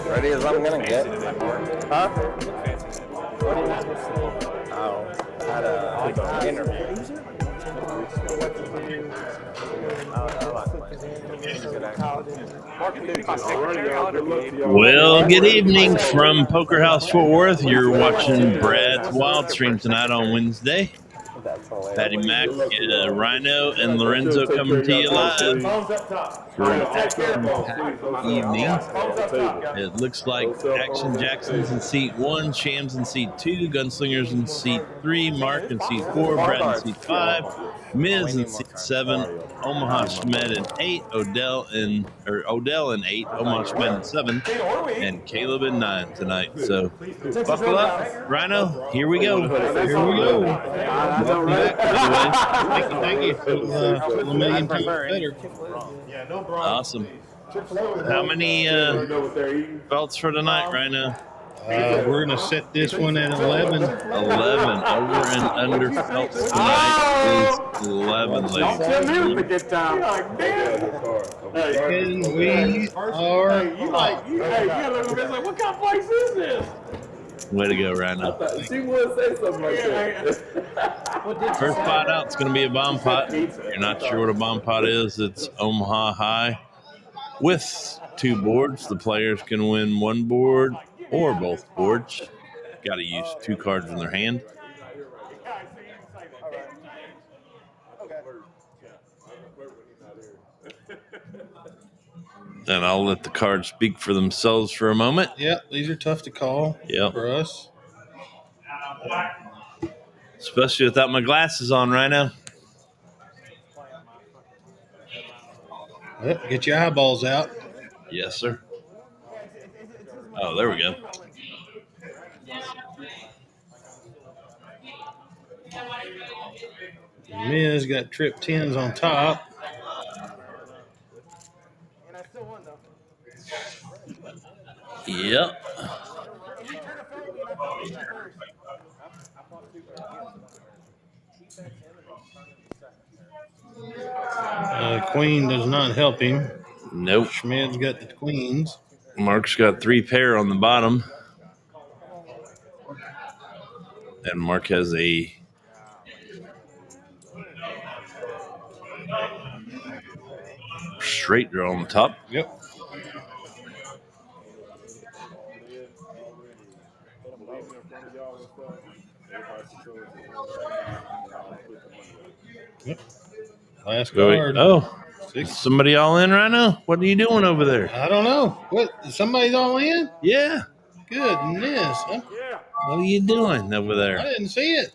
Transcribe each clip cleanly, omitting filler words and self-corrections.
Ready as I'm gonna get. Huh? Oh, I had a interview. Well, good evening from Poker House Fort Worth. You're watching Brad's Wild Stream tonight on Wednesday. Patty Mac, Rhino, and Lorenzo coming to you live for an action-packed evening. It looks like Action Jackson's in seat 1, Shams in seat 2, Gunslinger's in seat 3, Mark in seat 4, Brad in seat 5, Miz in seat 7, Omaha Schmed in 8, Odell in 8, Omaha Schmed in 7, and Caleb in 9 tonight. So buckle up, Rhino. Here we go. Welcome back, by the way. Thank you. Feel a million times better. Awesome. How many belts for tonight, Rhino? We're going to set this one at 11. 11. Over and under belts tonight is 11, ladies and gentlemen. And we are What kind of place is this? Way to go, Rhino. She would say something like that. First pot out is going to be a bomb pot. If you're not sure what a bomb pot is, it's Omaha High. With 2 boards, the players can win 1 board or both boards. Got to use 2 cards in their hand. And I'll let the cards speak for themselves for a moment. Yep, these are tough to call for us. Especially without my glasses on, Rhino. Yep, get your eyeballs out. Yes, sir. Oh, there we go. Miz got trip 10s on top. Yep. Queen does not help him. Nope. Schmid's got the queens. Mark's got 3 pair on the bottom. And Mark has a straight draw on the top. Yep. Yep. Last card. Oh, 6. Somebody all in right now? What are you doing over there? I don't know. What? Somebody's all in? Yeah. Goodness. What are you doing over there? I didn't see it.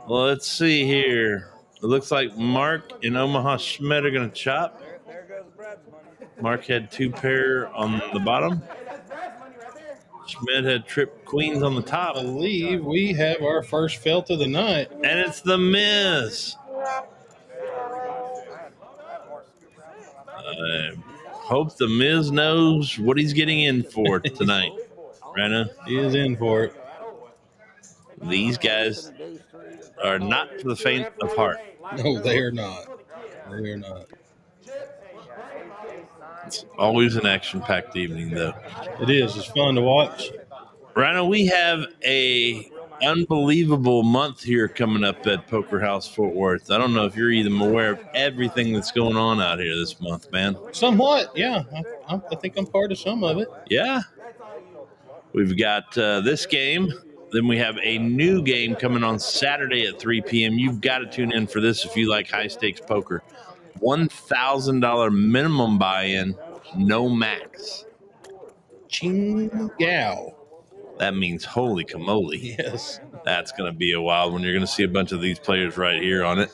Well, let's see here. It looks like Mark and Omaha Schmed are going to chop. Mark had 2 pair on the bottom. Schmed had trip queens on the top. I believe we have our first felt of the night. And it's the Miz. I hope the Miz knows what he's getting in for tonight. Rhino? He is in for it. These guys are not for the faint of heart. No, they are not. They are not. It's always an action-packed evening, though. It is. It's fun to watch. Rhino, we have a unbelievable month here coming up at Poker House Fort Worth. I don't know if you're even aware of everything that's going on out here this month, man. Somewhat, yeah. I think I'm part of some of it. Yeah. We've got this game. Then we have a new game coming on Saturday at 3 p.m. You've got to tune in for this if you like high-stakes poker. $1,000 minimum buy-in, no max. Ching-gow. That means holy camoli. Yes. That's going to be a wild one. You're going to see a bunch of these players right here on it.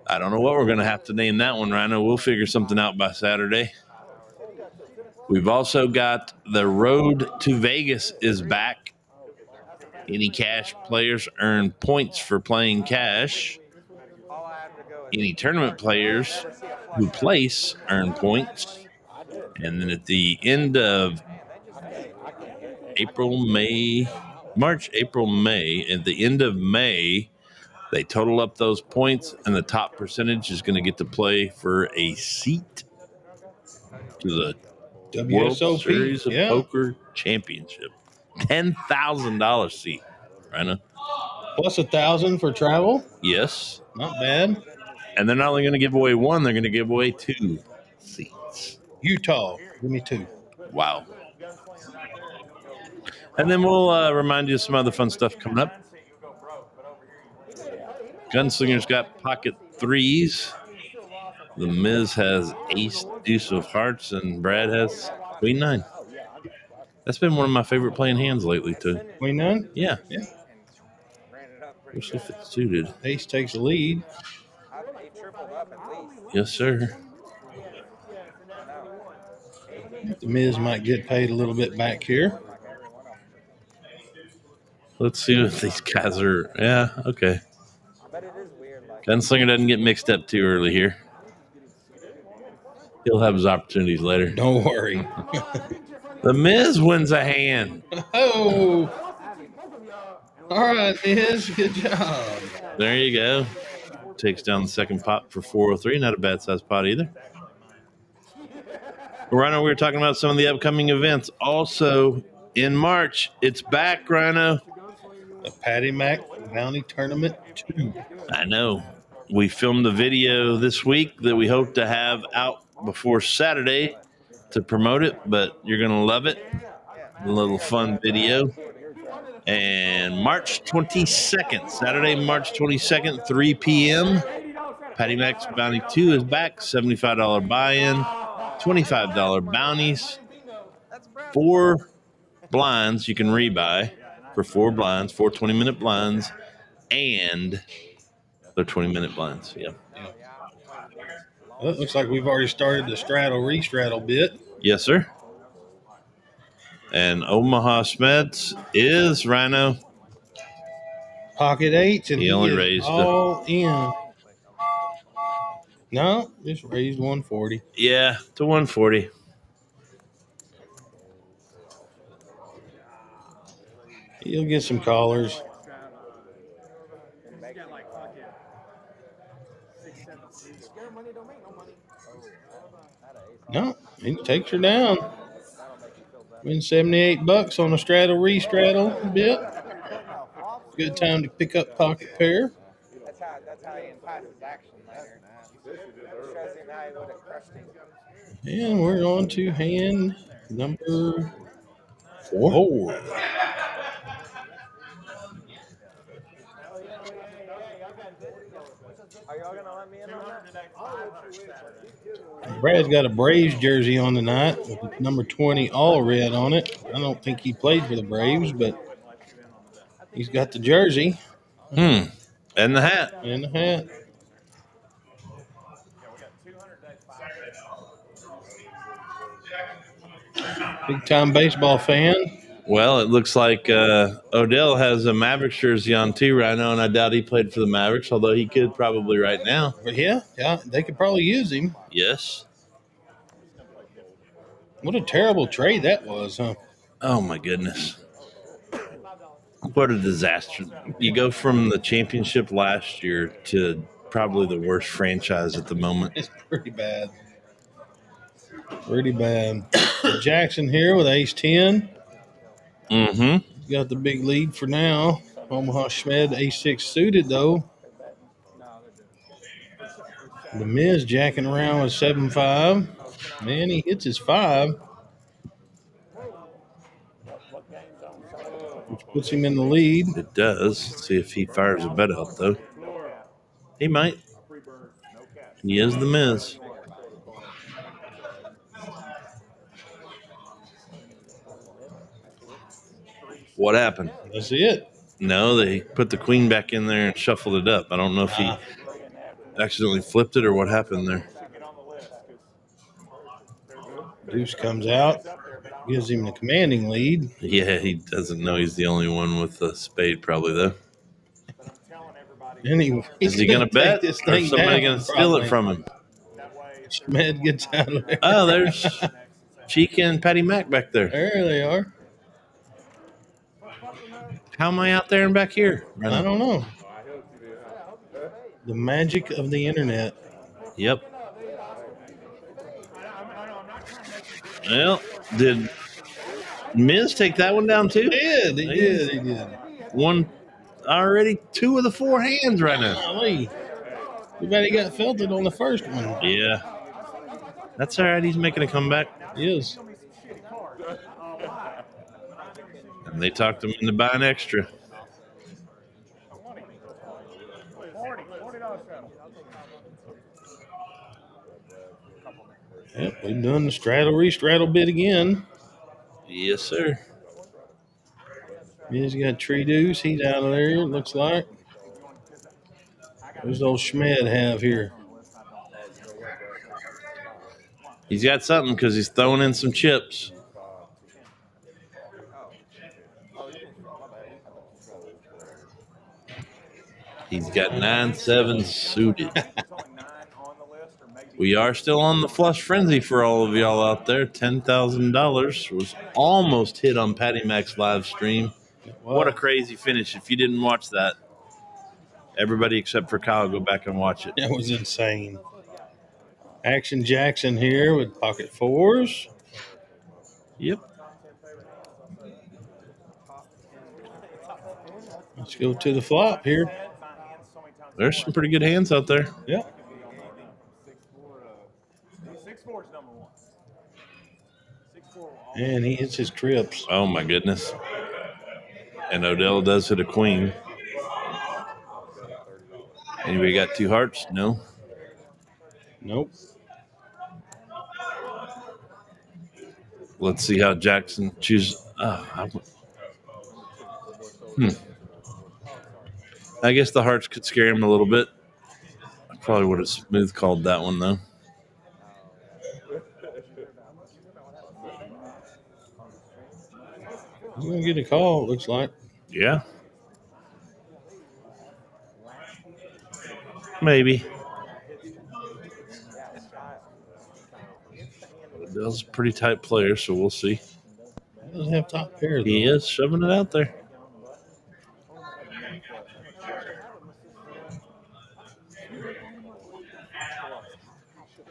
I don't know what we're going to have to name that one, Rhino. We'll figure something out by Saturday. We've also got the Road to Vegas is back. Any cash players earn points for playing cash. Any tournament players who place earn points. And then at the end of March, April, May, at the end of May, They total up those points, and the top percentage is going to get to play for a seat to the World WSOP. Series of Yeah. Poker Championship. $10,000 seat, Rhino. Plus 1,000 for travel. Yes. Not bad. And they're not only going to give away one, they're going to give away 2 seats. Utah. Give me 2. Wow. And then we'll remind you of some other fun stuff coming up. Gunslinger's got pocket 3s. The Miz has ace, deuce of hearts, and Brad has queen 9. That's been one of my favorite playing hands lately, too. Queen 9? Yeah. Yeah. Especially if it's suited. Ace takes the lead. Yes, sir. The Miz might get paid a little bit back here. Let's see if these guys are. Yeah, okay. Gunslinger doesn't get mixed up too early here. He'll have his opportunities later. Don't worry. The Miz wins a hand. Oh. All right, Miz. Good job. There you go. Takes down the second pot for 403. Not a bad size pot either. Rhino, we were talking about some of the upcoming events. Also, in March, it's back, Rhino. The Patty Mac Bounty Tournament 2. I know. We filmed a video this week that we hope to have out before Saturday to promote it, but you're going to love it. A little fun video. And March 22nd, Saturday, March 22nd, 3 p.m., Patty Mac's Bounty 2 is back. $75 buy-in, $25 bounties, 4 blinds you can rebuy for 4 blinds, 4 20-minute blinds, and they're 20-minute blinds. Yeah. Well, it looks like we've already started the straddle restraddle bit. Yes, sir. And Omaha Smeds is Rhino. Pocket 8s, and He only is raised all in. No, just raised 140. Yeah, to 140. He'll get some callers. No, he takes her down. Win $78 on a straddle restraddle bit. Good time to pick up pocket pair. That's how he imparts his action later. Shows him how he would have crushed him. And we're on to hand number 4. Are y'all gonna let me in on that? Brad's got a Braves jersey on tonight with number 20 all red on it. I don't think he played for the Braves, but he's got the jersey. And the hat. And the hat. Big time baseball fan. Well, it looks like Odell has a Mavericks jersey on too, Rhino, and I doubt he played for the Mavericks, although he could probably right now. But yeah, they could probably use him. Yes. What a terrible trade that was, huh? Oh, my goodness. What a disaster. You go from the championship last year to probably the worst franchise at the moment. It's pretty bad. Pretty bad. Jackson here with ace 10. Mm-hmm. Got the big lead for now. Omaha Schmed ace 6 suited, though. The Miz jacking around with 7-5. Man, he hits his 5. Which puts him in the lead. It does. See if he fires a bet out, though. He might. He is the Miz. What happened? That's it. No, they put the queen back in there and shuffled it up. I don't know if he accidentally flipped it or what happened there. Deuce comes out. Gives him the commanding lead. Yeah, he doesn't know he's the only one with a spade probably, though. Anyway, Is he going to bet? Or is somebody going to steal it from him? Schmed gets out of there. Oh, there's Chica and Patty Mac back there. There they are. How am I out there and back here? I don't know. The magic of the internet. Yep. Well, did Miz take that one down too? He did. One already, 2 of the 4 hands right now. Golly. Too bad he got felted on the first one. Yeah. That's all right. He's making a comeback. He is. And they talked him into buying extra. Yep, we've done the straddle bit again. Yes, sir. He's got Tree Deuce. He's out of there, it looks like. Who's old Schmed have here? He's got something because he's throwing in some chips. He's got 9-7 suited. We are still on the flush frenzy for all of y'all out there. $10,000 was almost hit on Patty Mac's live stream. What a crazy finish. If you didn't watch that, everybody except for Kyle, go back and watch it. That was insane. Action Jackson here with pocket 4s. Yep. Let's go to the flop here. There's some pretty good hands out there. Yep. 6-4 is number 1. 6-4. And he hits his trips. Oh, my goodness. And Odell does hit a queen. Anybody got 2 hearts? No. Nope. Let's see how Jackson chooses. I guess the hearts could scare him a little bit. I probably would have smooth called that one, though. He's going to get a call, it looks like. Yeah. Maybe. Odell's a pretty tight player, so we'll see. He doesn't have top pair, though. He is shoving it out there.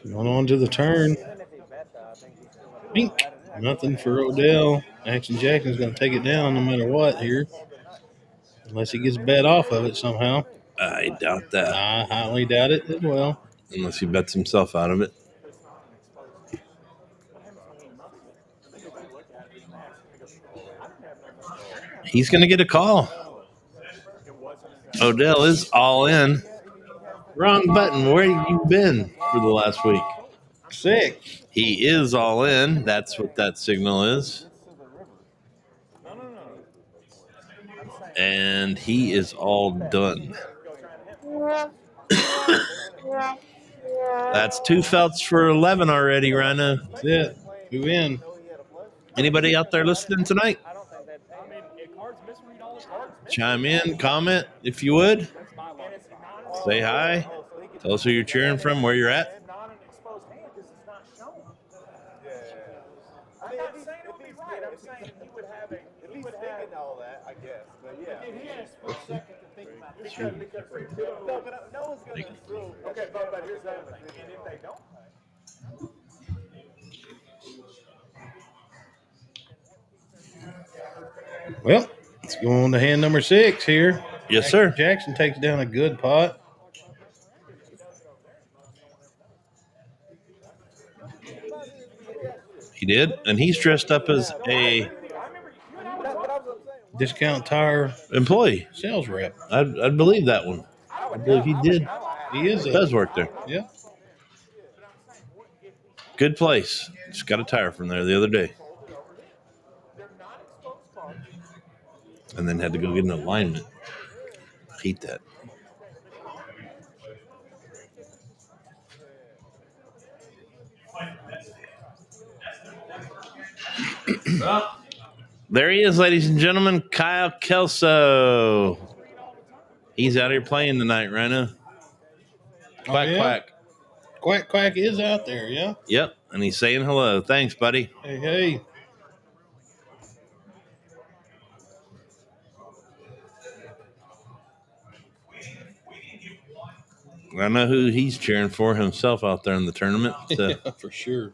Going on to the turn. Bink. Nothing for Odell. Action Jackson's going to take it down no matter what here. Unless he gets bet off of it somehow. I doubt that. I highly doubt it as well. Unless he bets himself out of it. He's going to get a call. Odell is all in. Wrong button. Where have you been for the last week? Sick. He is all in. That's what that signal is. And he is all done. That's 2 felts for 11 already, Rhino. That's it. We win. Anybody out there listening tonight? Chime in, comment if you would. Say hi. Tell us who you're cheering from, where you're at. I'm not saying it would be right. I'm saying he would have a. If he's thinking all that, I guess. But yeah. If he has a second to think about it. No, but no one's going to assume. Okay, but here's the other thing. And if they don't pay. Well, let's go on to hand number 6 here. Yes, sir. Jackson takes down a good pot. He did, and he's dressed up as a Discount Tire employee. sales rep. I'd believe that one. I believe he did. He is Does work there. Yeah. Good place. Just got a tire from there the other day. And then had to go get an alignment. I hate that. There he is, ladies and gentlemen. Kyle Kelso. He's out here playing tonight, Rhino. Quack, yeah? quack. Quack Quack is out there, yeah? Yep, and he's saying hello. Thanks, buddy. Hey. I know who he's cheering for himself out there in the tournament. So Yeah, for sure.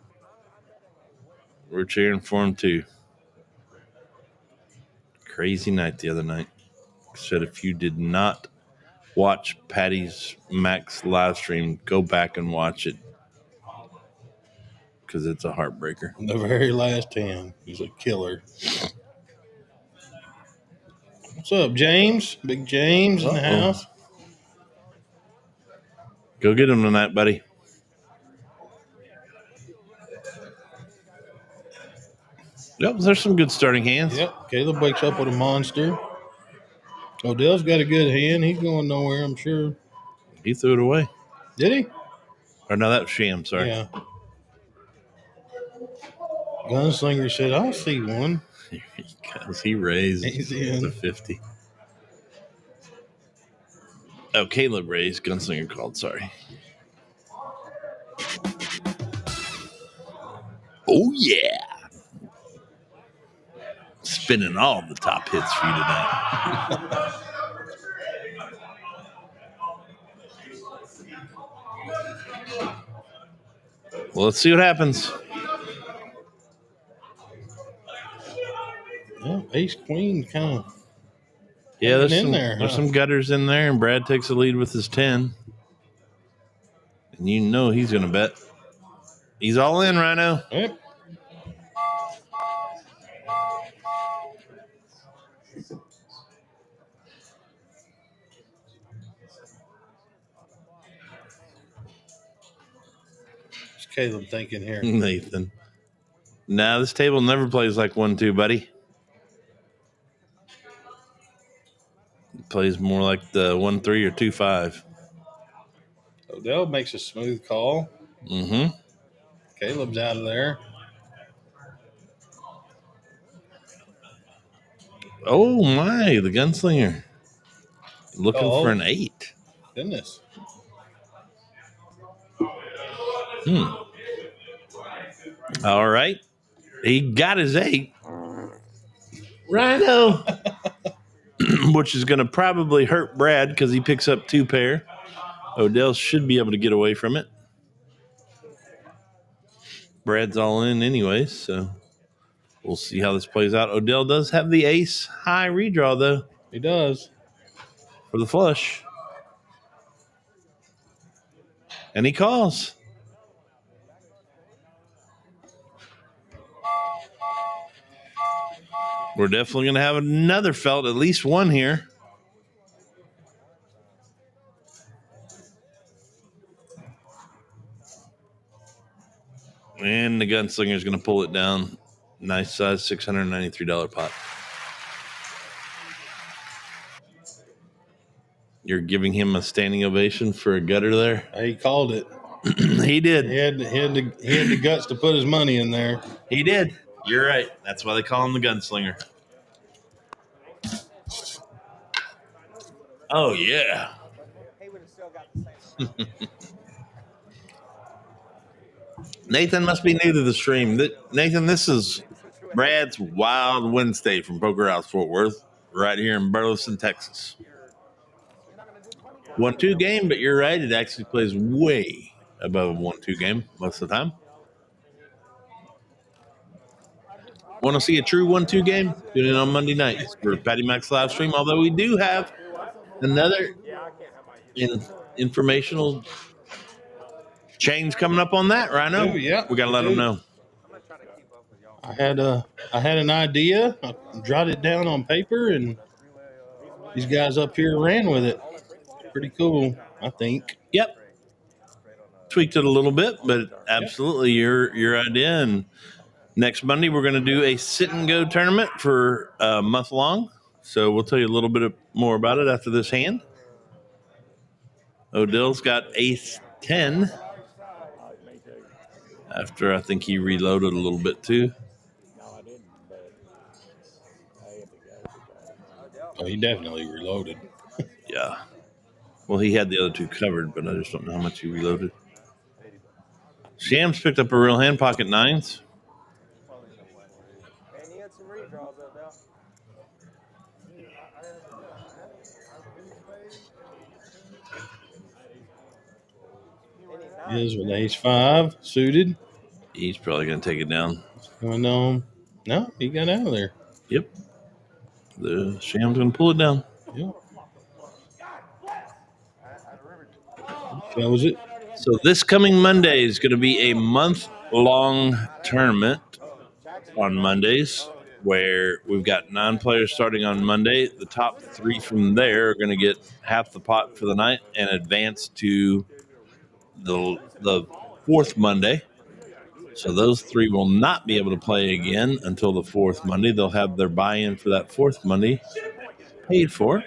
we're cheering for him too. Crazy night the other night. Said if you did not watch Patty's Max live stream, go back and watch it because it's a heartbreaker. The very last hand. He's a killer. What's up, James? Big James in the Uh-oh. house. Go get him tonight, buddy. Yep, there's some good starting hands. Yep. Caleb wakes up with a monster. Odell's got a good hand. He's going nowhere, I'm sure. He threw it away. Did he? Or no, that was Sham, sorry. Yeah. Gunslinger said, I'll see one. Because he raised He's in. to 50. Oh, Caleb raised. Gunslinger called, sorry. Oh, yeah. Spinning all the top hits for you tonight. Well, let's see what happens. Yeah, ace queen kind of. Yeah, there's There's some gutters in there, and Brad takes the lead with his 10. And you know he's going to bet. He's all in, Rhino. Yep. What's Caleb thinking here? Nathan. Nah, this table never plays like 1-2, buddy. It plays more like the 1-3 or 2-5. Odell makes a smooth call. Mm-hmm. Caleb's out of there. Oh, my, the Gunslinger. Looking for an 8. Goodness. All right. He got his 8. Rhino. Which is going to probably hurt Brad because he picks up 2 pair. Odell should be able to get away from it. Brad's all in anyways, so we'll see how this plays out. Odell does have the ace high redraw, though. He does. For the flush. And he calls. We're definitely going to have another felt, at least one here. And the Gunslinger is going to pull it down. Nice size, $693 pot. You're giving him a standing ovation for a gutter there? He called it. He did. He had the guts to put his money in there. He did. You're right. That's why they call him the Gunslinger. Oh, yeah. Nathan must be new to the stream. Nathan, this is Brad's Wild Wednesday from Poker House Fort Worth, right here in Burleson, Texas. 1-2 game, but you're right. It actually plays way above a 1-2 game most of the time. Want to see a true 1-2 game? Tune in on Monday nights for Patty Mac's live stream. Although we do have another informational change coming up on that, right now. Yeah, we got to let them know. I had an idea. I jotted it down on paper, and these guys up here ran with it. Pretty cool, I think. Yep. Tweaked it a little bit, but absolutely your idea. And next Monday, we're going to do a sit and go tournament for a month long. So we'll tell you a little bit more about it after this hand. Odell's got ace 10. After I think he reloaded a little bit too. Oh, he definitely reloaded. Yeah. Well, he had the other 2 covered, but I just don't know how much he reloaded. Shams picked up a real hand, pocket 9s. And he had some redraws up now. Is with ace-5 suited. He's probably going to take it down. Going on. No, he got out of there. Yep. The Sham's going to pull it down. Yep. Shows it. So this coming Monday is going to be a month-long tournament on Mondays, where we've got 9 players starting on Monday. The top 3 from there are going to get half the pot for the night and advance to the 4th Monday. So those 3 will not be able to play again until the 4th Monday. They'll have their buy-in for that 4th Monday paid for.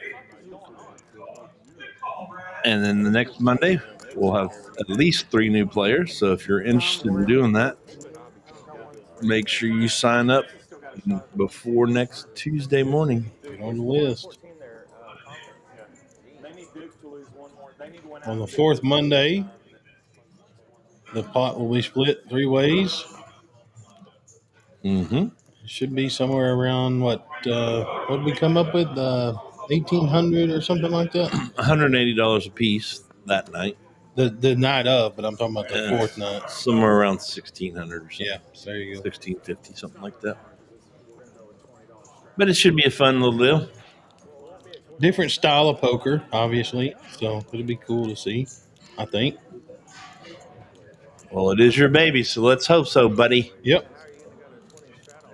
And then the next Monday, we'll have at least 3 new players. So if you're interested in doing that, make sure you sign up before next Tuesday morning. Get on the list. On the 4th Monday, the pot will be split 3 ways. Mm-hmm. It should be somewhere around what did we come up with? 1,800 or something like that. $180 a piece that night. The night of, but I'm talking about the 4th night. Somewhere around 1,600 or something. Yeah, there you go. 1,650, something like that. But it should be a fun little deal. Different style of poker, obviously, so it'll be cool to see, I think. Well, it is your baby, so let's hope so, buddy. Yep.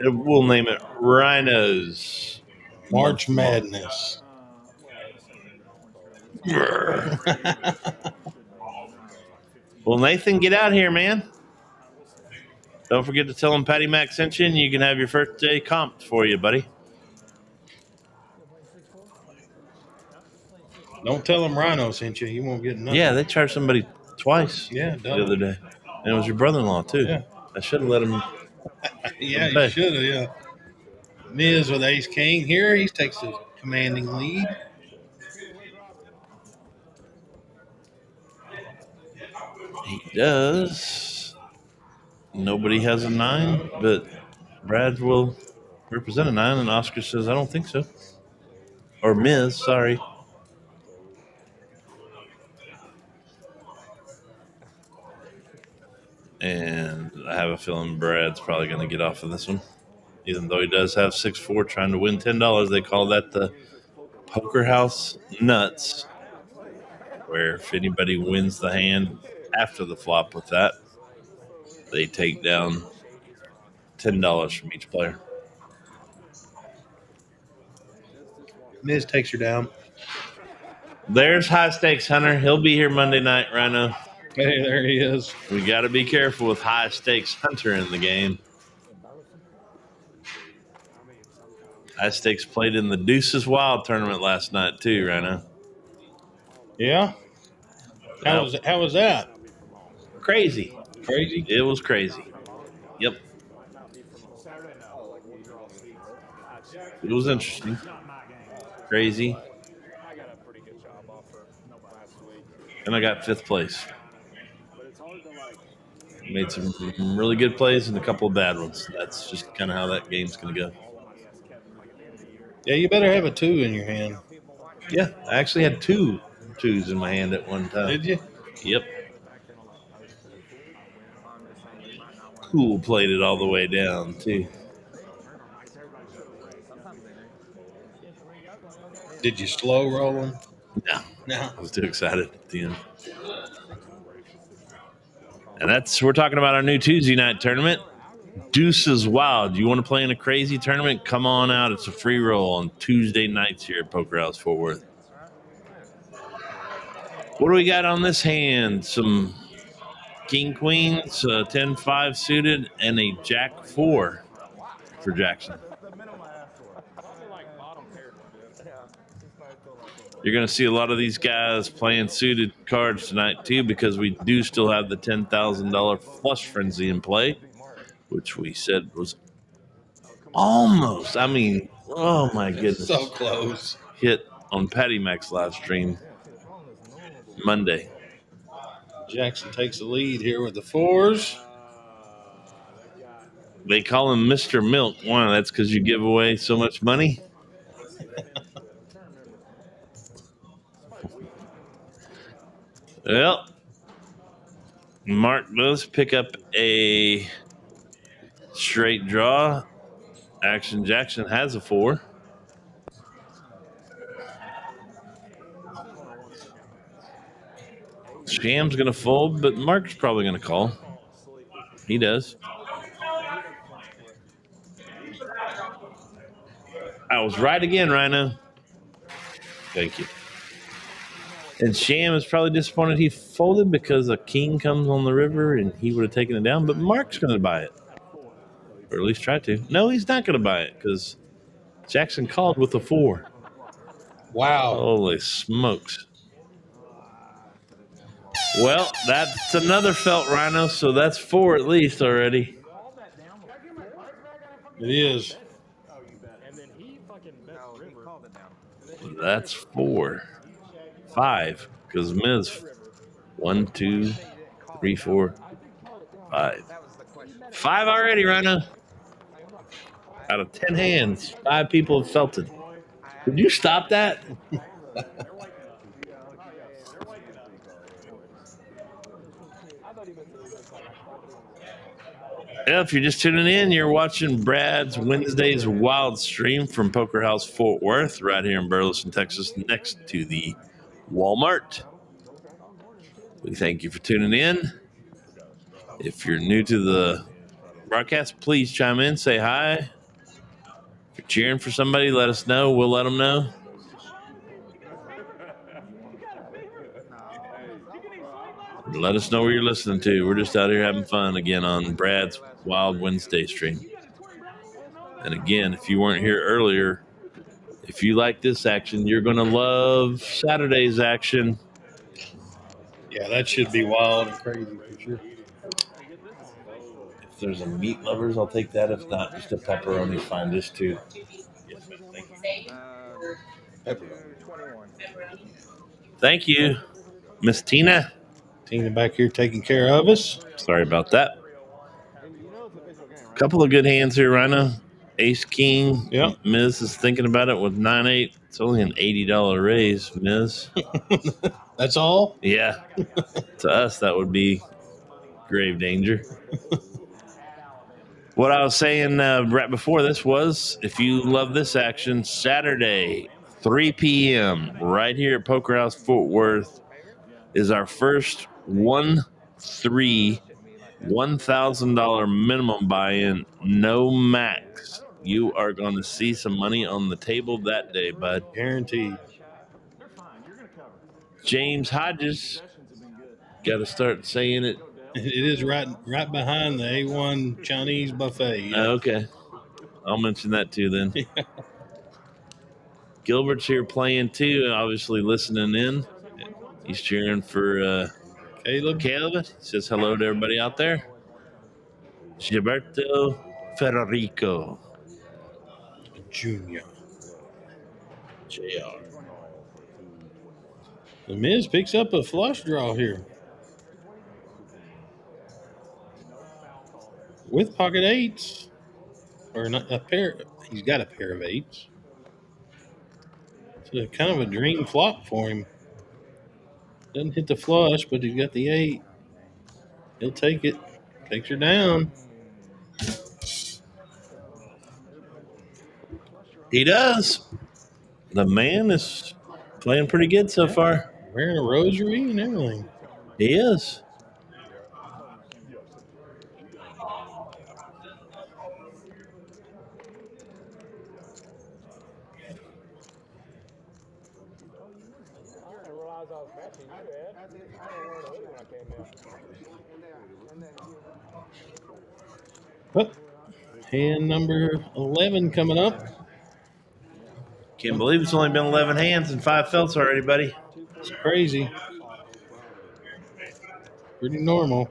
We'll name it Rhinos March Madness. Well, Nathan, get out here, man. Don't forget to tell him Patty Mac sent you, and you can have your first day comped for you, buddy. Don't tell him Rhino sent you. You won't get nothing. Yeah, they charged somebody twice Yeah, the other day. And it was your brother-in-law, too. Yeah. I should have let him. Yeah, you should have, yeah. Miz with ace king here. He takes a commanding lead. He does. Nobody has a 9, but Brad will represent a 9, and Oscar says, I don't think so. Or Miz, sorry. And I have a feeling Brad's probably going to get off of this one. Even though he does have 6-4 trying to win $10, they call that the Poker House Nuts, where if anybody wins the hand after the flop with that, they take down $10 from each player. Miz takes her down. There's High Stakes Hunter. He'll be here Monday night, Rhino. Hey, there he is. We got to be careful with High Stakes Hunter in the game. High Stakes played in the Deuces Wild tournament last night too, Rhino. Yeah. How was that? Crazy. Crazy? It was crazy. Yep. It was interesting. Crazy. And I got 5th place. Made some really good plays and a couple of bad ones. That's just kind of how that game's going to go. Yeah, you better have a 2 in your hand. Yeah, I actually had 2 2s in my hand at one time. Did you? Yep. Cool played it all the way down, too. Did you slow roll them? No. I was too excited at the end. And we're talking about our new Tuesday night tournament, Deuces Wild. You want to play in a crazy tournament? Come on out. It's a free roll on Tuesday nights here at Poker House Fort Worth. What do we got on this hand? Some King Queens, 10-5 suited, and a Jack 4 for Jackson. You're going to see a lot of these guys playing suited cards tonight, too, because we do still have the $10,000 flush frenzy in play, which we said was almost, oh my goodness. So close. Hit on Patty Mac's live stream Monday. Jackson takes the lead here with the 4s. They call him Mr. Milk. Why? That's because you give away so much money? Well, Mark does pick up a straight draw. Action Jackson has a 4. Sham's going to fold, but Mark's probably going to call. He does. I was right again, Rhino. Thank you. And Sham is probably disappointed he folded because a king comes on the river and he would have taken it down, but Mark's going to buy it. Or at least try to. No, he's not going to buy it because Jackson called with a 4. Wow. Holy smokes. Well, that's another felt Rhino, so that's 4 at least already. It is. That's 4. 5, because Miz 1, 2, 3, 4, 5. 5 already, Rhino. Out of 10 hands, 5 people have felt it. Would you stop that? Yeah, if you're just tuning in, you're watching Brad's Wednesday's Wild Stream from Poker House Fort Worth, right here in Burleson, Texas, next to the Walmart. We thank you for tuning in. If you're new to the broadcast, please chime in, say hi. If you're cheering for somebody, let us know. We'll let them know. Let us know where you're listening to. We're just out here having fun again on Brad's Wild Wednesday stream. And again, if you weren't here earlier, if you like this action, you're going to love Saturday's action. Yeah, that should be wild and crazy for sure. If there's a meat lovers, I'll take that. If not, just a pepperoni fine, just 2. Yes, ma'am. Thank you. Pepperoni. Thank you, Miss Tina. Tina back here taking care of us. Sorry about that. Couple of good hands here, Rhino. Ace King. Yep. Miz is thinking about it with 9-8. It's only an $80 raise, Miz. That's all? Yeah. To us, that would be grave danger. What I was saying right before this was, if you love this action, Saturday, 3 p.m., right here at Poker House Fort Worth, is our first 1-3 $1,000 minimum buy-in, no max. You are going to see some money on the table that day, bud. Guaranteed. James Hodges, got to start saying it. It is right behind the A1 Chinese buffet. Yeah. Okay. I'll mention that too then. Gilbert's here playing too, obviously listening in. He's cheering for Caleb. He says hello to everybody out there. Gilberto Federico Jr. JR. The Miz picks up a flush draw here. With pocket 8s. Or not a pair. He's got a pair of 8s. It's kind of a dream flop for him. Doesn't hit the flush, but he's got the 8. He'll take it. Takes her down. He does. The man is playing pretty good so far. Wearing a rosary and everything. He is. Oh, hand number 11 coming up. Can't believe it's only been 11 hands and 5 felts already, buddy. It's crazy. Pretty normal.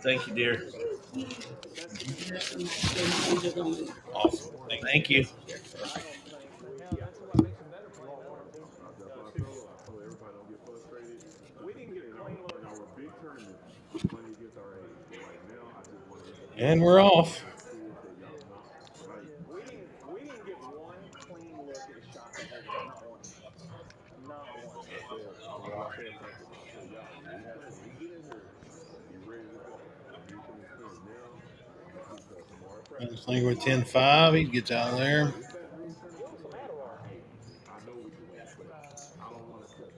Thank you, dear. Awesome. Thank you. And we're off. Gunslinger with 10-5. He gets out of there.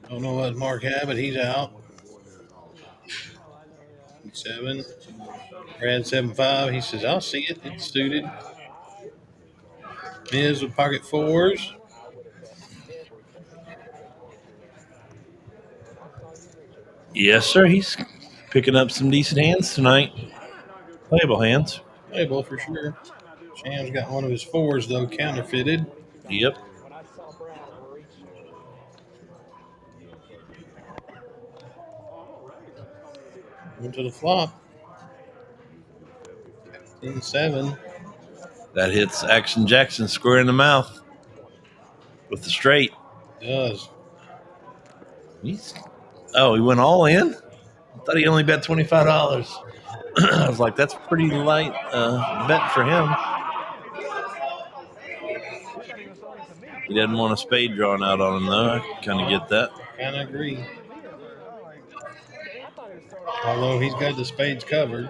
Don't know what Mark had, but he's out. 7. Brad 7-5. He says, I'll see it. It's suited. Miz with pocket 4s. Yes, sir. He's picking up some decent hands tonight. Playable hands. Playable for sure. Sham's got one of his 4s, though, counterfeited. Yep. Into the flop. 10-7. That hits Action Jackson square in the mouth with the straight. Does. He went all in? I thought he only bet $25. I was like, that's pretty light bet for him. He doesn't want a spade drawn out on him, though. I kind of get that. Kind of agree. Although he's got the spades covered.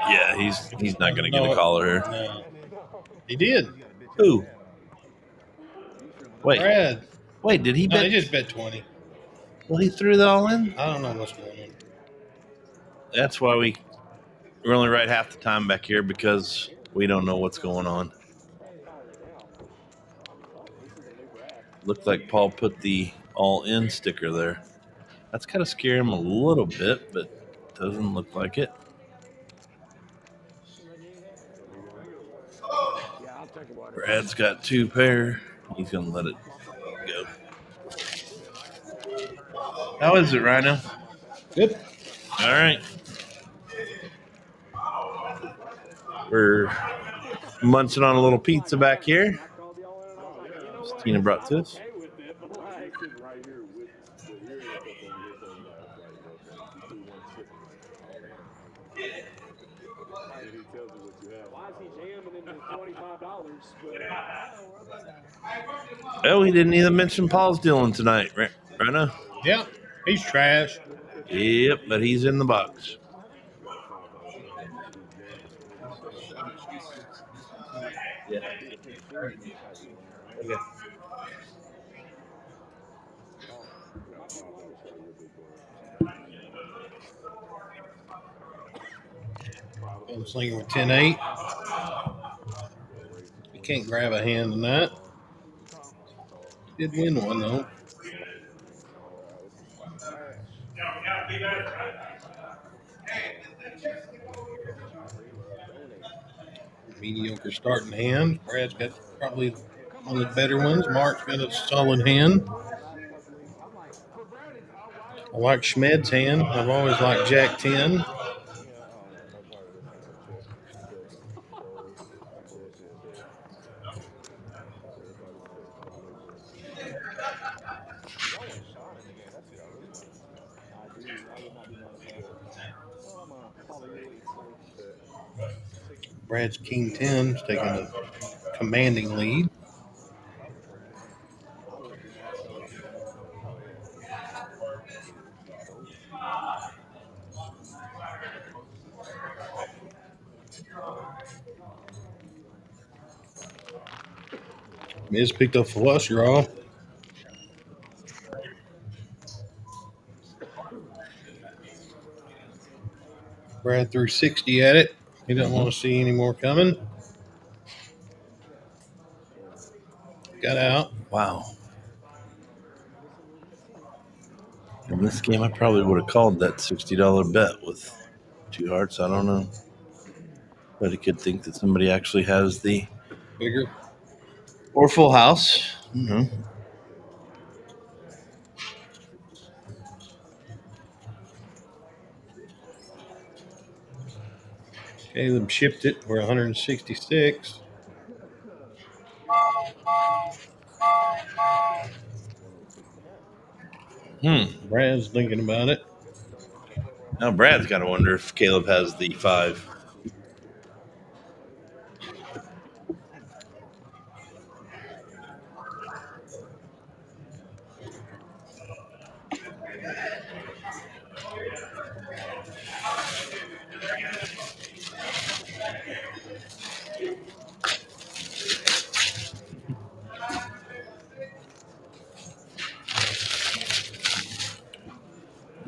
Yeah, he's not going to get a caller here. No. He did. Who? Wait. Brad. Wait, did he No, bet? he just bet 20. Well, he threw that all in? I don't know what's going on. That's why we're only right half the time back here, because we don't know what's going on. Looked like Paul put the all-in sticker there. That's kind of scaring him a little bit, but doesn't look like it. Brad's got 2 pair. He's going to let it go. How is it, Rhino? Good. All right. We're munching on a little pizza back here. Tina brought to us. Oh, he didn't even mention Paul's dealing tonight, right? Rhino? Yep. He's trash. Yep, but he's in the box. Yeah. Okay. Gunslinger with 10-8. You can't grab a hand in that. Did win one, though. Mediocre starting hand. Brad's got probably one of the better ones. Mark's got a solid hand. I like Schmed's hand. I've always liked Jack 10. Brad's King 10 is taking a commanding lead. Miz picked up flush draw. Brad threw 60 at it. He doesn't want to see any more coming. Got out. Wow. In this game, I probably would have called that $60 bet with 2 hearts. I don't know. But I could think that somebody actually has the Bigger. or full house. Mm-hmm. Caleb shipped it for 166. Brad's thinking about it. Now Brad's got to wonder if Caleb has the 5.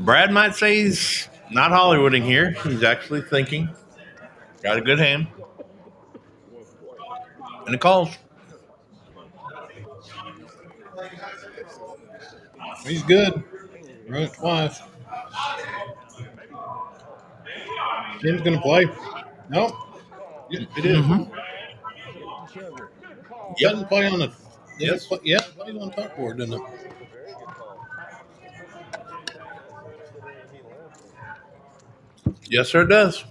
Brad might say he's not Hollywooding here. He's actually thinking. Got a good hand. And it calls. He's good. Run it twice. Tim's going to play. No. Yep, it is. Mm-hmm. Doesn't play on the. Yes. Yeah, plays on top board, doesn't it? Yes, sir, it does.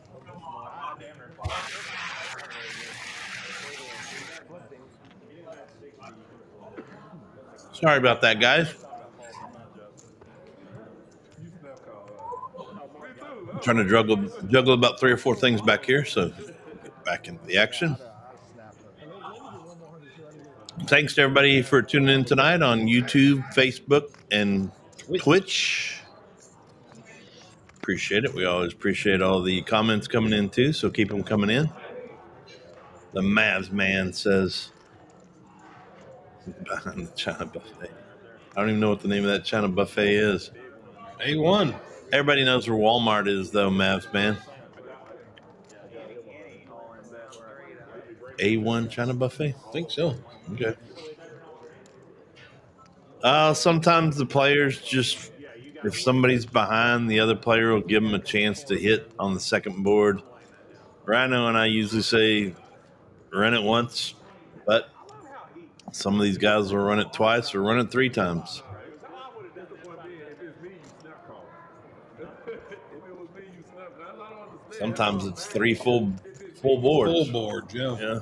Sorry about that, guys. I'm trying to juggle about 3 or 4 things back here, so get back into the action. Thanks to everybody for tuning in tonight on YouTube, Facebook, and Twitch. Appreciate it. We always appreciate all the comments coming in too, so keep them coming in. The Mavs man says behind the China buffet. I don't even know what the name of that China buffet is. A1. Everybody knows where Walmart is, though, Mavs man. A1 China buffet? I think so. Okay. Sometimes the players just, if somebody's behind, the other player will give them a chance to hit on the second board. Rhino and I usually say run it once, but some of these guys will run it twice or run it 3 times. Sometimes it's 3 full boards. Full board, yeah. Yeah.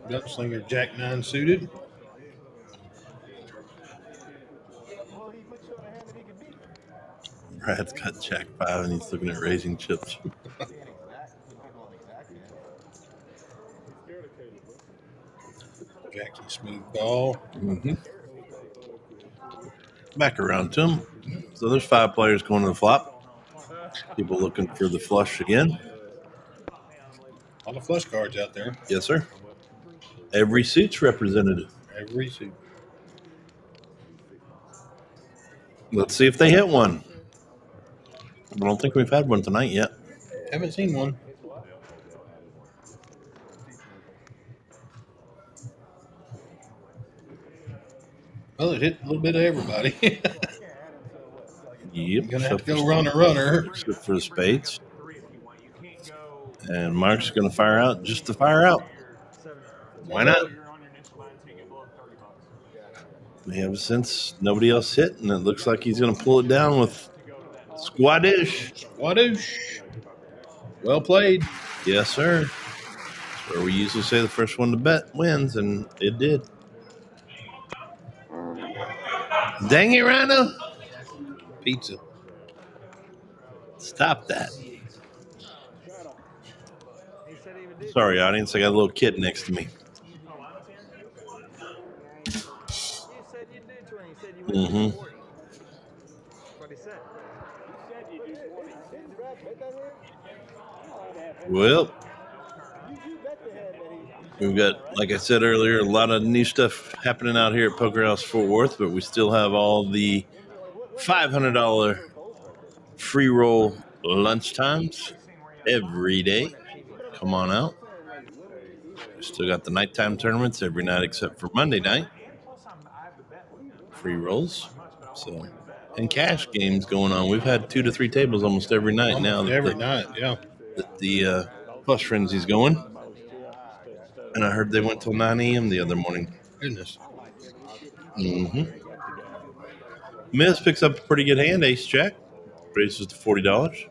Gunslinger Jack 9 suited. Brad's got Jack 5 and he's looking at raising chips. Jackson smooth ball. Mm-hmm. Back around to him. So there's 5 players going to the flop. People looking for the flush again. All the flush cards out there. Yes, sir. Every suit's represented. Every suit. Let's see if they hit one. I don't think we've had one tonight yet. Haven't seen one. Well, it hit a little bit of everybody. Yep. Gonna have to go runner. Except for the spades. And Mark's going to fire out just to fire out. Why not? We have since nobody else hit, and it looks like he's going to pull it down with Squadish. Squadoosh. Well played. Yes, sir. That's where we usually say the first one to bet wins, and it did. Dang it, Rhino. Pizza. Stop that. Sorry, audience. I got a little kid next to me. Mm-hmm. Well, we've got, like I said earlier, a lot of new stuff happening out here at Poker House Fort Worth, but we still have all the $500 free roll lunch times every day. Come on out. We still got the nighttime tournaments every night except for Monday night. Free rolls. So, and cash games going on. We've had 2 to 3 tables almost every night now. Every night, yeah. The Plus Frenzy's going. And I heard they went till 9 a.m. the other morning. Goodness. Mm-hmm. Miz picks up a pretty good hand, ace jack. Raises to $40.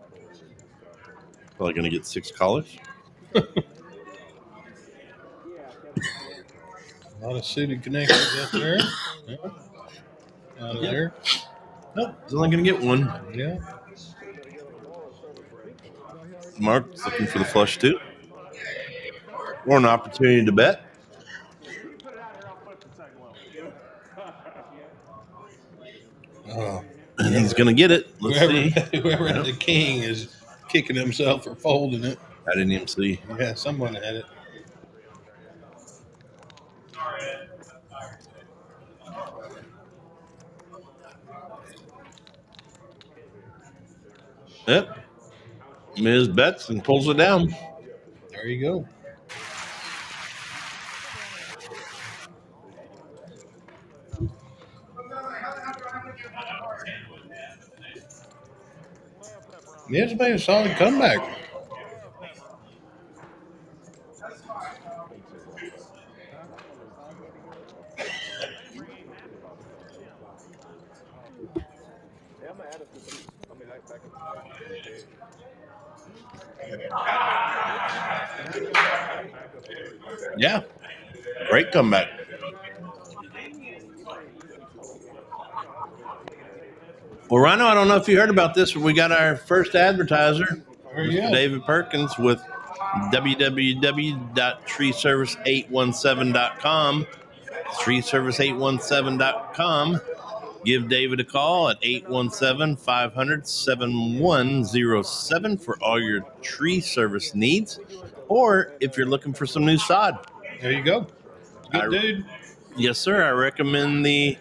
Probably going to get 6 callers. A lot of suited connections out there. Yeah. Out of there. Nope, he's only going to get 1. Yeah. Mark's looking for the flush too. Or an opportunity to bet. And he's going to get it. Let's see. Whoever had the king is kicking himself for folding it. I didn't even see. Yeah, someone had it. Yep. Miz bets and pulls it down. There you go. Miz made a solid comeback. Yeah. Great comeback. Well, Rhino, I don't know if you heard about this, but we got our first advertiser, Mr. David Perkins, with www.treeservice817.com. Treeservice817.com. Give David a call at 817-500-7107 for all your tree service needs, or if you're looking for some new sod. There you go. Good dude. Yes, sir. I recommend the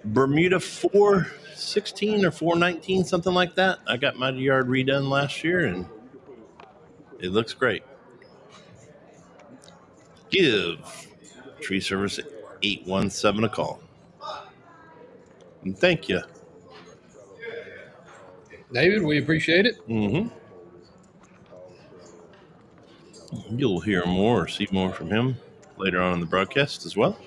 Bermuda 416 or 419, something like that. I got my yard redone last year, and it looks great. Give Tree Service 817 a call. And thank you. David, we appreciate it. Mm-hmm. You'll hear more or see more from him later on in the broadcast as well.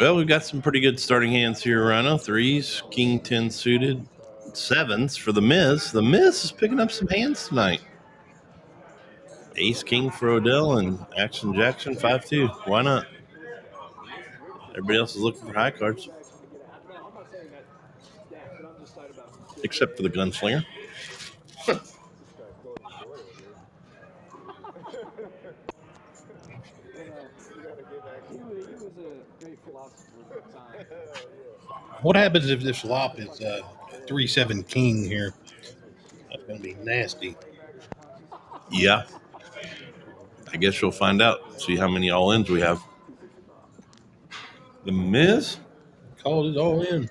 Well, we've got some pretty good starting hands here, Rhino. Threes, King 10 suited, sevens for the Miz. The Miz is picking up some hands tonight. Ace King for Odell and Action Jackson 5-2. Why not? Everybody else is looking for high cards. Except for the Gunslinger. What happens if this flop is 3-7 king here? That's going to be nasty. Yeah. I guess you'll find out. See how many all-ins we have. The Miz? Called it all in.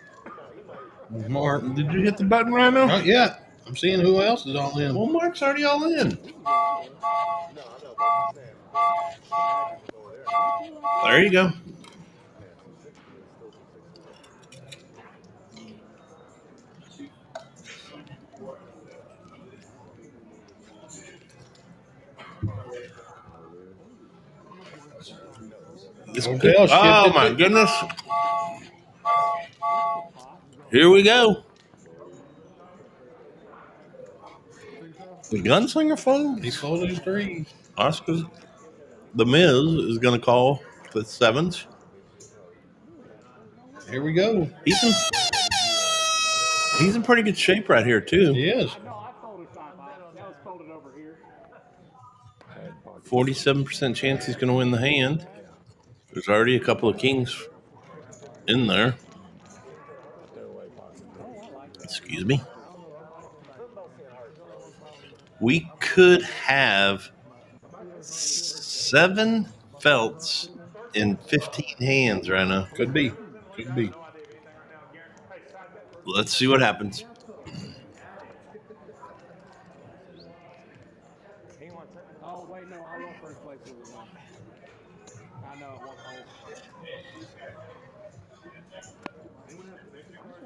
Mark. Did you hit the button, Rhino? Not yet. I'm seeing who else is all in. Well, Mark's already all in. There you go. Oh, my goodness. Here we go. The Gunslinger fold? He folded his threes. Oscar, the Miz is going to call the sevens. Here we go. He's in pretty good shape right here, too. He is. 47% chance he's going to win the hand. There's already a couple of kings in there. Excuse me. We could have 7 felts in 15 hands right now. Could be. Could be. Let's see what happens.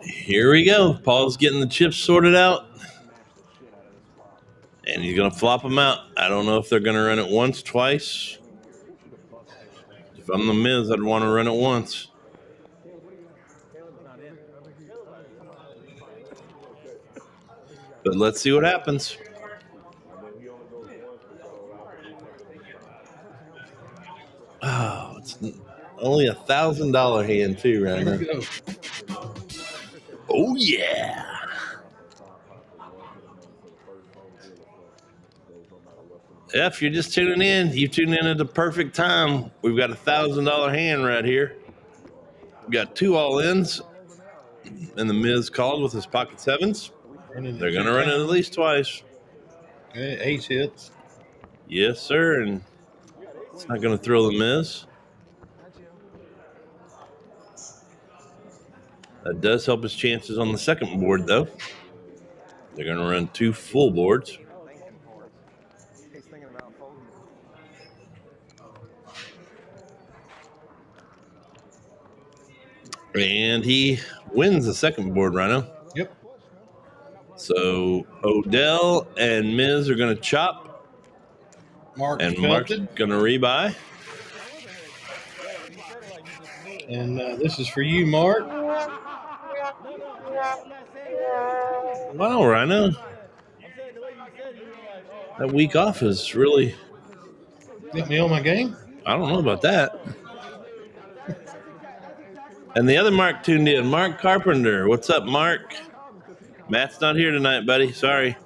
Here we go. Paul's getting the chips sorted out. And he's going to flop them out. I don't know if they're going to run it once, twice. If I'm the Miz, I'd want to run it once. But let's see what happens. Oh, it's only $1,000 hand too, right now. Oh yeah! If you're just tuning in, you tune in at the perfect time. We've got $1,000 hand right here. We've got 2 all-ins, and the Miz called with his pocket sevens. They're going to run it at least twice. Okay, ace hits. Yes, sir, and it's not going to thrill the Miz. That does help his chances on the second board, though. They're going to run 2 full boards. And he wins the second board, Rhino. Yep. So Odell and Miz are going to chop. Mark's Mark's felted. going to rebuy. And this is for you, Mark. Wow, Rhino. That week off is really... Got me on my game? I don't know about that. And the other Mark tuned in, Mark Carpenter. What's up, Mark? Matt's not here tonight, buddy. Sorry.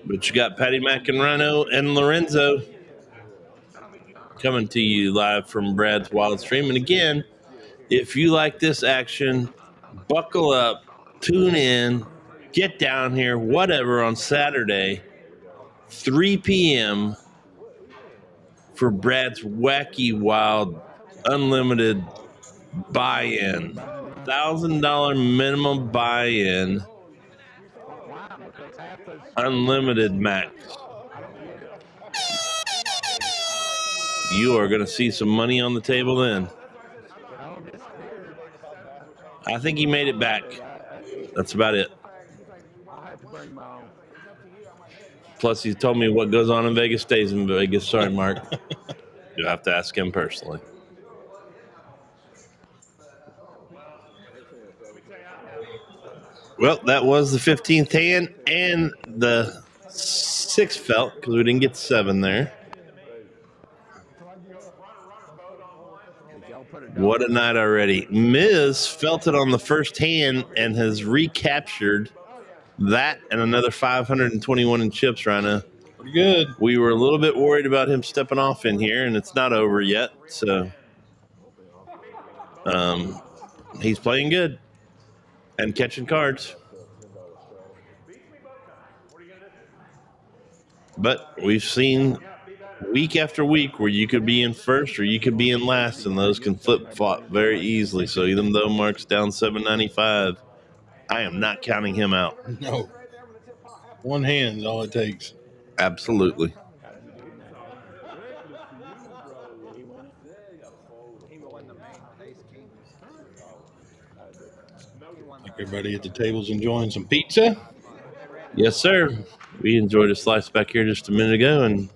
But you got Patty Mac and Rhino and Lorenzo coming to you live from Brad's Wild Stream. And again, if you like this action, buckle up, tune in, get down here, whatever, on Saturday, 3 p.m. for Brad's Wacky Wild Unlimited buy-in. $1,000 minimum buy-in. Unlimited max. You are going to see some money on the table then. I think he made it back. That's about it. Plus, he told me what goes on in Vegas stays in Vegas. Sorry, Mark. You'll have to ask him personally. Well, that was the 15th hand and the 6th felt because we didn't get 7 there. What a night already. Miz felt it on the first hand and has recaptured that and another 521 in chips, Rhino. Pretty good. We were a little bit worried about him stepping off in here, and it's not over yet. So he's playing good and catching cards. But we've seen week after week where you could be in first or you could be in last, and those can flip-flop very easily. So even though Mark's down $7.95, I am not counting him out. No. One hand is all it takes. Absolutely. Like everybody at the table's enjoying some pizza. Yes, sir. We enjoyed a slice back here just a minute ago and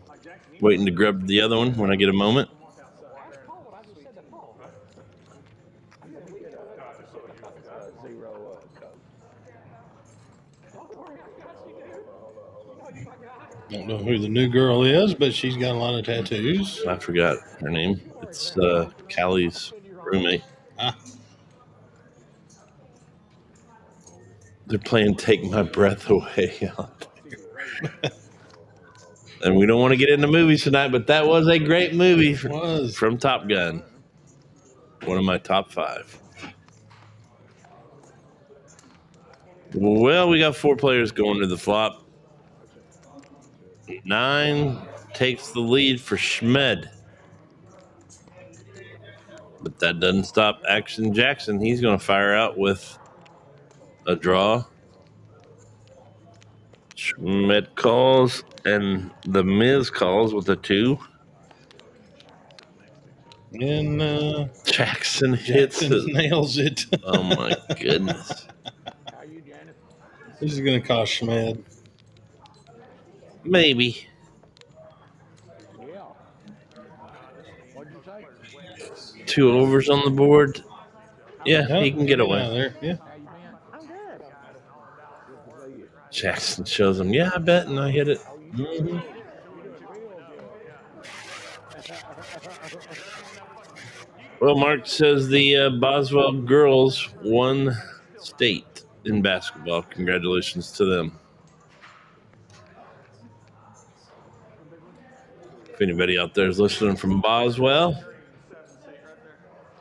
waiting to grab the other one when I get a moment. Don't know who the new girl is, but she's got a lot of tattoos. I forgot her name. It's Callie's roommate. Ah. They're playing Take My Breath Away out there. And we don't want to get into movies tonight, but that was a great movie from Top Gun. One of my top 5. Well, we got 4 players going to the flop. 9 takes the lead for Schmed. But that doesn't stop Action Jackson. He's going to fire out with a draw. Schmed calls, and the Miz calls with a 2. And Jackson hits it. Nails it. Oh, my goodness. This is going to cost Schmed. Maybe. Two overs on the board. Yeah, he can get away. There. Yeah. Jackson shows him, yeah, I bet, and I hit it. Mm-hmm. Well, Mark says the Boswell girls won state in basketball. Congratulations to them. If anybody out there is listening from Boswell,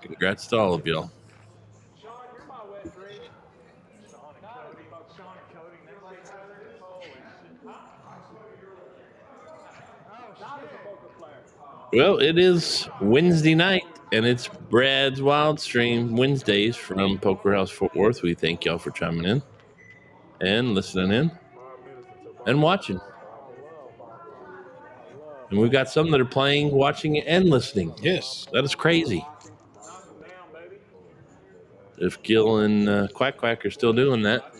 congrats to all of y'all. Well, it is Wednesday night, and it's Brad's Wild Stream Wednesdays from Poker House Fort Worth. We thank y'all for chiming in and listening in and watching. And we've got some that are playing, watching, and listening. Yes. That is crazy. If Gil and Quack Quack are still doing that.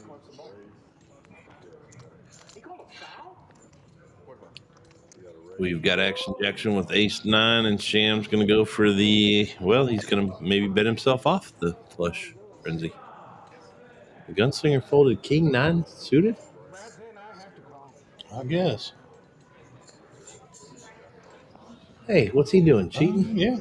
We've got Action Jackson with Ace-9, and Sham's going to go for the, well, he's going to maybe bet himself off the flush frenzy. The Gunslinger folded King-9 suited? I guess. Hey, what's he doing? Cheating? Yeah.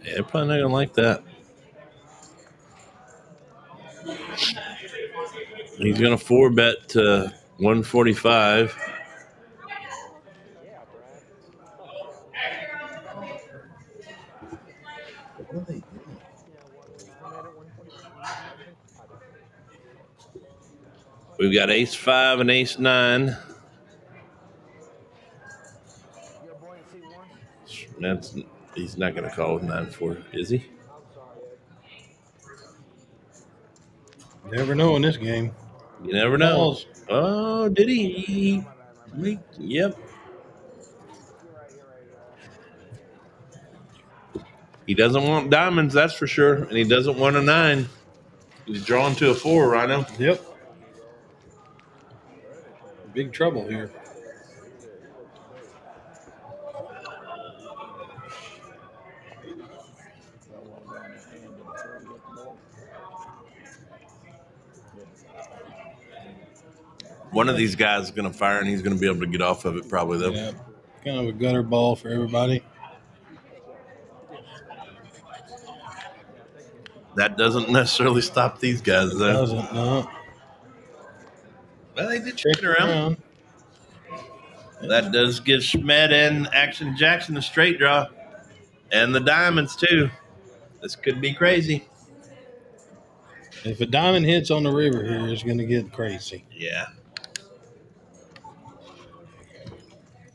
Yeah, they're probably not going to like that. He's going to 4-bet to 145. We've got Ace-5 and Ace-9. He's not going to call with 9-4, is he? Never know in this game. You never know. Calls. Oh, did he? Yep. He doesn't want diamonds, that's for sure. And he doesn't want a 9. He's drawn to a 4, Rhino. Yep. Big trouble here. One of these guys is going to fire, and he's going to be able to get off of it probably, though. Yeah. Kind of a gutter ball for everybody. That doesn't necessarily stop these guys, though. Doesn't, no. Well, they did check it around. That does give Schmed and Action Jackson a straight draw. And the diamonds, too. This could be crazy. If a diamond hits on the river here, it's going to get crazy. Yeah.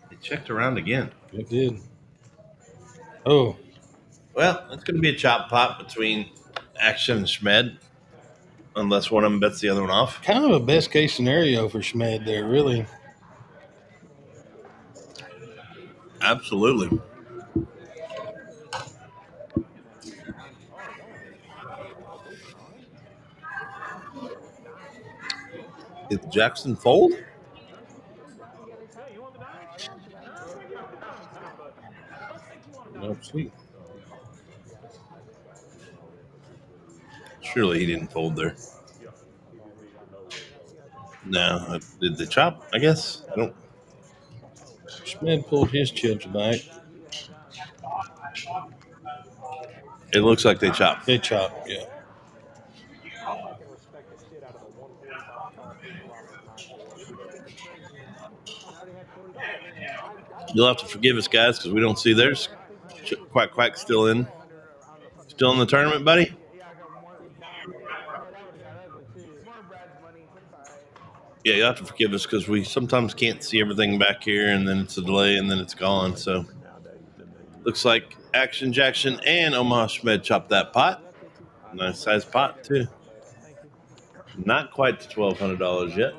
They checked around again. It did. Oh. Well, it's going to be a chop pot between Action and Schmed. Unless one of them bets the other one off. Kind of a best case scenario for Schmed there, really. Absolutely. Did Jackson fold? Oh, sweet. Surely he didn't fold there. No, did they chop? I guess. I don't. Schmed pulled his chips back. It looks like they chopped. They chopped, yeah. You'll have to forgive us, guys, because we don't see theirs. Quack Quack still in. Still in the tournament, buddy? Yeah, you'll have to forgive us because we sometimes can't see everything back here, and then it's a delay, and then it's gone. So looks like Action Jackson and Omaha Schmed chopped that pot. Nice size pot, too. Not quite to $1,200 yet.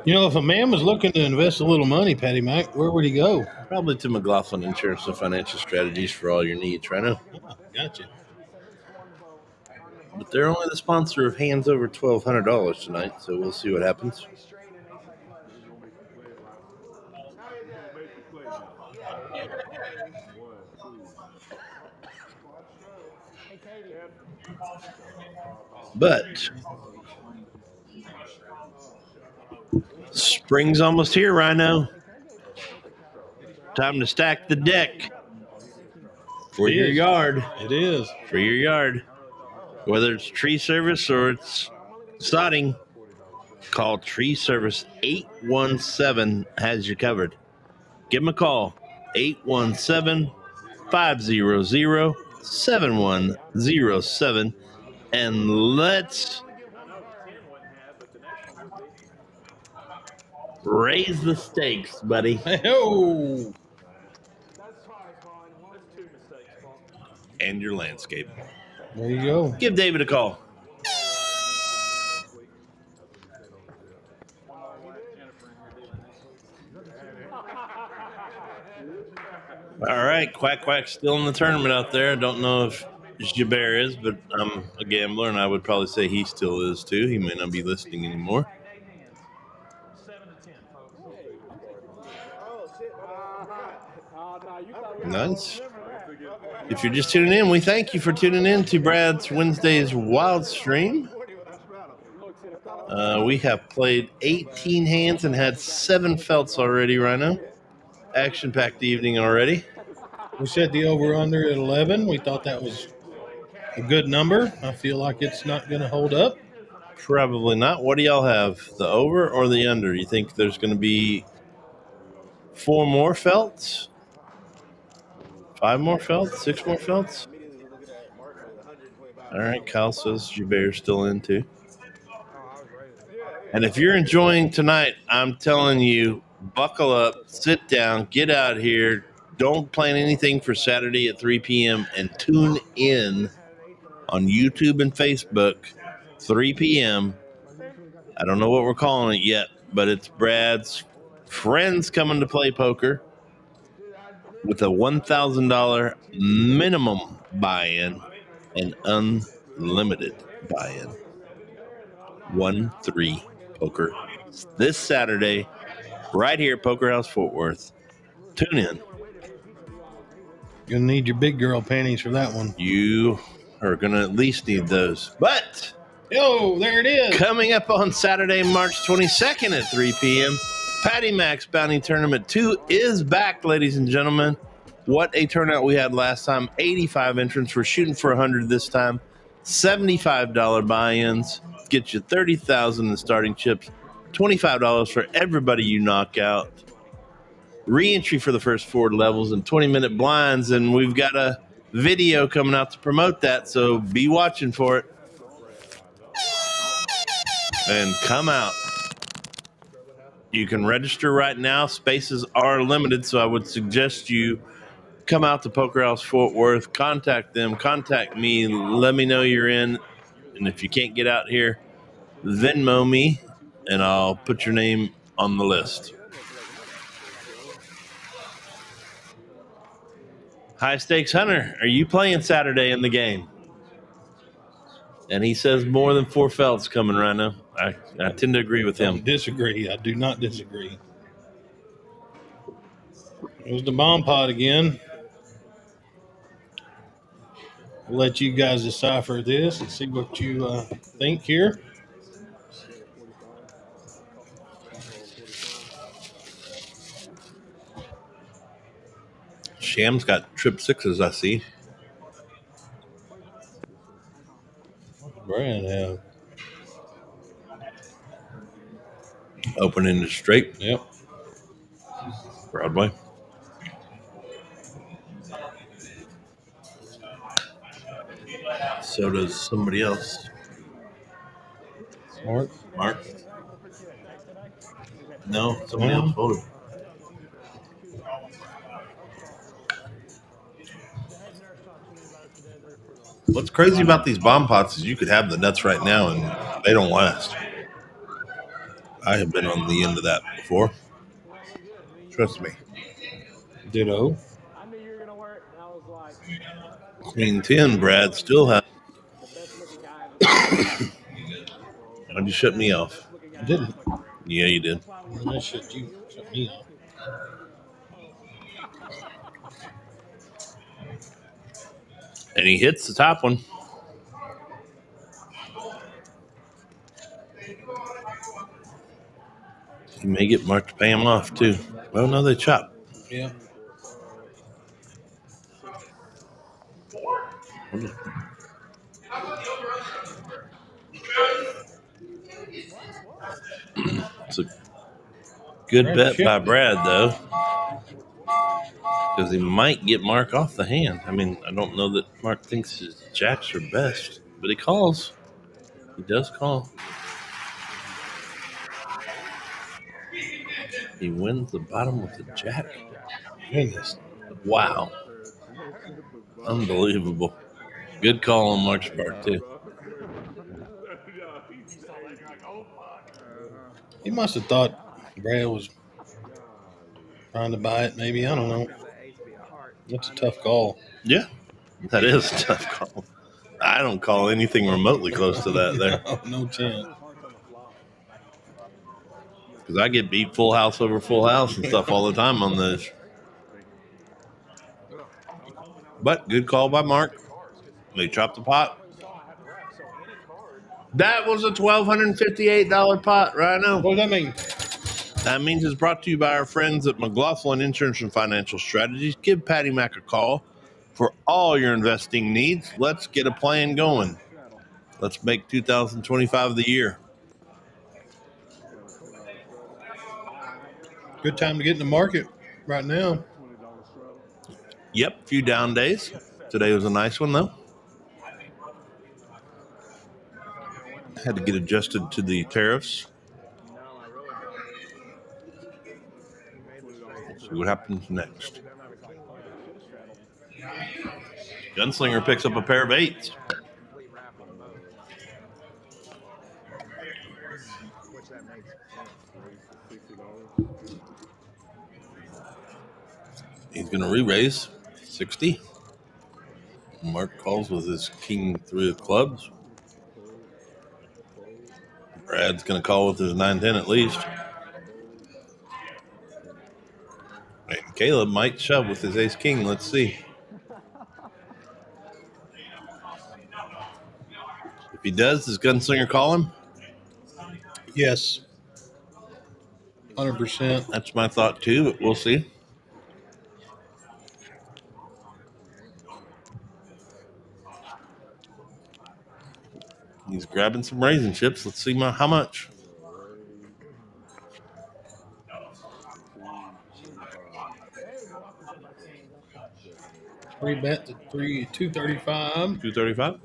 You know, if a man was looking to invest a little money, Patty Mac, where would he go? Probably to McLaughlin Insurance and Financial Strategies for all your needs, right now. Oh, gotcha. But they're only the sponsor of hands over $1,200 tonight, so we'll see what happens. But spring's almost here, Rhino. Time to stack the deck for your yard. It is. For your yard. Whether it's tree service or it's sodding, call Tree Service 817 has you covered. Give them a call, 817-500-7107, and let's raise the stakes, buddy. Hey-ho! And your landscape. There you go. Give David a call. All right, Quack Quack's still in the tournament out there. I don't know if Jabert is, but I'm a gambler, and I would probably say he still is too. He may not be listening anymore. Nice. If you're just tuning in, we thank you for tuning in to Brad's Wednesday's Wild Stream. We have played 18 hands and had 7 felts already, Rhino. Action-packed evening already. We set the over-under at 11. We thought that was a good number. I feel like it's not going to hold up. Probably not. What do y'all have? The over or the under? You think there's going to be 4 more felts? 5 more felts? 6 more felts? All right, Kyle says Jubair's still in too. And if you're enjoying tonight, I'm telling you, buckle up, sit down, get out here. Don't plan anything for Saturday at 3 p.m. and tune in on YouTube and Facebook, 3 p.m. I don't know what we're calling it yet, but it's Brad's friends coming to play poker with a $1,000 minimum buy-in and unlimited buy-in. 1-3 poker this Saturday, right here at Poker House Fort Worth. Tune in. You're going to need your big girl panties for that one. You are going to at least need those. But Yo, there it is. coming up on Saturday, March 22nd at 3 p.m., Patty Mac's Bounty Tournament 2 is back, ladies and gentlemen. What a turnout we had last time. 85 entrants. We're shooting for 100 this time. $75 buy-ins. Get you $30,000 in starting chips. $25 for everybody you knock out. Re-entry for the first 4 levels and 20-minute blinds. And we've got a video coming out to promote that, so be watching for it. And come out. You can register right now. Spaces are limited, so I would suggest you come out to Poker House Fort Worth. Contact them. Contact me. Let me know you're in. And if you can't get out here, Venmo me, and I'll put your name on the list. High Stakes Hunter, are you playing Saturday in the game? And he says more than 4 felts coming right now. I tend to agree with him. Disagree. I do not disagree. There's the bomb pod again. I'll let you guys decipher this and see what you think here. Sham's got trip 6s, I see. Brad have. Opening to straight. Yep. Broadway. So does somebody else. Mark. Mark? No, somebody else voted. What's crazy about these bomb pots is you could have the nuts right now and they don't last. I have been on the end of that before. Trust me. Ditto. Queen 10, Brad still has. Why'd you shut me off? I didn't. Yeah, you did. That shit you shut me off. And he hits the top one. You may get Mark to pay him off, too. Well, no, they chop. Yeah. It's a good Brad bet by chipped it. Brad, though, because he might get Mark off the hand. I mean, I don't know that Mark thinks his jacks are best, but he calls. He does call. He wins the bottom with the jack. Goodness. Wow. Unbelievable. Good call on Mark's part, too. He must have thought Brad was trying to buy it, maybe. I don't know. That's a tough call. Yeah, that is a tough call. I don't call anything remotely close to that there. No chance. Because I get beat full house over full house and stuff all the time on those. But good call by Mark. They chopped the pot. That was a $1,258 pot, Rhino. What does that mean? That means it's brought to you by our friends at McLaughlin Insurance and Financial Strategies. Give Patty Mac a call for all your investing needs. Let's get a plan going. Let's make 2025 the year. Good time to get in the market right now. Yep, few down days. Today was a nice one, though. Had to get adjusted to the tariffs. See what happens next. Gunslinger picks up a pair of eights. He's going to re-raise 60. Mark calls with his king 3 of clubs. Brad's going to call with his 9-10 at least. And Caleb might shove with his ace king. Let's see. If he does, does Gunslinger call him? Yes. 100%. That's my thought too, but we'll see. He's grabbing some raisin chips. Let's see how much. Free bet to 235. 235.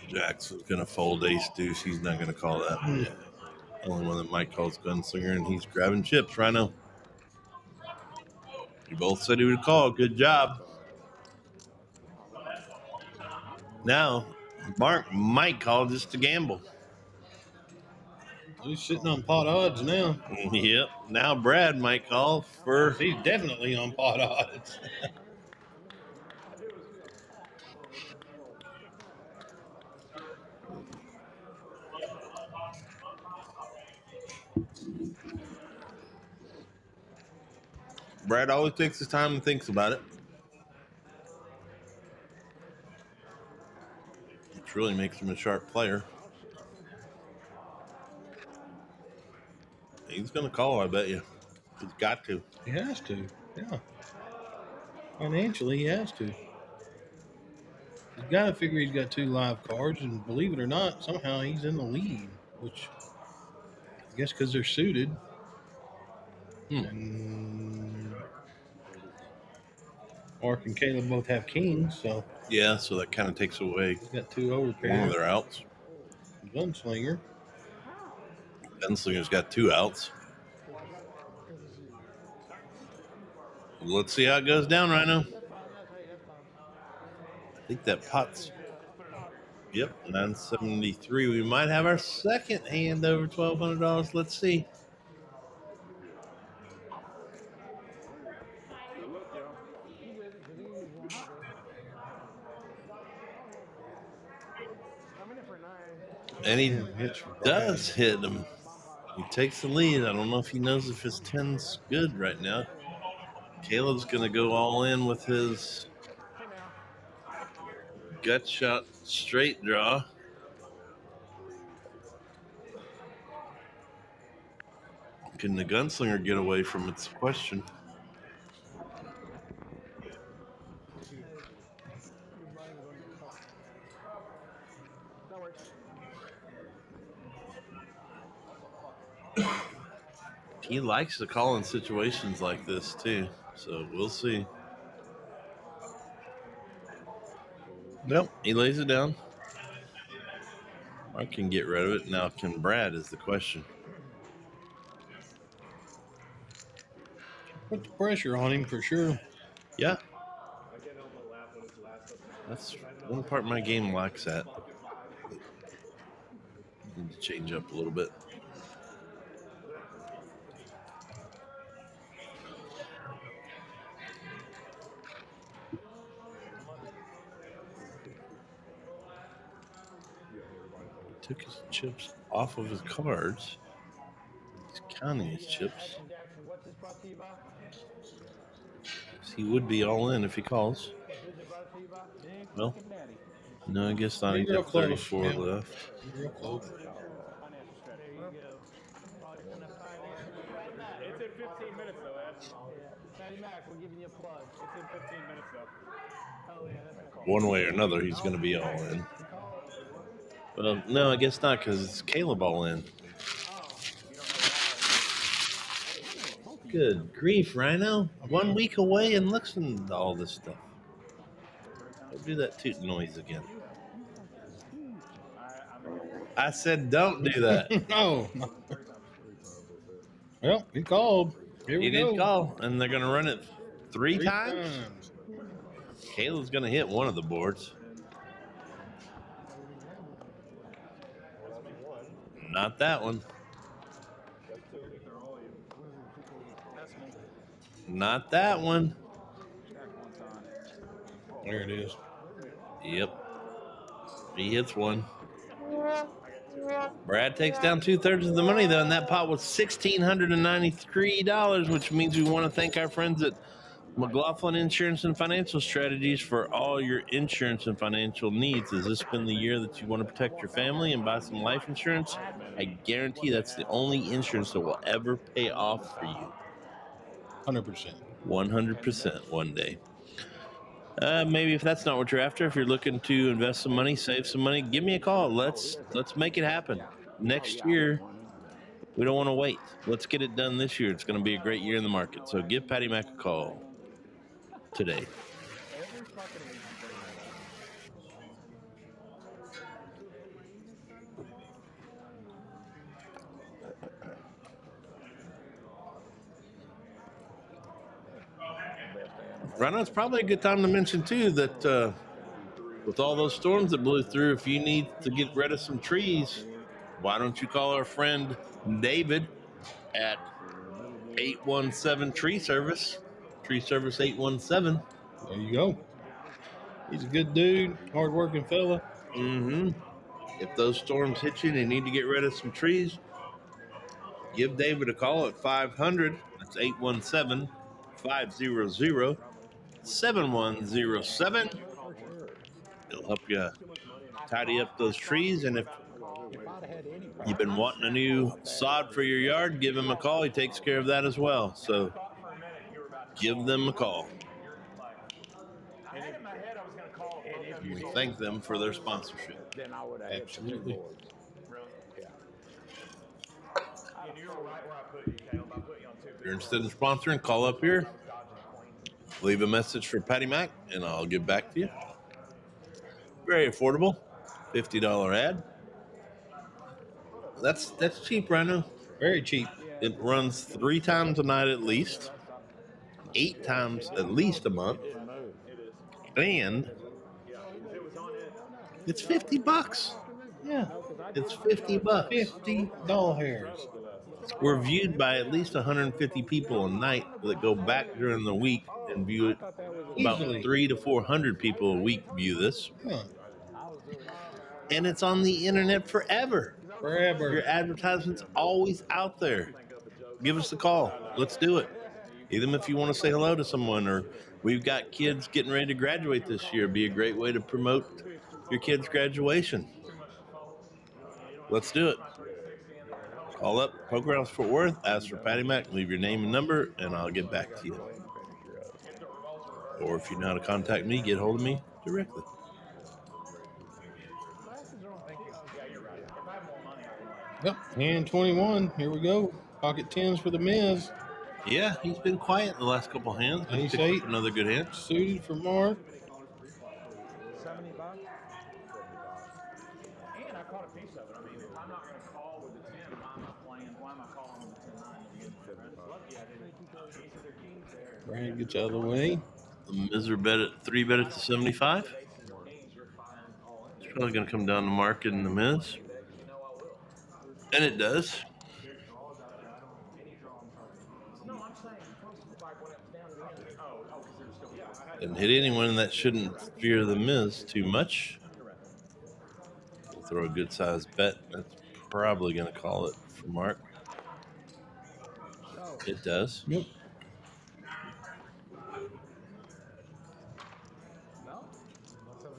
Jackson's going to fold ace deuce. He's not going to call that. The only one that might call is Gunslinger, and he's grabbing chips right now. You both said he would call. Good job. Now, Mark might call just to gamble. He's sitting on pot odds now. Yep. Now Brad might call for... He's definitely on pot odds. Brad always takes his time and thinks about it. Which really makes him a sharp player. He's going to call, I bet you. He's got to. He has to, yeah. Financially, he has to. He's got to figure he's got 2 live cards, and believe it or not, somehow he's in the lead, which I guess because they're suited. And Mark and Caleb both have kings, so. Yeah, so that kind of takes away He's got 2 over one of pairs. their outs. Gunslinger. Gunslinger's got 2 outs. Let's see how it goes down right now. I think that pot's, yep, 973. We might have our second hand over $1,200. Let's see. And he does hit him. He takes the lead. I don't know if he knows if his 10's good right now. Caleb's going to go all in with his gut shot straight draw. Can the Gunslinger get away from its question? He likes to call in situations like this too, so we'll see. Nope, he lays it down. I can get rid of it. Now, can Brad is the question. Put the pressure on him for sure. Yeah. That's one part my game lacks at. Need to change up a little bit. He took his chips off of his cards. He's counting his chips. He would be all in if he calls. Well, no, I guess not. He's got 34 left. Real close. It's in 15 minutes though, Ed. Patty Mac, we're giving you a plug. It's in 15 minutes though. One way or another, he's going to be all in. Well, no, I guess not, because it's Caleb all in. Good grief, Rhino. 1 week away and listen to all this stuff. Don't do that toot noise again. I said don't do that. No. Well, he called. Here He we go. did call, and they're going to run it three times. Caleb's going to hit one of the boards. Not that one. Not that one. There it is. Yep. He hits one. Brad takes down 2/3 of the money, though, and that pot was $1,693, which means we want to thank our friends at McLaughlin Insurance and Financial Strategies for all your insurance and financial needs. Has this been the year that you want to protect your family and buy some life insurance? I guarantee that's the only insurance that will ever pay off for you. 100%. 100% one day. Maybe if that's not what you're after, if you're looking to invest some money, save some money, give me a call. Let's make it happen. Next year, we don't want to wait. Let's get it done this year. It's going to be a great year in the market. So give Patty Mac a call today. Right now, it's probably a good time to mention, too, that with all those storms that blew through, if you need to get rid of some trees, why don't you call our friend David at 817 Tree Service, Tree Service 817. There you go. He's a good dude, hard-working fella. Mm-hmm. If those storms hit you and you need to get rid of some trees, give David a call at 500. That's 817-500-7107. He'll help you tidy up those trees. And if you've been wanting a new sod for your yard, give him a call. He takes care of that as well. So give them a call. We thank them for their sponsorship. Absolutely. If you're interested in sponsoring, call up here. Leave a message for Patty Mac, and I'll get back to you. Very affordable. $50 ad. That's cheap, Rhino. Very cheap. It runs 3 times a night at least, 8 times at least a month, and it's $50. Yeah. It's $50. $50. We're viewed by at least 150 people a night that go back during the week and view it. About Easily. 300 to 400 people a week view this. Huh. And it's on the internet forever. Forever. Your advertisement's always out there. Give us a call. Let's do it. Even if you want to say hello to someone, or we've got kids getting ready to graduate this year, be a great way to promote your kid's graduation. Let's do it. Call up Poker House Fort Worth, ask for Patty Mac, leave your name and number, and I'll get back to you. Or if you know how to contact me, get hold of me directly. Yep, hand 21. Here we go. Pocket 10s for the Miz. Yeah, he's been quiet in the last couple hands, but Ace picked eight. up another good hand. Suited for Mark. $70. And I caught a piece of it. I mean, if I'm not going to call with the 10, why am I playing? Why am I calling with the 10-9 to begin with? Lucky I didn't. Ace of their kings there. Brad gets out of the way. The Miz are bet at 3-bet it to 75. It's probably going to come down to Mark and the Miz. And it does. Didn't hit anyone, that shouldn't fear the Miz too much. We'll throw a good sized bet. That's probably going to call it for Mark. It does. Yep.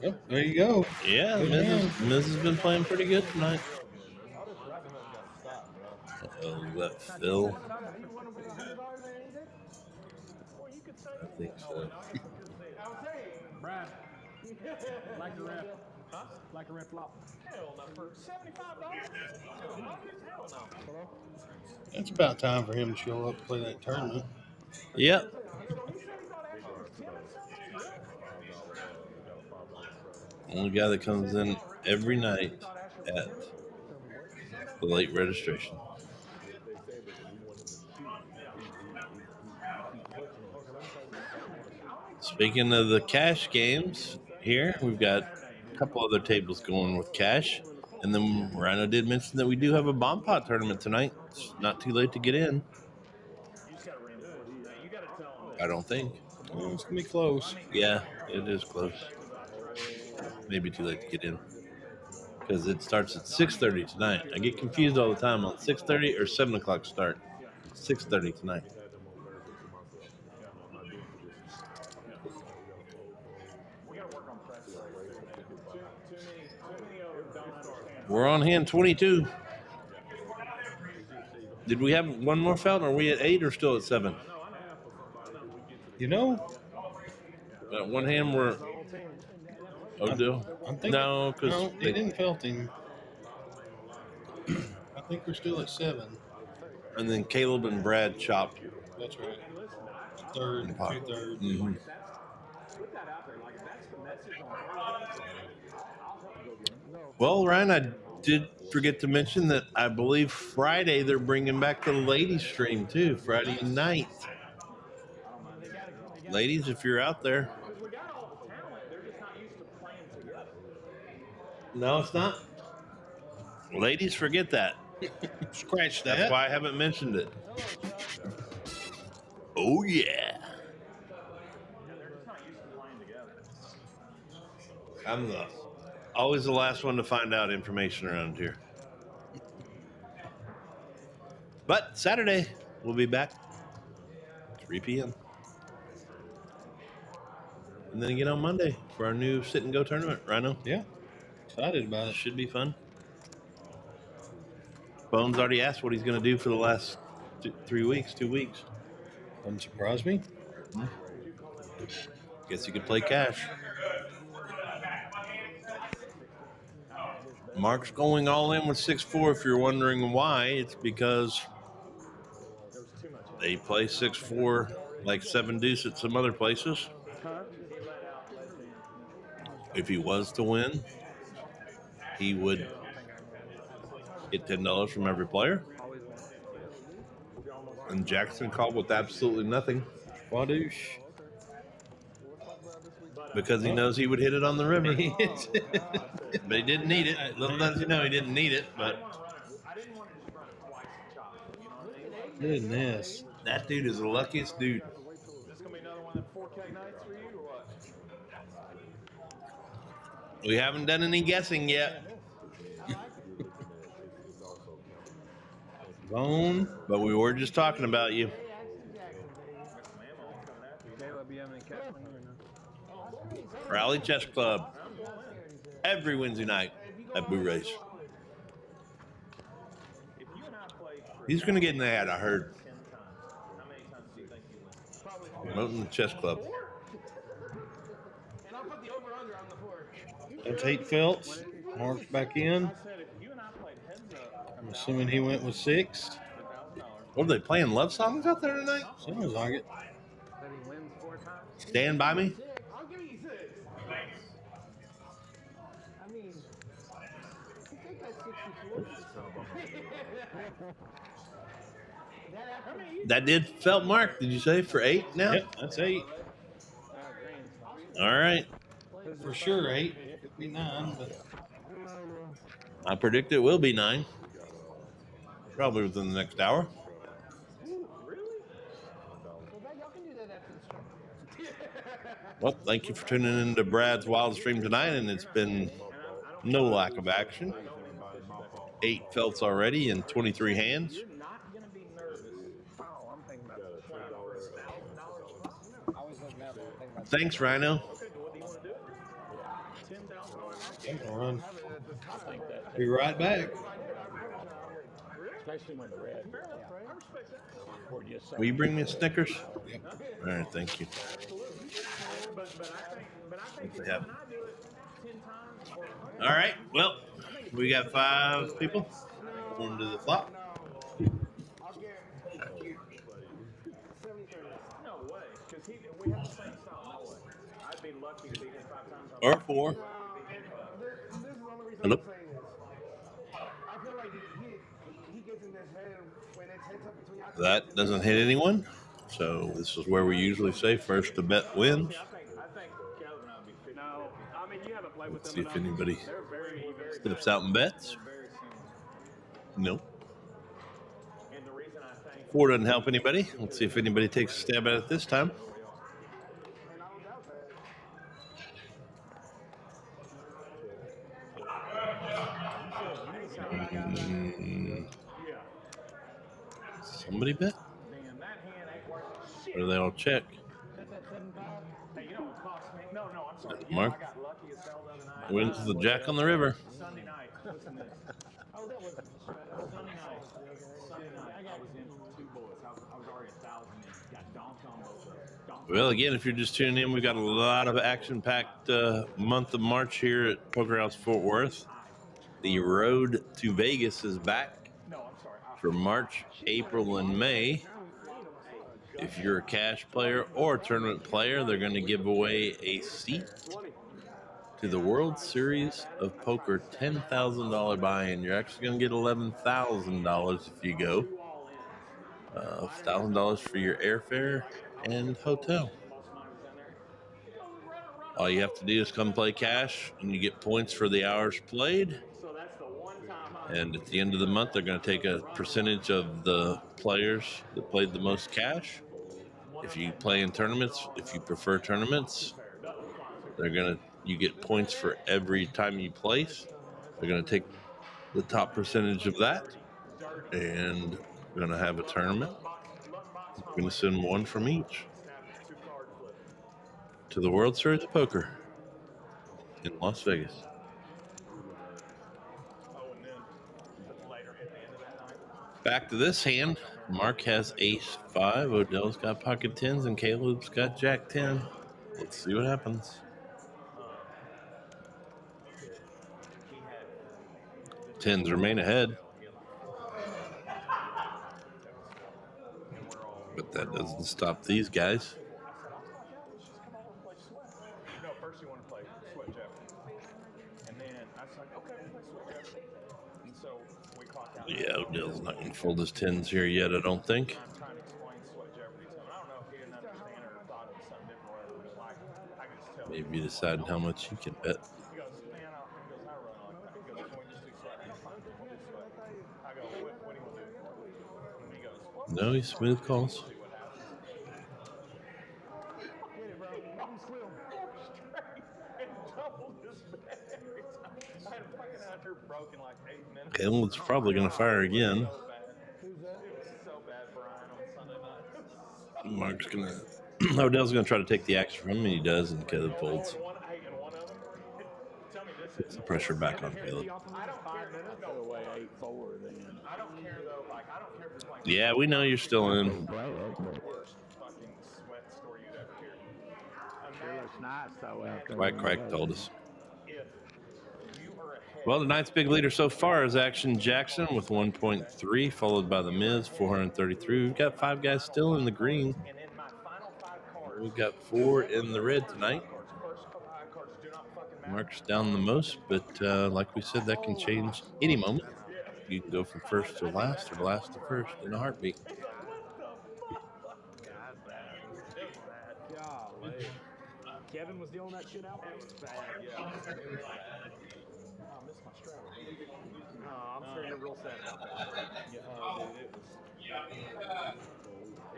Yep, there you go. Yeah, Good Miz has been playing pretty good tonight. Uh-oh, that Phil? I think so. Brad, like the ref. Huh? Like a ref flop. Hell no. For $75? Hell no. It's about time for him to show up and play that tournament. Yep. Only guy that comes in every night at the late registration. Speaking of the cash games here, we've got a couple other tables going with cash. And then Rhino did mention that we do have a bomb pot tournament tonight. It's not too late to get in. I don't think. Well, it's going to be close. Yeah, it is close. Maybe too late to get in. Because it starts at 6:30 tonight. I get confused all the time on 6:30 or 7 o'clock start. 6:30 tonight. We're on hand 22. Did we have one more felt? Are we at 8 or still at 7? You know? One hand we're... Oh, do? I'm thinking, No, because... No, they didn't felt him. I think we're still at 7. And then Caleb and Brad chopped. That's right. Third, 2/3. Mm-hmm. Well, Ryan, I did forget to mention that I believe Friday they're bringing back the ladies stream too, Friday night. Ladies, if you're out there. No, it's not. Ladies, forget that. Scratch that. That's why I haven't mentioned it. Oh, yeah. I'm always the last one to find out information around here. But Saturday, we'll be back 3 p.m. And then again on Monday for our new sit and go tournament, Rhino. Yeah. Excited about it. Should be fun. Bones already asked what he's going to do for the last 2 weeks. Doesn't surprise me. Guess you could play cash. Mark's going all in with 6-4. If you're wondering why, it's because they play 6-4 like 7 deuce at some other places. If he was to win, he would get $10 from every player. And Jackson called with absolutely nothing. Wadoosh. Because he knows he would hit it on the river. But he didn't need it. Little does he know he didn't need it, but Goodness. that dude is the luckiest dude. Is this going to be another one of them 4K nights for you or what? We haven't done any guessing yet. Bone. But we were just talking about you. Club? You have any casting or no? Rally Chess Club. Every Wednesday night at Boo Race. If you and I played for He's going to get an ad, I heard. 10 times, how many times do you think you win? Promoting the chess club. And I'll put the over-under on the 4. That's Tate Phelps. Mark's back in. I said if you and I played heads up, I'm assuming he went with 6. $1,000. What are they playing? Love songs out there tonight? Sounds like it. That he wins 4 times. Stand by me. I'll give you 6. I mean, you take that 64. That did felt Mark, did you say, for 8 now? Yep, that's 8. All right. For sure, 8. Could be 9, but I predict it will be 9. Probably within the next hour. Well, thank you for tuning in to Brad's Wild Stream tonight, and it's been no lack of action. 8 felts already in 23 hands. You're not going to be nervous. Oh, I'm thinking about $1,000. Thanks, Rhino. Okay, what do you want to do? $10,000. run. Be right back. Especially when the red. Or just Will you bring me a Snickers? Yep. All right, thank you. But I think if you and I do it 10 times or 100. All right, well, we got 5 people going to the flop. No way, because we have the same style. No way. I'd be lucky to beat him 5 times. Or 4. Hello? I feel like he gets in his head when it's heads up between us. That doesn't hit anyone. So this is where we usually say first to bet wins. I think Calvin and I would be 50. No, I mean, you haven't played with Let's them see if enough. anybody They're very steps out and bets. very similar. No. And the reason I think 4 doesn't help anybody. Let's see if anybody takes a stab at it this time. Somebody bet? man, that hand ain't worth shit. Or do they all check? Hey, you know what cost me? No, I'm sorry. Mark? I got lucky as hell the other night. Wins the Jack on the River. Sunday night. Listen to this. Oh, that was Sunday night. I was in 2 bullets. I was already 1,000 in. Got donked on both. Well, again, if you're just tuning in, we've got a lot of action-packed month of March here at Poker House Fort Worth. The road to Vegas is back for March, April, and May. If you're a cash player or a tournament player, they're going to give away a seat to the World Series of Poker $10,000 buy-in. You're actually going to get $11,000 if you go. $1,000 for your airfare and hotel. All you have to do is come play cash, and you get points for the hours played. And at the end of the month, they're going to take a percentage of the players that played the most cash. If you play in tournaments, if you prefer tournaments, you get points for every time you place. They're going to take the top percentage of that, and we're going to have a tournament. We're going to send one from each to the World Series of Poker in Las Vegas. Back to this hand. Mark has ace 5. Odell's got pocket 10s, and Caleb's got jack 10. Let's see what happens. Tens remain ahead. But that doesn't stop these guys. No, first you want to play Sweat Jeopardy. And then I was like, okay, we'll play Sweat Jeopardy. And so we clocked out. Yeah, Odell's not going to fold his 10s here yet, I don't think. I'm trying to explain Sweat Jeopardy to him. I don't know if he didn't understand or thought it was something different or whatever, but like, I can just tell. Maybe deciding how much he can bet. He goes, man, I run like that. He goes, can we just do Sweat? I go, fine, we'll do Sweat. I go, what do you want to do? And he goes, well, No, he's smooth calls. see what happens. Get it, bro. I'm still 4 straight and doubled this bet every time. I had a fucking out here broken like 8 minutes. Caleb's probably going to fire again. So bad. It was so bad, Brian, on Sunday night. Mark's going to Odell's going to try to take the action from him, and he does, and Caleb folds. Puts the pressure back on Caleb. Yeah, we know you're still in. Quack Quack told us. Well, tonight's big leader so far is Action Jackson with 1.3, followed by The Miz, 433. We've got 5 guys still in the green. We've got 4 in the red tonight. Mark's down the most, but like we said, that can change any moment. You can go from first to last or last to first in a heartbeat. Kevin was dealing that shit out. It was bad, yeah. I missed my strategy. I'm sure you're real sad about that. Yeah, dude,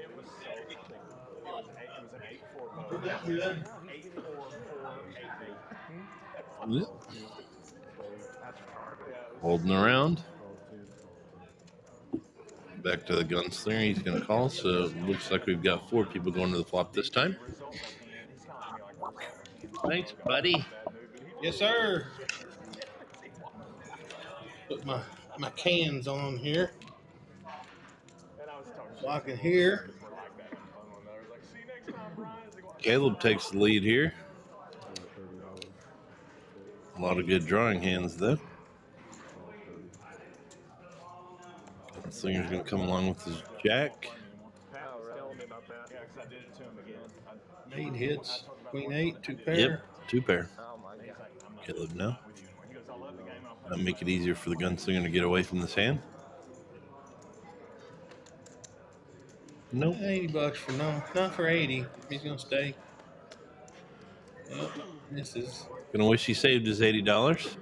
it was so ridiculous. It was an 8-4 vote. 8-4-4-8. Yep. Holding around. Back to the Gunslinger. He's going to call, so it looks like we've got 4 people going to the flop this time. Thanks, buddy. Yes, sir. Put my cans on here. So I can hear. Caleb takes the lead here. A lot of good drawing hands, though. Gunslinger's going to come along with his jack. 8 hits. Queen 8, 2 pair. Yep, 2 pair. Caleb now. That'll make it easier for the Gunslinger to get away from this hand. Nope. $80 for not for 80. He's gonna stay. Yep, misses. Gonna wish he saved his $80.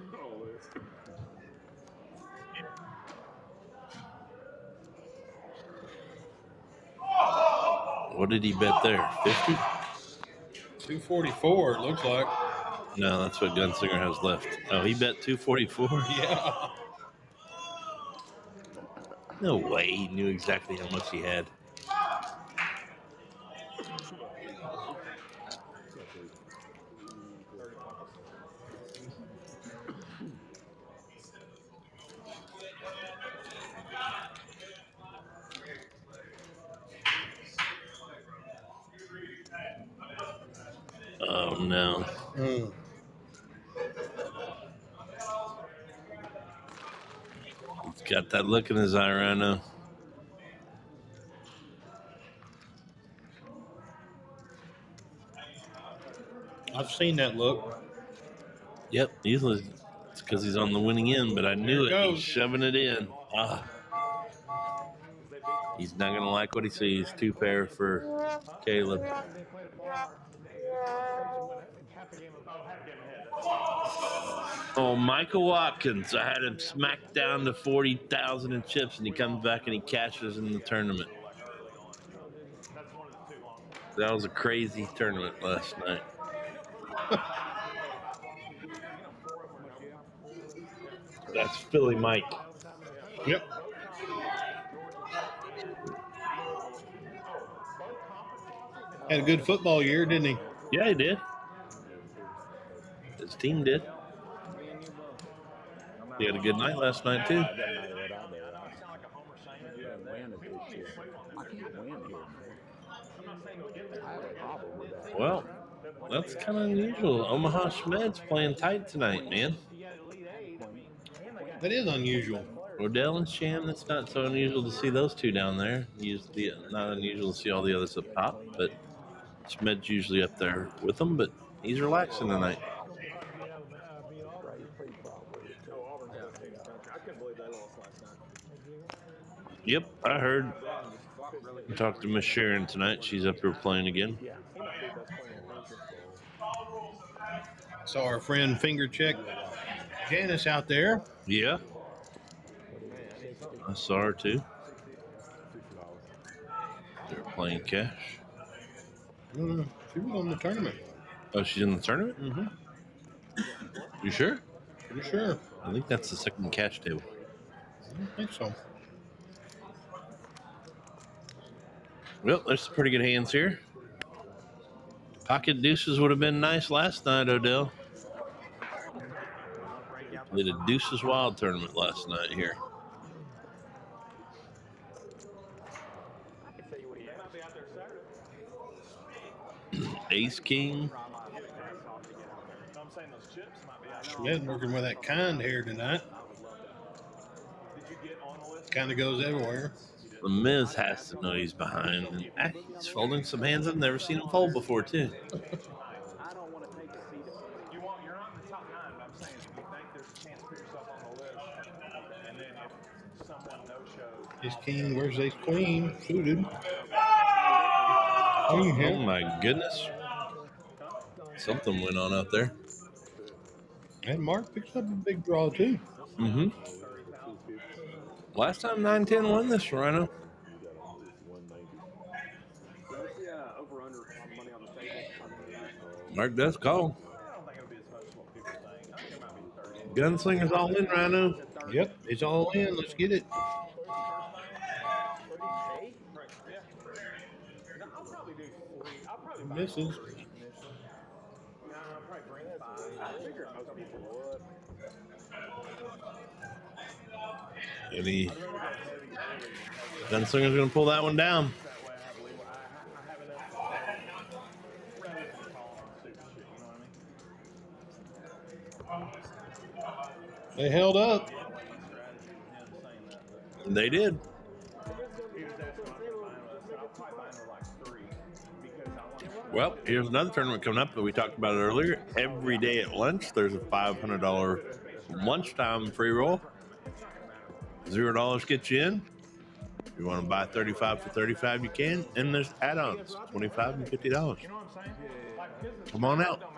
What did he bet there? 50? 244. It looks like. No, that's what Gunslinger has left. Oh, he bet 244. Yeah. No way. He knew exactly how much he had. Oh, no. He's got that look in his eye right now. I've seen that look. Yep, usually it's because he's on the winning end, but I knew it. He's shoving it in. He's not going to like what he sees. 2 pair for Caleb. Oh, Michael Watkins. I had him smacked down to 40,000 in chips, and he comes back and he cashes in the tournament. That was a crazy tournament last night. That's Philly Mike. Yep. Had a good football year, didn't he? Yeah, he did. His team did. He had a good night last night, too. Well, that's kind of unusual. Omaha Schmed's playing tight tonight, man. That is unusual. Odell and Sham, that's not so unusual to see those 2 down there. Usually not unusual to see all the others up top, but Schmed's usually up there with them, but he's relaxing tonight. Yep, I heard. I talked to Miss Sharon tonight. She's up here playing again. Saw our friend Finger Check Janice out there. Yeah. I saw her too. They're playing cash. She was on the tournament. Oh, she's in the tournament? Mm-hmm. You sure? Pretty sure. I think that's the second cash table. I don't think so. Well, there's some pretty good hands here. Pocket deuces would have been nice last night, Odell. Played a Deuces Wild tournament last night here. Ace King. Schmidt working with that kind hair tonight. Kind of goes everywhere. The Miz has to know he's behind. And he's folding some hands I've never seen him fold before, too. I don't want to take a seat. You're not in the top 9, but I'm saying if you think there's a chance to put yourself on the list, and then if someone no-shows. Ace King, where's Ace Queen? Suited. Oh, my goodness. Something went on out there. And Mark picks up a big draw, too. Mm-hmm. Last time 9-10 won this, Rhino. Mark does call. Gunslinger's all in, Rhino. Yep, it's all in. Let's get it. Misses. Maybe Gunslinger's going to pull that one down. They held up. They did. Well, here's another tournament coming up that we talked about earlier. Every day at lunch, there's a $500 lunchtime free roll. $0 gets you in. If you want to buy 35 for 35, you can. And there's add-ons, $25 and $50. Come on out.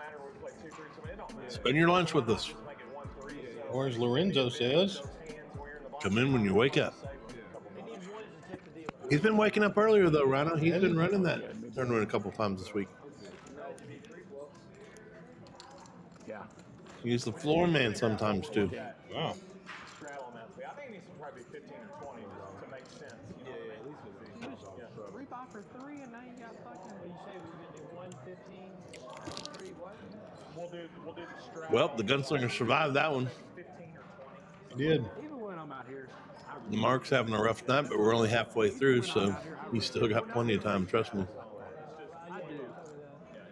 Spend your lunch with us. Or as Lorenzo says, come in when you wake up. He's been waking up earlier, though, Rhino. He's been running that tournament a couple times this week. He's the floor man sometimes, too. Wow. I think it needs to probably be 15 or 20 to make sense. You know what I mean? 3 buy for 3, and now you got fucking. You say we're gonna do 115, 3 what? We'll do the strap. Well, the Gunslinger survived that one. 15 or 20. He did. Even when I'm out here, Mark's having a rough night, but we're only halfway through, so he's still got plenty of time, trust me. I do.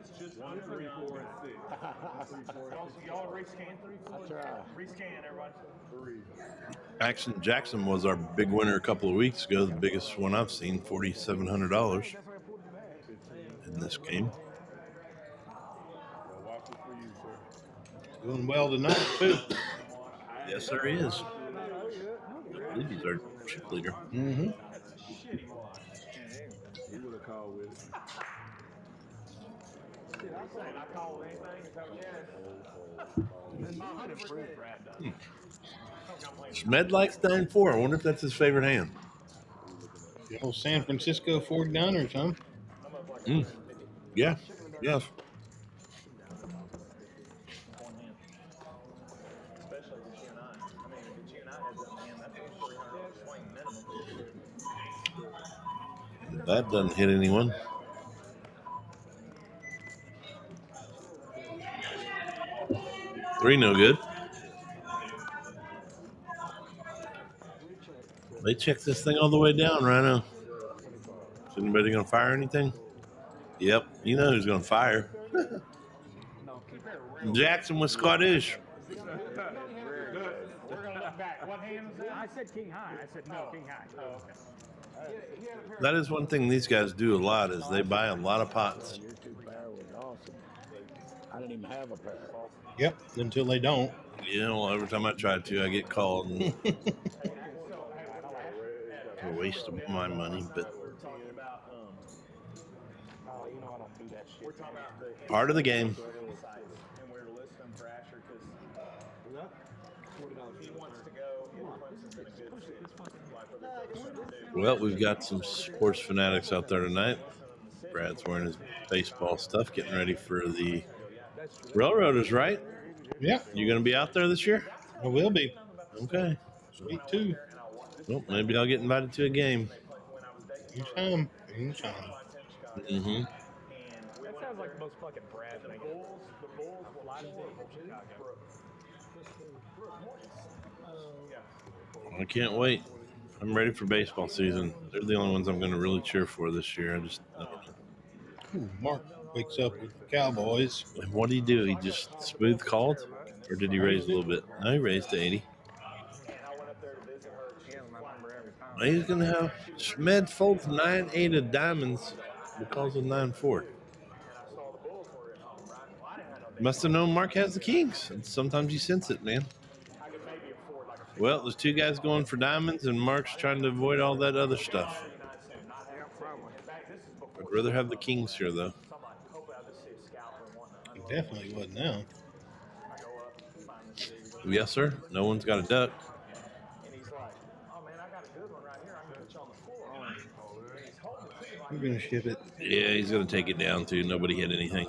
It's just 1, 3, 4, and 6. Y'all rescan 3, 4. That's right. Rescan, everybody. 3. Action Jackson was our big winner a couple of weeks ago, the biggest one I've seen, $4,700 in this game. Doing well tonight, too. Yes, there is. I believe he's our chip leader. Mm-hmm. Schmed likes 9-4. I wonder if that's his favorite hand. The old San Francisco 49ers, huh? Yeah. Yes. That doesn't hit anyone. Three no good. They checked this thing all the way down, Rhino. Is anybody going to fire anything? Yep, you know who's going to fire. Jackson was Scottish. We're going to look back. What hand is that? I said king high. I said no, king high. Oh, okay. That is one thing these guys do a lot is they buy a lot of pots. Your 2 pair was awesome. I didn't even have a pair. Yep, until they don't. You know, every time I try to, I get called. And it's a waste of my money, but part of the game. Well, we've got some sports fanatics out there tonight. Brad's wearing his baseball stuff, getting ready for the Railroaders, right? Yeah, You going to be out there this year? I will be. Okay. Sweet, too. Well, maybe I'll get invited to a game. Anytime. Anytime. Mm-hmm. sounds like the most fucking Brad thing. The Bulls will fly to from Chicago. I can't wait. I'm ready for baseball season. They're the only ones I'm going to really cheer for this year. I don't know. Ooh, Mark wakes up with the Cowboys. And what did he do? He just smooth called? Or did he raise a little bit? No, he raised to 80. He's going to have Schmed folds 9-8 of diamonds because of 9-4. Must have known Mark has the kings. And sometimes you sense it, man. Well, there's two guys going for diamonds, and Mark's trying to avoid all that other stuff. I'd rather have the kings here, though. He definitely would now. Yes, sir. No one's got a duck. We're going to ship it. Yeah, he's going to take it down, too. Nobody hit anything.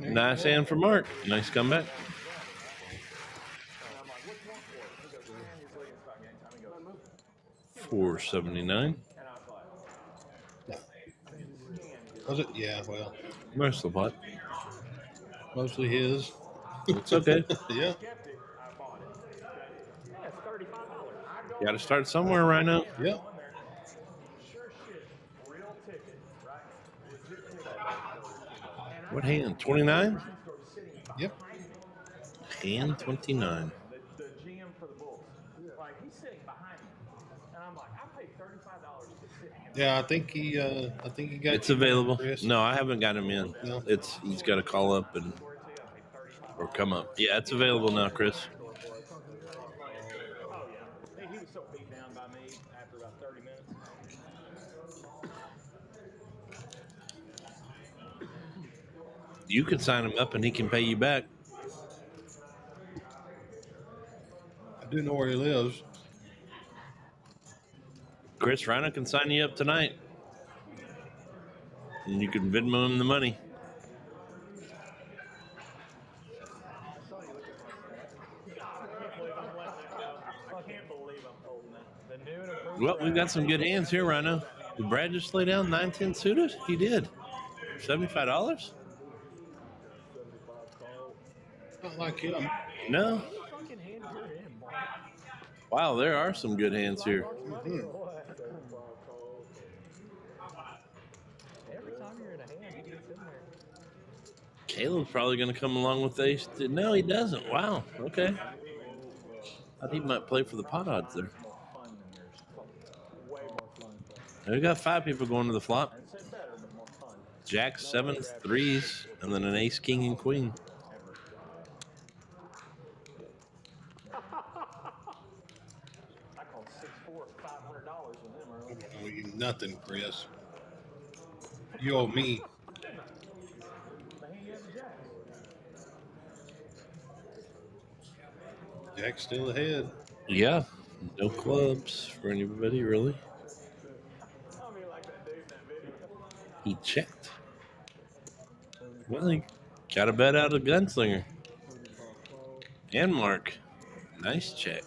Nice hand for Mark. Nice comeback. $4.79. Was it? Yeah, well, Most of the pot. mostly his. It's okay. Yeah. Got to start somewhere, Rhino. Yep. What hand? 29? Yep. Hand 29. The GM for the Bulls. Like, he's sitting behind me. And I'm like, I paid $35 to sit here. Yeah, I think he got. It's available. Chris. No, I haven't got him in. No. He's got to call up or come up. Yeah, it's available now, Chris. Oh, yeah. He was so beat down by me after about 30 minutes. You can sign him up and he can pay you back. I do know where he lives. Chris, Rhino can sign you up tonight. And you can Venmo him the money. Well, we've got some good hands here, Rhino. Did Brad just lay down 9-10 suited? He did. $75? Not like him. No. Wow, there are some good hands here. Mm-hmm. Every time you're in a hand, he gets in there. Caleb's probably going to come along with ace. No, he doesn't. Wow. Okay. I thought he might play for the pot odds there. We got 5 people going to the flop. Jack, 7s, 3s, and then an ace, king, and queen. I owe you nothing, Chris. You owe me. Jack's still ahead. Yeah. No clubs for anybody, really. He checked. Well, he got a bet out of Gunslinger. And Mark. Nice check.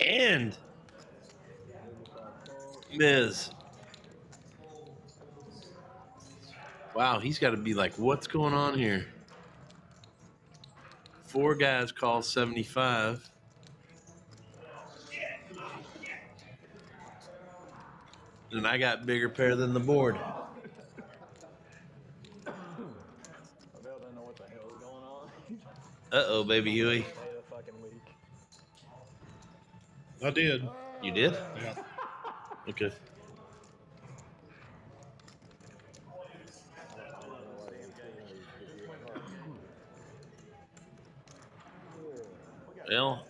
And Miz. Wow, he's got to be like, what's going on here? 4 guys call 75. And I got bigger pair than the board. Uh-oh, baby Huey. I did. You did? Yeah. Okay. Well,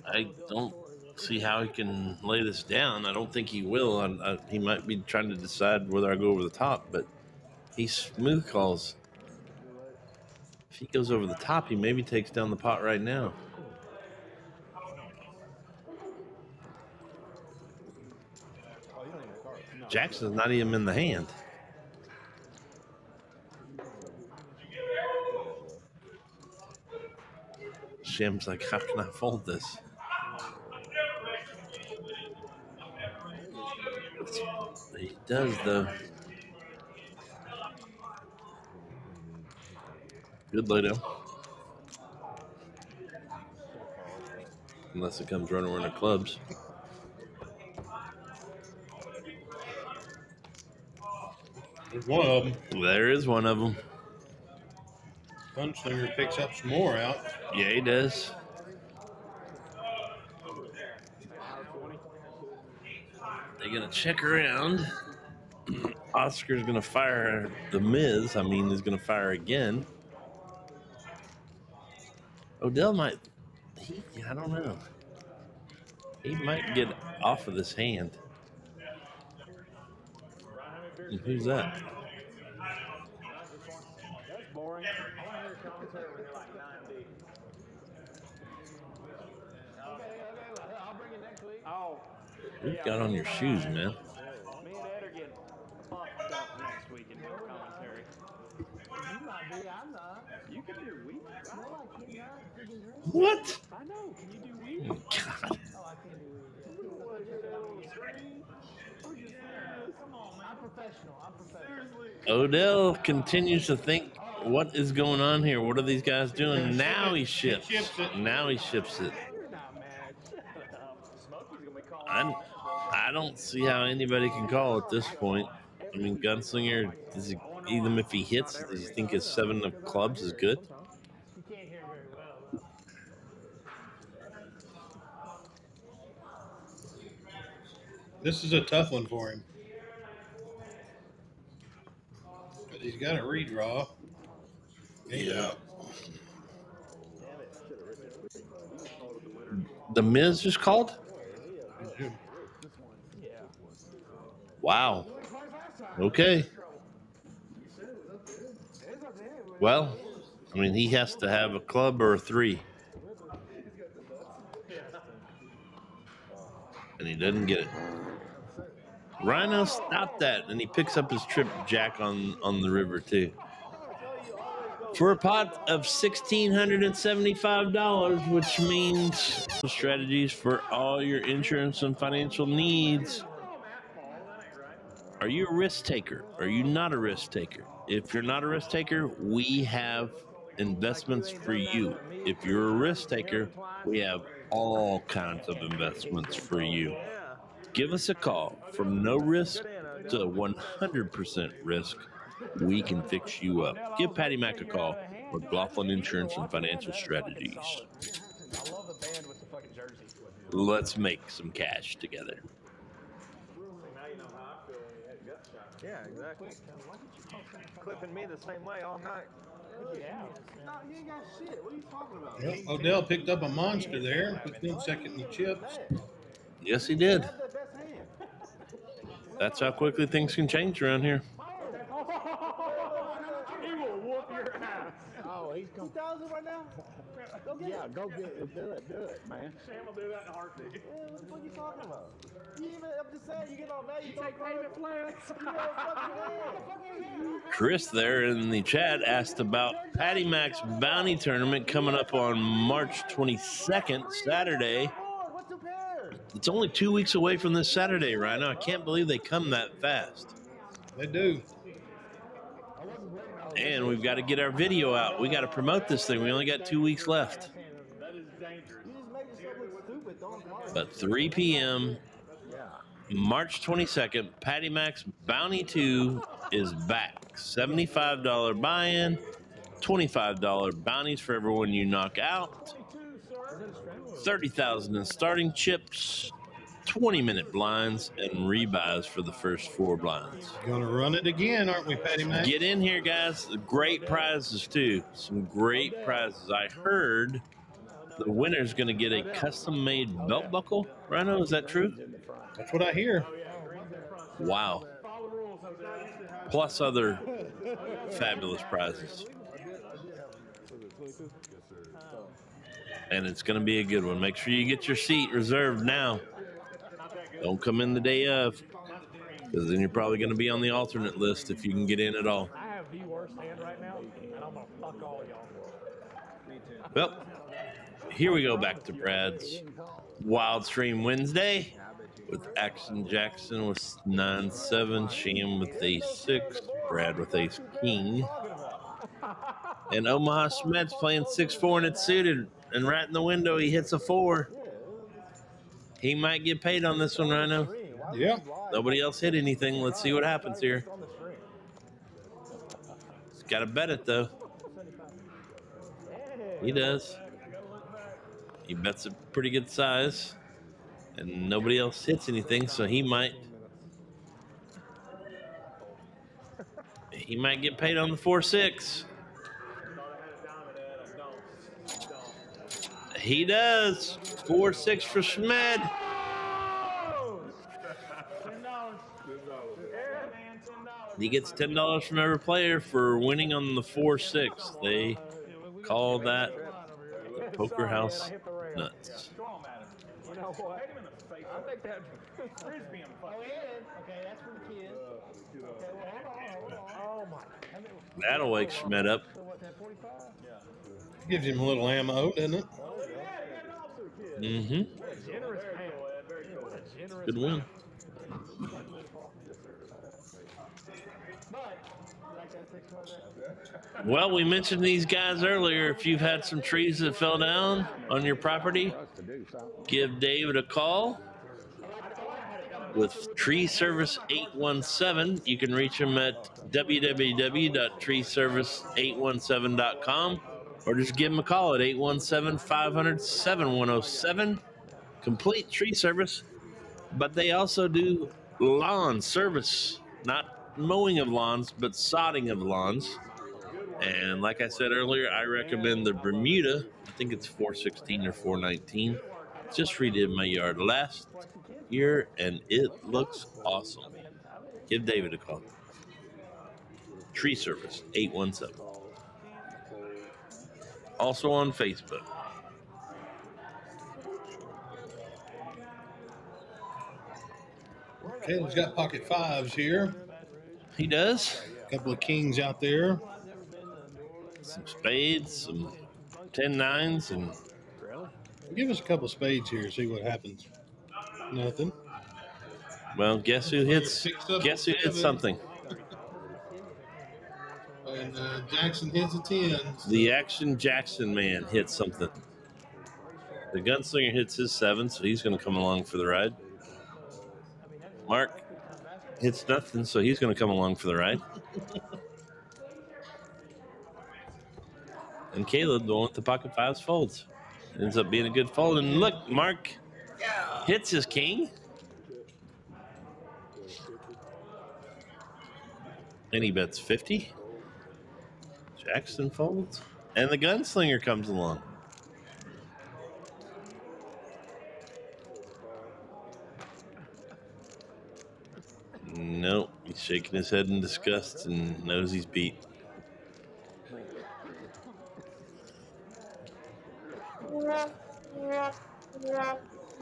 I don't see how he can lay this down. I don't think he will. He might be trying to decide whether I go over the top, but he smooth calls. If he goes over the top, he maybe takes down the pot right now. Jackson's not even in the hand. Shim's like, how can I fold this? He does, though. Good lay down. Unless it comes running around the clubs. There's one of them. There is one of them. Gunslinger picks up some more out. Yeah, he does. They're going to check around. Oscar's going to fire the Miz. I mean, he's going to fire again. Odell might... I don't know. He might get off of this hand. And who's that? That's boring. I want to hear commentary when you're like 9 deep. Okay, I'll bring it next week. Oh. What you got on your shoes, man? Me and Ed are getting pumped up next week in no commentary. You might be, I'm not. You can do weed. No, I cannot. You can drink. What? I know. Can you do weed? God. Oh, I can't do it. Come on, man. I'm professional. Seriously. Odell continues to think, what is going on here? What are these guys doing? Now he ships. Now he ships it. You're not mad. Shut up. Smokey's going to be calling. I don't see how anybody can call at this point. I mean, Gunslinger, even if he hits, does he think his 7 of clubs is good? You can't hear very well. This is a tough one for him. But he's got a redraw. Yeah. The Miz just called? Wow. Okay. Well, I mean, he has to have a club or a 3. And he doesn't get it. Rhino stopped that, and he picks up his trip jack on the river, too. For a pot of $1,675, which means strategies for all your insurance and financial needs. Are you a risk taker? Are you not a risk taker? If you're not a risk taker, we have investments for you. If you're a risk taker, we have all kinds of investments for you. Give us a call. From no risk to 100% risk, we can fix you up. Give Patty Mac a call with McLaughlin Insurance and Financial Strategies. I love the band with the fucking jersey. Let's make some cash together. Now you know how I feel when you had gut shot. Yeah, exactly. Clipping me the same way all night. Yeah. No, you ain't got shit. What are you talking about? Well, Odell picked up a monster there. Puts him second in the chips. Yes, he did. That's the best hand. That's how quickly things can change around here. He will whoop your ass. Oh, he's 2,000 right now? Go get it. Go get it. Do it, man. Sam will do that in a heartbeat. Yeah, what the fuck you talking about? You even, I'm just saying, you get all mad. You Take payment plans. Chris there in the chat asked about Patty Mac's bounty tournament coming up on March 22nd, Saturday. What's the pair? It's only 2 weeks away from this Saturday, Rhino. I can't believe they come that fast. They do. And we've got to get our video out. We got to promote this thing. We only got 2 weeks left. That is dangerous. You just make yourself look stupid. Don't bother. But 3 p.m., March 22nd, Patty Mac's Bounty 2 is back. $75 buy-in, $25 bounties for everyone you knock out, $30,000 in starting chips, 20-minute blinds, and rebuys for the first 4 blinds. Gonna run it again, aren't we, Patty Mac? Get in here, guys. Great prizes, too. Some great prizes. I heard the winner's going to get a custom-made belt buckle. Rhino, is that true? That's what I hear. Wow. Plus other fabulous prizes. And it's going to be a good one. Make sure you get your seat reserved now. Don't come in the day of, because then you're probably going to be on the alternate list if you can get in at all. I have the worst hand right now, and I'm going to fuck all y'all. Well, here we go back to Brad's Wild Stream Wednesday. with Action Jackson with 9-7, Sham with ace-6, Brad with ace-king. And Omaha Smed's playing 6-4 and it's suited. And right in the window, he hits a 4. He might get paid on this one, Rhino. Yeah. Nobody else hit anything. Let's see what happens here. He's got to bet it, though. He does. He bets a pretty good size. And nobody else hits anything, so he might get paid on the 4-6. He does. 4-6 for Schmed. He gets $10 from every player for winning on the 4-6. They call that Poker House nuts. You know what? Hit him in the face. I think that frisbee him. Okay, that's for the kids. Okay, well, hold on. Oh my. That'll wake Schmed up. So what, that 45? Yeah. Gives him a little ammo, doesn't it? Mm-hmm. Generous man. Good win. Well, we mentioned these guys earlier. If you've had some trees that fell down on your property, give David a call with Tree Service 817. You can reach him at www.treeservice817.com or just give him a call at 817-500-7107. Complete tree service, but they also do lawn service, not mowing of lawns, but sodding of lawns. And like I said earlier, I recommend the Bermuda. I think it's 416 or 419. Just redid my yard last year, and it looks awesome. Give David a call. Tree Service 817. Also on Facebook. Caleb's got pocket fives here. He does. A couple of kings out there. Some spades, some 10-9s, and Give us a couple of spades here, see what happens. Nothing. well, guess who hits? Guess who hits something? And Jackson hits a 10. The Action Jackson man hits something. The Gunslinger hits his 7, so he's going to come along for the ride. Mark hits nothing, so he's going to come along for the ride. And Caleb, the one with the pocket fives, folds. Ends up being a good fold. And look, Mark hits his king. And he bets 50. Jackson folds. And the Gunslinger comes along. Nope. He's shaking his head in disgust and knows he's beat.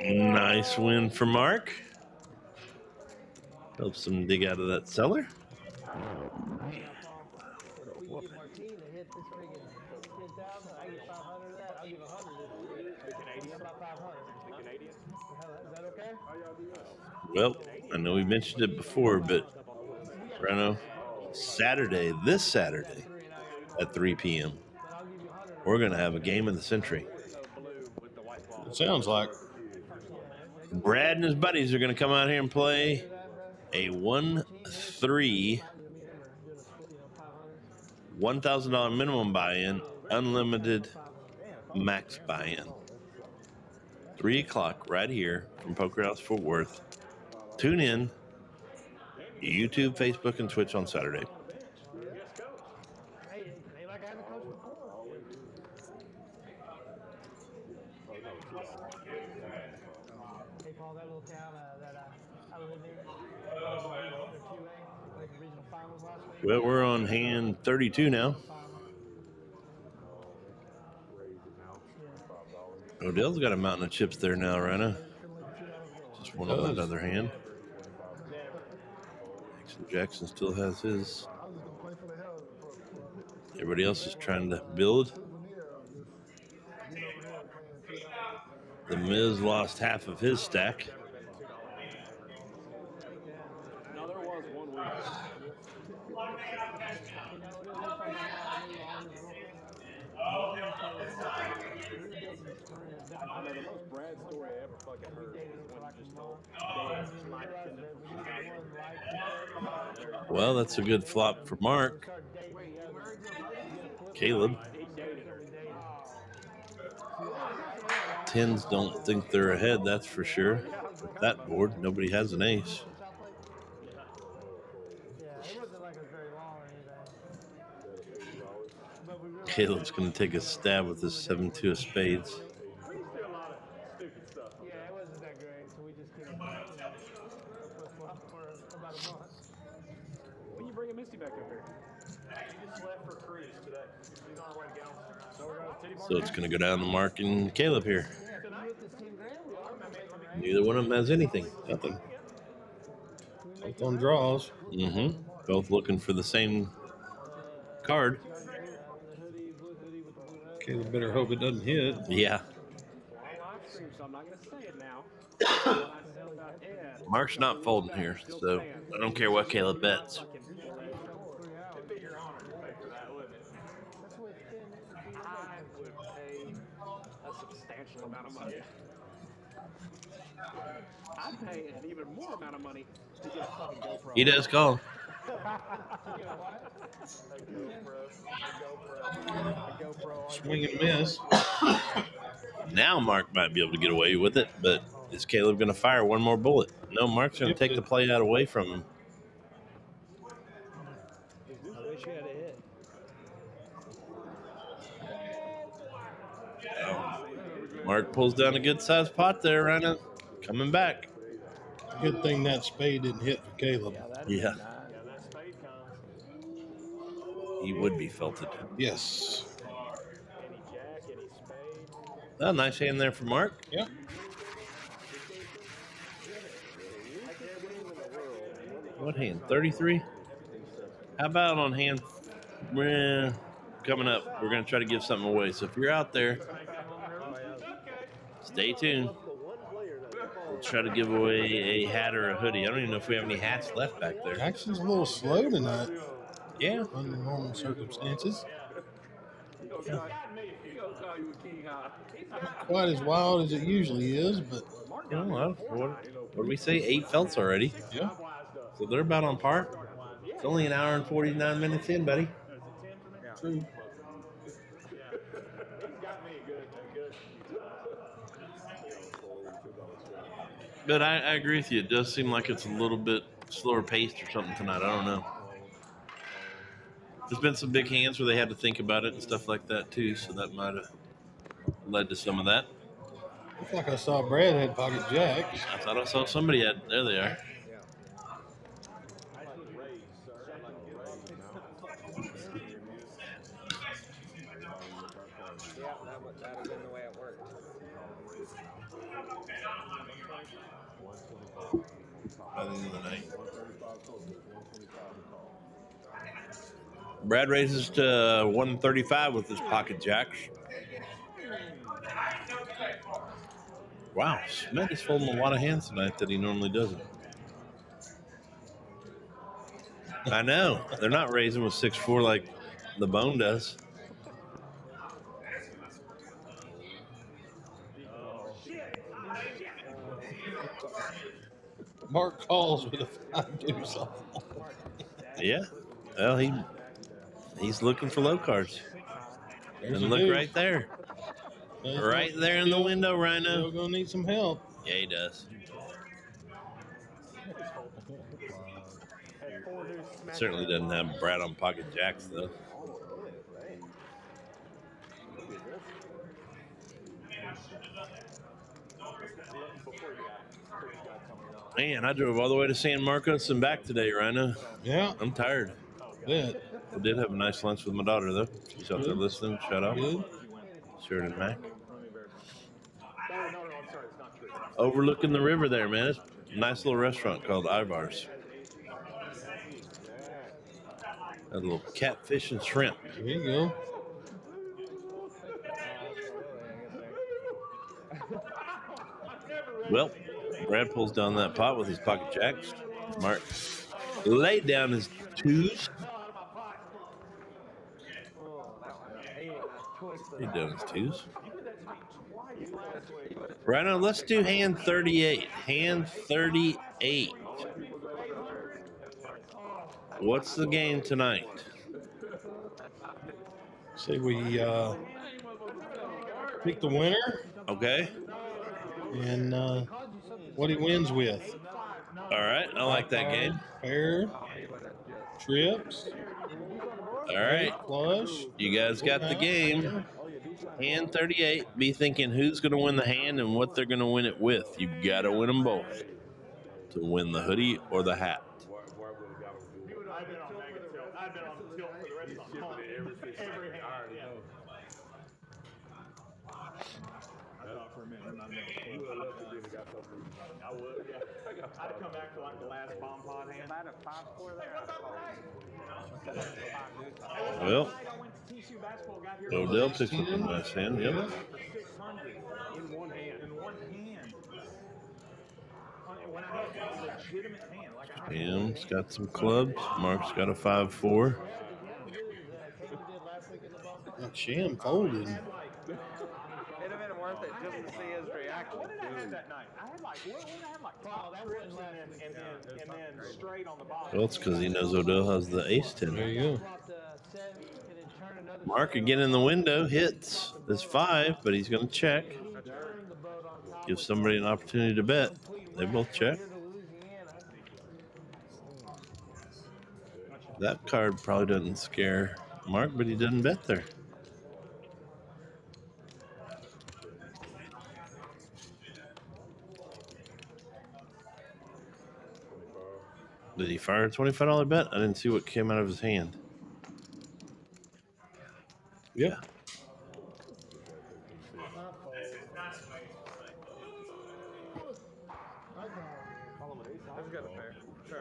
Nice win for Mark. Helps him dig out of that cellar. Well, I know we mentioned it before, but Reno, this Saturday at 3 p.m., we're going to have a game of the century. It sounds like. Brad and his buddies are going to come out here and play a 1-3 $1,000 minimum buy-in, unlimited max buy-in. 3 o'clock right here from Poker House Fort Worth. Tune in, YouTube, Facebook, and Twitch on Saturday. Well, we're on hand 32 now. Odell's got a mountain of chips there now, Rhino. Just one on that other hand. Jackson still has his. Everybody else is trying to build. The Miz lost half of his stack. I know the most Brad story I ever fucking heard is when you just told Dad to slide it in them from Chicago. Well, that's a good flop for Mark. Caleb. Tens don't think they're ahead, that's for sure. With that board, nobody has an ace. Caleb's going to take a stab with this 7-2 of spades. Yeah, it wasn't that great, so we just couldn't, flop for about a month. When you bringing Misty back up here? She just left for cruise today. She's on her way to Gunslinger. So we're going to Titty Bar. So it's going to go down to Mark and Caleb here. Neither one of them has anything. Nothing. Both on draws. Mm-hmm. Both looking for the same card. Caleb better hope it doesn't hit. Yeah. So I'm not going to say it now. Mark's not folding here, so I don't care what Caleb bets. It'd be your honor to pay for that, wouldn't it? I would pay a substantial amount of money. I'd pay an even more amount of money to get a fucking GoPro. He does call. Swing and miss. Now Mark might be able to get away with it, but is Caleb going to fire one more bullet? No, Mark's going to take the play out away from him. I wish you had a hit. Mark pulls down a good-sized pot there, Rhino. Coming back. Good thing that spade didn't hit for Caleb. Yeah. He would be felted. Yes. Oh, nice hand there for Mark. Yep. What hand? 33? How about on hand coming up? We're going to try to give something away. So if you're out there, stay tuned. We'll try to give away a hat or a hoodie. I don't even know if we have any hats left back there. Action's a little slow tonight. Yeah. Under normal circumstances. Not quite as wild as it usually is, but What did we say? 8 felts already. yeah. So they're about on par. It's only an hour and 49 minutes in, buddy. True. But I agree with you. It does seem like it's a little bit slower paced or something tonight. I don't know. There's been some big hands where they had to think about it and stuff like that too, so that might have led to some of that. Looks like I saw Brad had pocket jacks. I thought I saw somebody had. There they are. That would have been the way it worked. By the end of the night. Brad raises to 135 with his pocket jacks. Wow, Smith is folding a lot of hands tonight that he normally doesn't. I know. They're not raising with 6-4 like the Bone does. Mark calls with a 5-2 off. Yeah. Well, he's looking for low cards. There's And a look deuce. right there. Right there in the window, Rhino. Still gonna need some help. Yeah, he does. Certainly doesn't have Brad on pocket jacks, though. Man, I drove all the way to San Marcos and back today, Rhino. Yeah, I'm tired. bet. I did have a nice lunch with my daughter, though. She's out there listening. Shout out. Good. Sheridan Mac. Overlooking the river there, man. It's a nice little restaurant called Ivar's. A little catfish and shrimp. There you go. Well, Brad pulls down that pot with his pocket jacks. Mark Lay down is twos. He doing his twos. Right now, let's do hand 38. Hand 38. What's the game tonight? Say we pick the winner Okay. and what he wins with. All right. I like that game. Pair, trips. All right. Flush. You guys got the game. Hand 38. Be thinking who's going to win the hand and what they're going to win it with. You got to win them both to win the hoodie or the hat. I've been on mega tilt. I've been on tilt for the rest of the month. Every hand. Yeah. I thought for a minute, I'm not going to. I would, yeah. I'd come back to like the last bomb pod hand. I had a 5-4 there. Well, I went to TCU basketball, got here. Odell picks up a nice hand. Yep. For 600 in one hand. In one hand. When I had a legitimate hand, like I had. Cam's got some clubs. Mark's got a 5-4. Sham folded. It'd have been worth it just to see his reaction. What did I have that night? I had like, what did I have like 5 trips and then straight on the bottom. Well, it's because he knows Odell has the ace 10. There you go. Mark again in the window hits his 5, but he's going to check. Give somebody an opportunity to bet. They both check. That card probably doesn't scare Mark, but he doesn't bet there. Did he fire a $25 bet? I didn't see what came out of his hand. Yeah.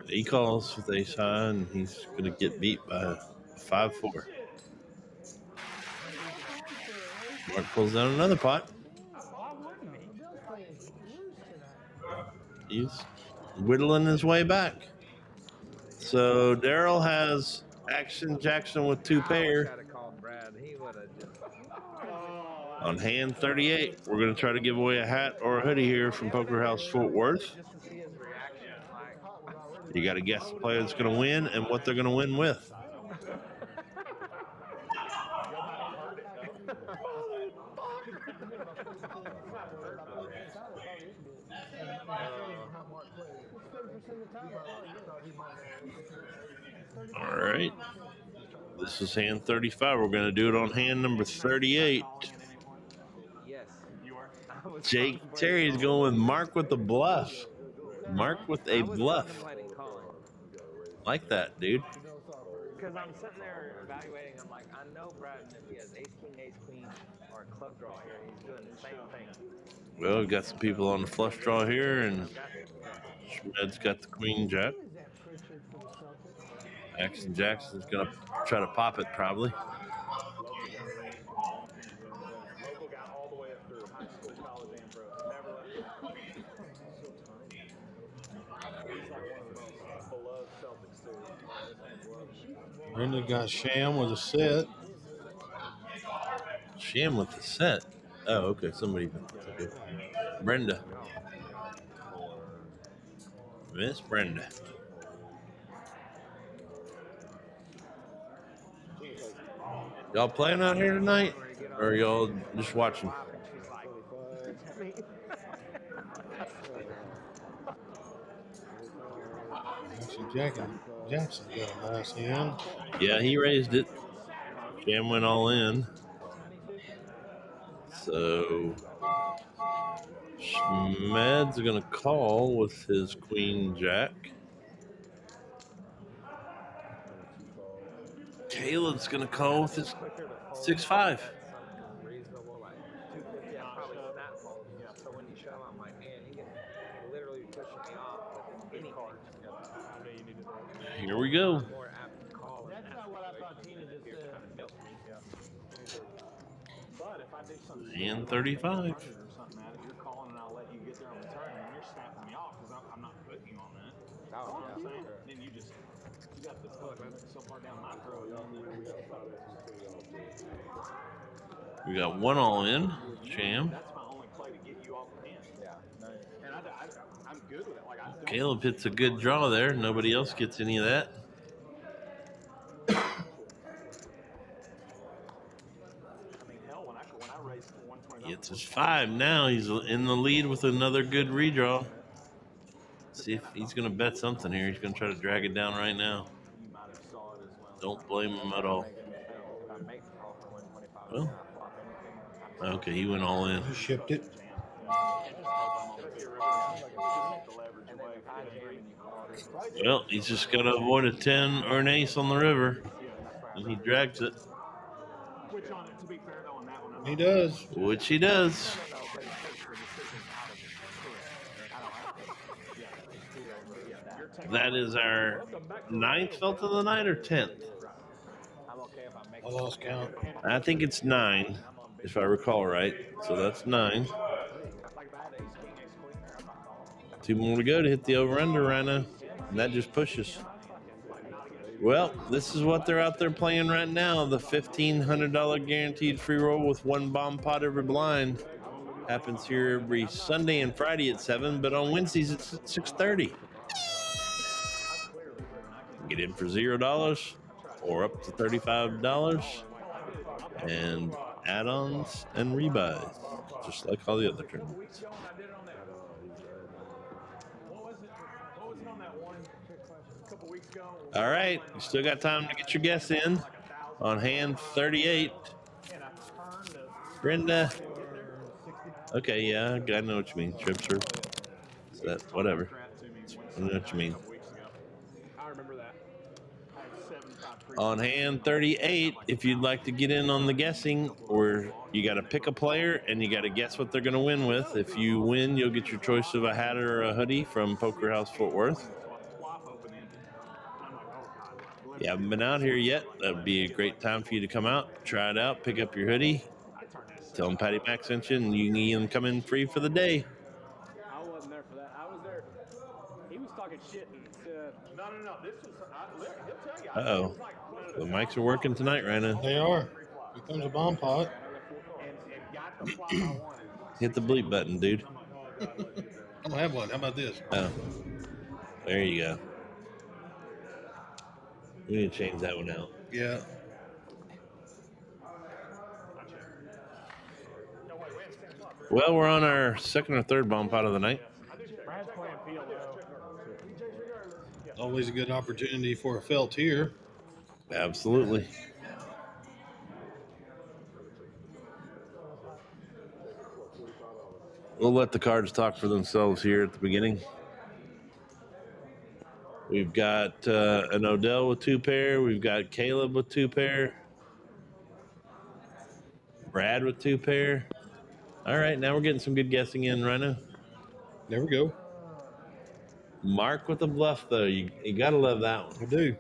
He calls with ace high, and he's going to get beat by a 5-4. Mark pulls down another pot. He's whittling his way back. So Daryl has Action Jackson with 2 pair. On hand 38, we're going to try to give away a hat or a hoodie here from Poker House Fort Worth. You got to guess the player that's going to win and what they're going to win with. All right. This is hand 35. We're going to do it on hand number 38. Jake Terry is going with Mark with the bluff. Mark with a bluff. Like that, dude. Because I'm sitting there evaluating, I'm like, I know Brad, if he has ace, king, ace, queen, or a club draw here, he's doing the same thing. Well, we've got some people on the flush draw here, and Schmed's got the queen jack. Action Jackson's going to try to pop it, probably. Local guy all the way up through high school, college, and pro. Never left. He's like one of the most beloved Celtics too. Brenda got Sham with a set. Sham with the set. Oh, okay. Somebody. Okay. Brenda. Miss Brenda. Y'all playing out here tonight? Or are y'all just watching? Jackson got a nice hand. Yeah, he raised it. Sham went all in. So Schmed's going to call with his queen jack. Caleb's going to call with his 6-5. Reasonable, like 250, I'm probably snap fold. So when you shove, I'm like, man, he can literally push me off with anything. Here we go. More apt to call. That's not what I thought Tina just said. But if I do something And 35. or something at it, you're calling and I'll let you get there on the turn and you're snapping me off because I'm not putting you on that. Then you got the fucking so far down my throat. We got one all in, Sham. That's my only play to get you off the hand. Yeah. And I'm good with it. Like I don't. Caleb hits a good draw there. Nobody else gets any of that. I mean, hell, when I raced 120. It's his 5 now. He's in the lead with another good redraw. See if he's going to bet something here. He's going to try to drag it down right now. Don't blame him at all. Well, okay, he went all in. He shipped it. Well, he's just got to avoid a 10 or an ace on the river, and he drags it. Which on it, to be fair though, on that one, He does. Which he does. That is our 9th felt of the night or 10th? I lost count. I think it's 9, if I recall right. So that's 9. 2 more to go to hit the over-under right now. And that just pushes. Well, this is what they're out there playing right now. The $1,500 guaranteed free roll with 1 bomb pot every blind. Happens here every Sunday and Friday at 7, but on Wednesdays it's at 6:30. Get in for $0 or up to $35 and add-ons and rebuys, just like all the other tournaments. All right, you still got time to get your guess in on hand 38. Brenda. Okay, yeah, I know what you mean. Trips are that whatever. I know what you mean. On hand 38, if you'd like to get in on the guessing, or you got to pick a player and you got to guess what they're going to win with. If you win, you'll get your choice of a hat or a hoodie from Poker House Fort Worth. You haven't been out here yet, that'd be a great time for you to come out, try it out, pick up your hoodie, tell them Patty Mac sent you, and you can even come in free for the day. I wasn't there for that. I was there. He was talking shit and said, no. This was, he'll tell you. Uh-oh. The mics are working tonight, Rhino. They are. Here comes a bomb pot. And got the flop I wanted. Hit the bleep button, dude. I don't have one. How about this? Oh. There you go. We need to change that one out. Yeah. Well, we're on our 2nd or 3rd bomb pot of the night. Brad's playing PLO. Always a good opportunity for a felt here. Absolutely. We'll let the cards talk for themselves here at the beginning. We've got an Odell with 2 pair. We've got Caleb with 2 pair. Brad with 2 pair. All right, now we're getting some good guessing in right now. There we go. Mark with the bluff, though. You got to love that one. I do.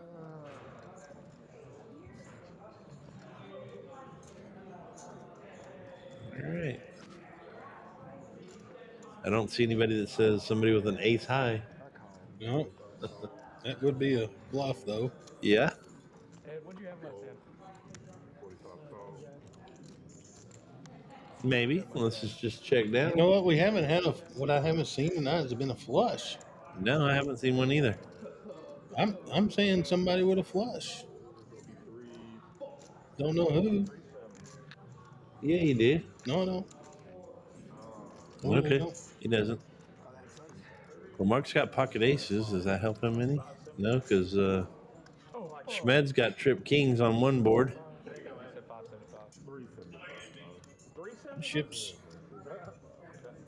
All right. I don't see anybody that says somebody with an ace high. No. That would be a bluff, though. Yeah. What'd you have left then? Maybe. Let's just check down. You know what? We haven't had what I haven't seen tonight has been a flush. No, I haven't seen one either. I'm saying somebody with a flush. Don't know who. Yeah, you did. No. Okay. He doesn't. Well, Mark's got pocket aces. Does that help him any? No, because Schmed's got trip kings on one board. Ships.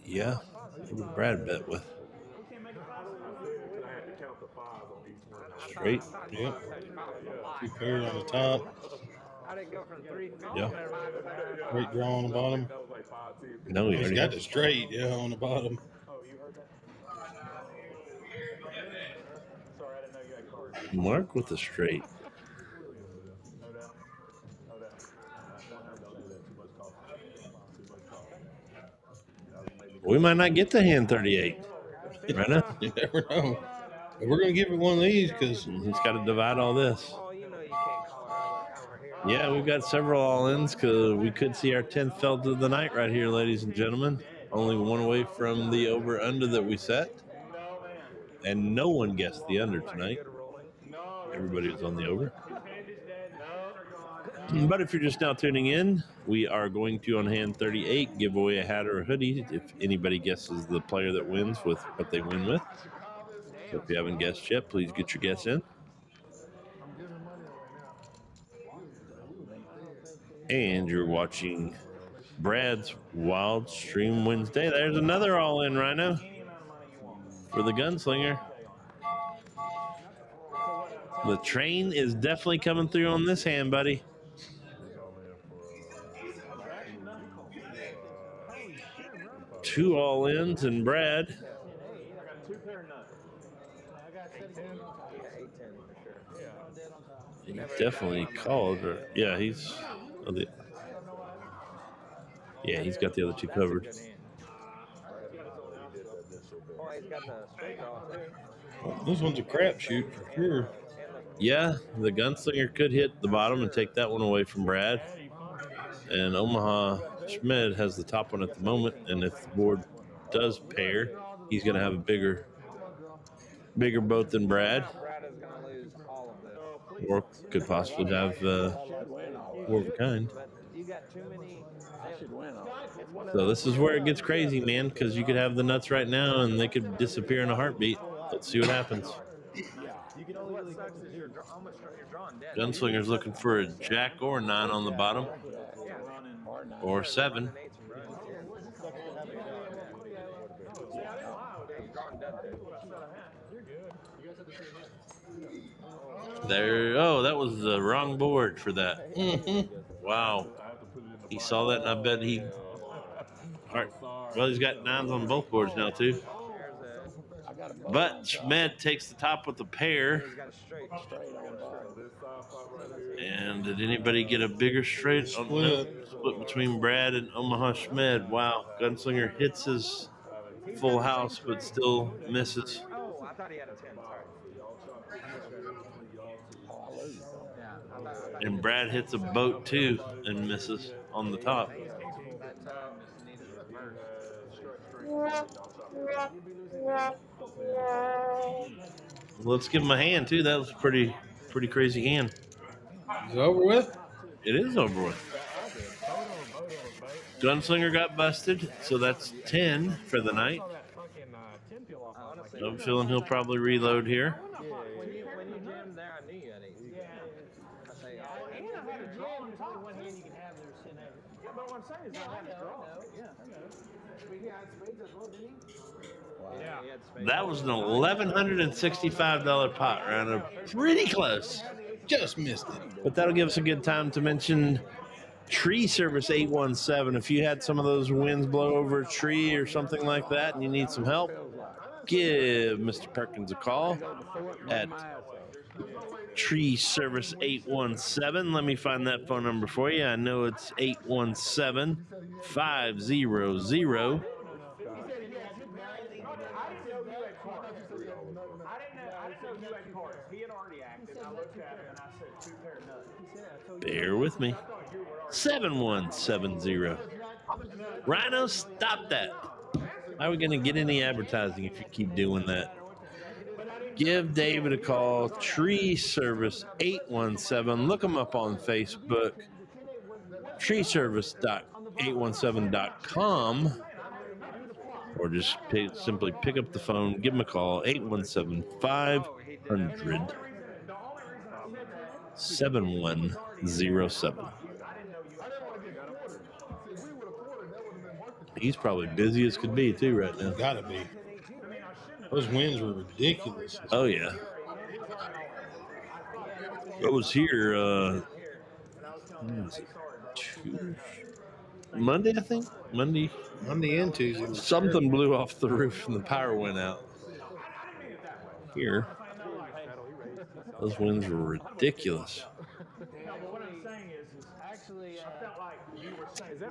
Yeah. What did Brad bet with? Straight. Yep. 2 pairs on the top. I didn't go from 350. Yeah. Great draw on the bottom. No, he He's already got the straight, on the bottom. Mark with the straight. We might not get to hand 38. Right now? You never know. We're gonna give it one of these because he's got to divide all this. Yeah, we've got several all-ins because we could see our 10th felt of the night right here, ladies and gentlemen. Only one away from the over-under that we set. And no one guessed the under tonight. Everybody was on the over. But if you're just now tuning in, we are going to, on hand 38, give away a hat or a hoodie if anybody guesses the player that wins with what they win with. So if you haven't guessed yet, please get your guess in. And you're watching Brad's Wild Stream Wednesday. There's another all-in Rhino for the Gunslinger. The train is definitely coming through on this hand, buddy. Two all-ins and Brad. He definitely called her. Yeah, he's got the other two covered. Well, this one's a crapshoot for sure. Yeah, the Gunslinger could hit the bottom and take that one away from Brad. And Omaha Schmid has the top one at the moment. And if the board does pair, he's going to have a bigger boat than Brad. Or could possibly have more of a kind. So this is where it gets crazy, man, because you could have the nuts right now and they could disappear in a heartbeat. Let's see what happens. Gunslinger's looking for a jack or 9 on the bottom. Or 7. There. Oh, that was the wrong board for that. Wow. He saw that, and I bet he. Well, he's got 9s on both boards now, too. But Schmed takes the top with the pair. And did anybody get a bigger straight? Split between Brad and Omaha Schmed. Wow. Gunslinger hits his full house, but still misses. Oh, I thought he had a 10. Sorry. And Brad hits a boat, too, and misses on the top. Let's give him a hand, too. That was a pretty crazy hand. Is it over with? It is over with. Gunslinger got busted, so that's 10 for the night. I'm feeling he'll probably reload here. When you jammed there, I knew you had 8. But what I'm saying is I had a draw. That was an $1,165 pot round. Pretty close. Just missed it. But that'll give us a good time to mention Tree Service 817. If you had some of those winds blow over a tree or something like that and you need some help, give Mr. Perkins a call at Tree Service 817. Let me find that phone number for you. I know it's 817-500. Bear with me. 7170. Rhino, stop that. How are we going to get any advertising if you keep doing that? Give David a call. Tree Service 817. Look him up on Facebook. treeservice817.com. Or just simply pick up the phone. Give him a call. 817-500-7107. He's probably busy as could be, too, right now. Gotta be. Those winds were ridiculous. Oh, yeah. I was here Monday, I think? Monday and Tuesday. Something blew off the roof and the power went out. Here. Those winds were ridiculous.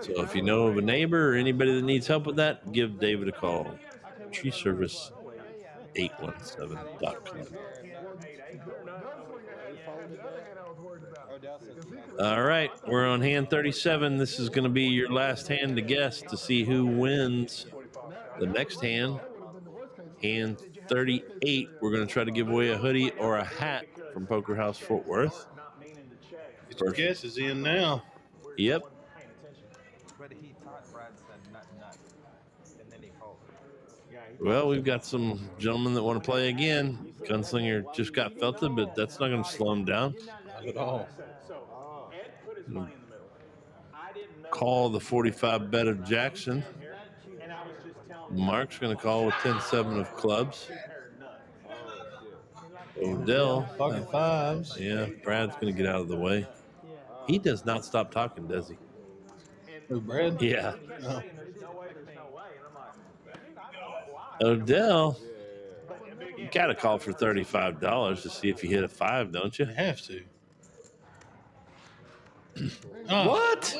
So if you know of a neighbor or anybody that needs help with that, give David a call. Tree Service 817.com. All right, we're on hand 37. This is going to be your last hand to guess to see who wins the next hand. Hand 38, we're going to try to give away a hoodie or a hat from Poker House Fort Worth. Get your guesses in now. Yep. But he taught Brad said nut, and then he called. Well, we've got some gentlemen that want to play again. Gunslinger just got felted, but that's not going to slow him down. Not at all. Call the 45 bet of Jackson. Mark's going to call with 10-7 of clubs. Odell. Pocket fives. Yeah, Brad's going to get out of the way. He does not stop talking, does he? Who, Brad? Yeah. No. Odell, you got to call for $35 to see if you hit a 5, don't you? You have to. What?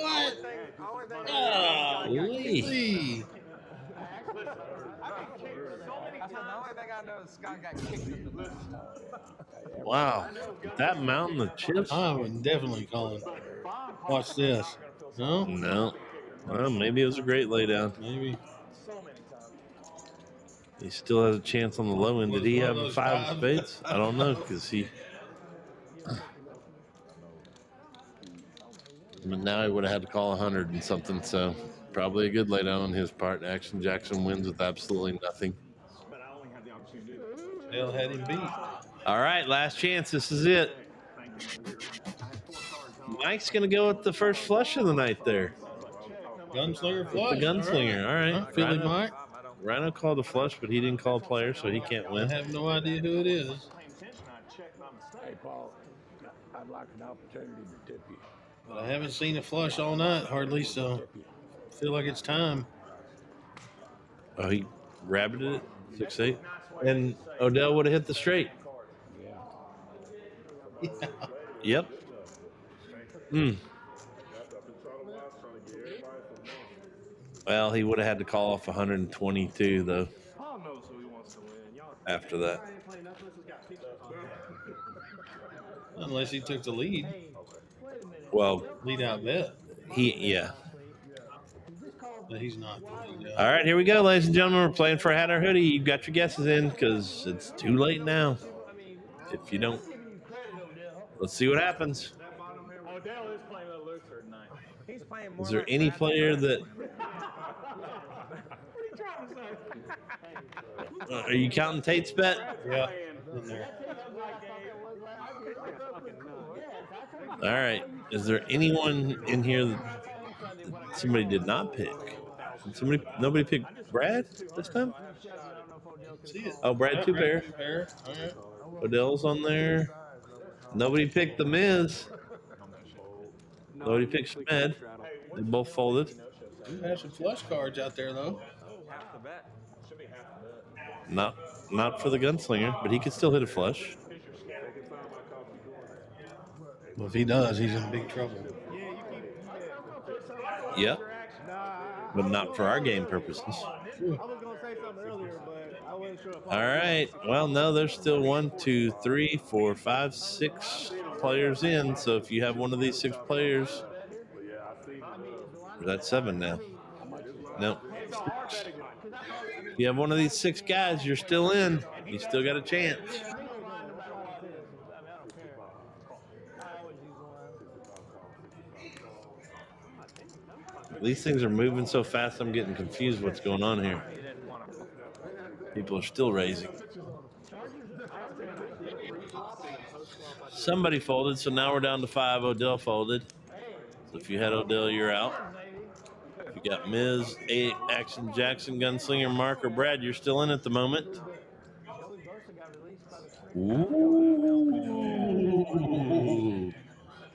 Oh, Lee. Lee. The only thing I know is Scott got kicked in the butt. Wow. That mountain of chips? I would definitely call him. Watch this. No? No. Well, maybe it was a great laydown. Maybe. He still has a chance on the low end. Did he have a 5 of spades? I don't know, because he... But now he would have had to call 100 and something, so probably a good laydown on his part. Action Jackson wins with absolutely nothing. Dale had him beat. All right, last chance. This is it. Mike's going to go with the first flush of the night there. Gunslinger flush. The Gunslinger. All right. Huh? Philly Rhino, Mike. Rhino called a flush, but he didn't call a player, so he can't I win. have no idea who it is. Hey, Paul, I'd like an opportunity to tip you. But I haven't seen a flush all night, hardly, so I feel like it's time. Oh, he rabbited it, 6-8. And Odell would have hit the straight. Yeah. Yep. Well, he would have had to call off 122, though, after that. Unless he took the lead. Well, Lead out bet. yeah. But he's not the lead out. All right, here we go, ladies and gentlemen. We're playing for a hat or hoodie. You've got your guesses in because it's too late now. If you don't, let's see what happens. Odell is playing a little looser tonight. He's playing more Is there like any that. player that... Are you counting Tate's bet? Yeah. In there. All right. Is there anyone in here that somebody did not pick? Nobody picked Brad this time? See it. Oh, Brad, 2 pair. Pair. All right. Odell's on there. Nobody picked the Miz. Nobody picked Schmed. They both folded. You have some flush cards out there, though. Half the bet. Not for the Gunslinger, but he could still hit a flush. Well, if he does, he's in big trouble. Yep. But not for our game purposes. I was gonna say something earlier, but I wasn't sure. All right. Well, no, there's still 1, 2, 3, 4, 5, 6 players in. So if you have one of these 6 players, that's 7 now. No. If you have one of these 6 guys, you're still in. You still got a chance. These things are moving so fast, I'm getting confused what's going on here. People are still raising. Somebody folded, so now we're down to 5. Odell folded. So if you had Odell, you're out. If you got Miz, 8, Action Jackson, Gunslinger, Mark, or Brad, you're still in at the moment. Ooh.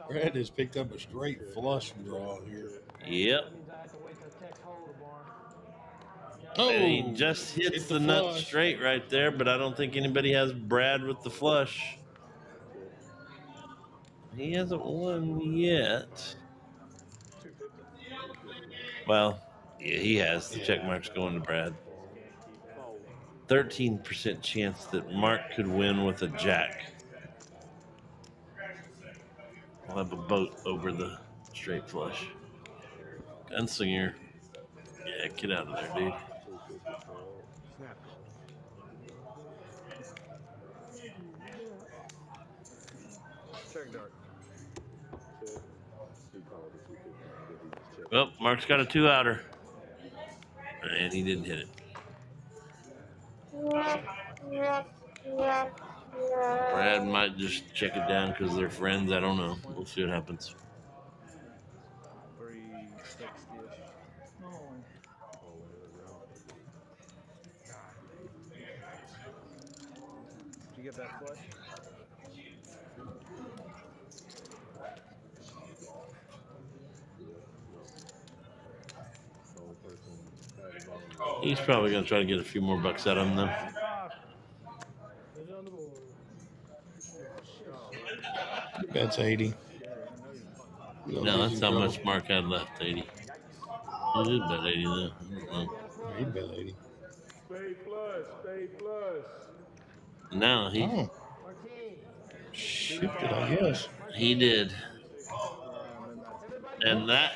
Brad has picked up a straight flush draw here. Yep. Oh, And he just hits the nut flush. straight right there, but I don't think anybody has Brad with the flush. He hasn't won yet. Well, yeah, he has. The check mark's going to Brad. 13% chance that Mark could win with a jack. We'll have a boat over the straight flush. Gunslinger. Yeah, get out of there, dude. Check dark. Well, Mark's got a 2-outer. And he didn't hit it. Brad might just check it down because they're friends. I don't know. We'll see what happens. 360-ish. Did you get that flush? He's probably going to try to get a few more bucks out of him, though. That's 80. No, that's how much Mark had left, 80. It is about 80, though. I don't know. He bet 80. Stay flush. No, he Oh. Shifted, I guess. he did. And that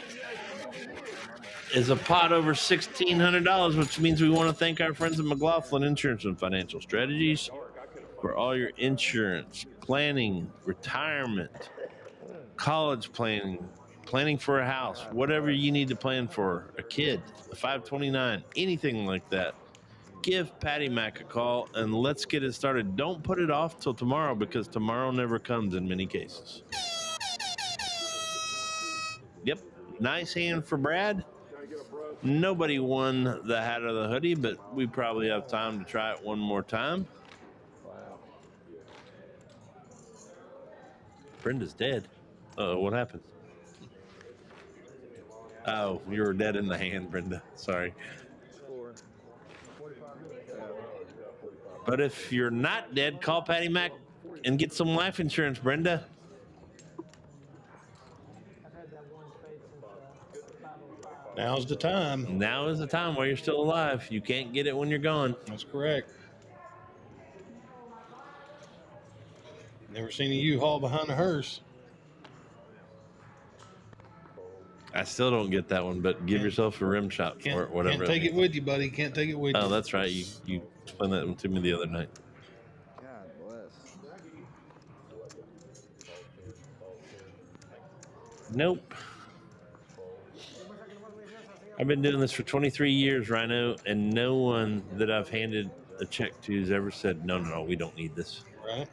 is a pot over $1,600, which means we want to thank our friends at McLaughlin Insurance and Financial Strategies for all your insurance, planning, retirement, college planning, planning for a house, whatever you need to plan for, a kid, a 529, anything like that. Give Patty Mac a call and let's get it started. Don't put it off till tomorrow because tomorrow never comes in many cases. Yep, nice hand for Brad. Nobody won the hat or the hoodie, but we probably have time to try it one more time. Brenda's dead. What happened? Oh, you were dead in the hand, Brenda. Sorry. But if you're not dead, call Patty Mac and get some life insurance, Brenda. Now's the time. Now is the time while you're still alive. You can't get it when you're gone. That's correct. Never seen a U-Haul behind a hearse. I still don't get that one, but give yourself a rim shot for it, whatever. Can't take it with you, buddy. Can't take it with you. Oh, that's right. You explained that one to me the other night. God bless. Nope. I've been doing this for 23 years, Rhino, and no one that I've handed a check to has ever said, no, we don't need this. Right.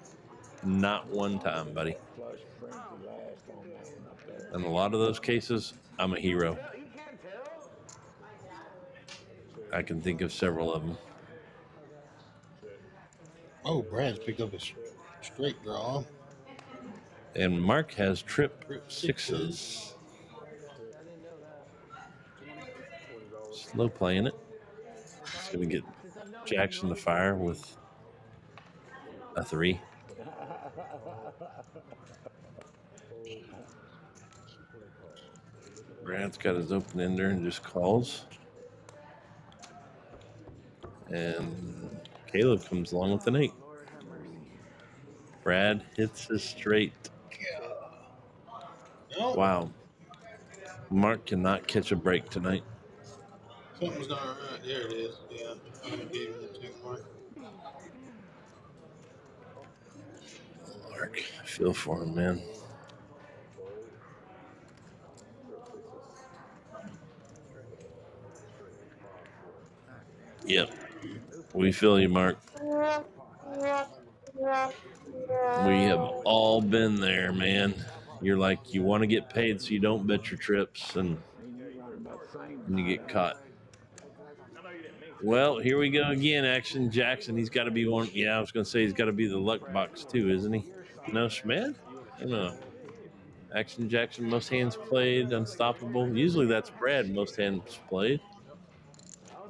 Not one time, buddy. In a lot of those cases, I'm a hero. I can think of several of them. Oh, Brad's picked up a straight draw. And Mark has trip sixes. Slow playing it. He's going to get Jackson to fire with a 3. Brad's got his open ender and just calls. And Caleb comes along with an 8. Brad hits his straight. Wow. Mark cannot catch a break tonight. Something's not right. There it is. Yeah. I gave him the 2 mark. Mark, I feel for him, man. Yep. We feel you, Mark. We have all been there, man. You're like, you want to get paid so you don't bet your trips, and you get caught. Well, here we go again, Action Jackson. He's got to be one. Yeah, I was going to say he's got to be the luck box too, isn't he? No, Schmed? I don't know. Action Jackson, most hands played, unstoppable. Usually that's Brad, most hands played.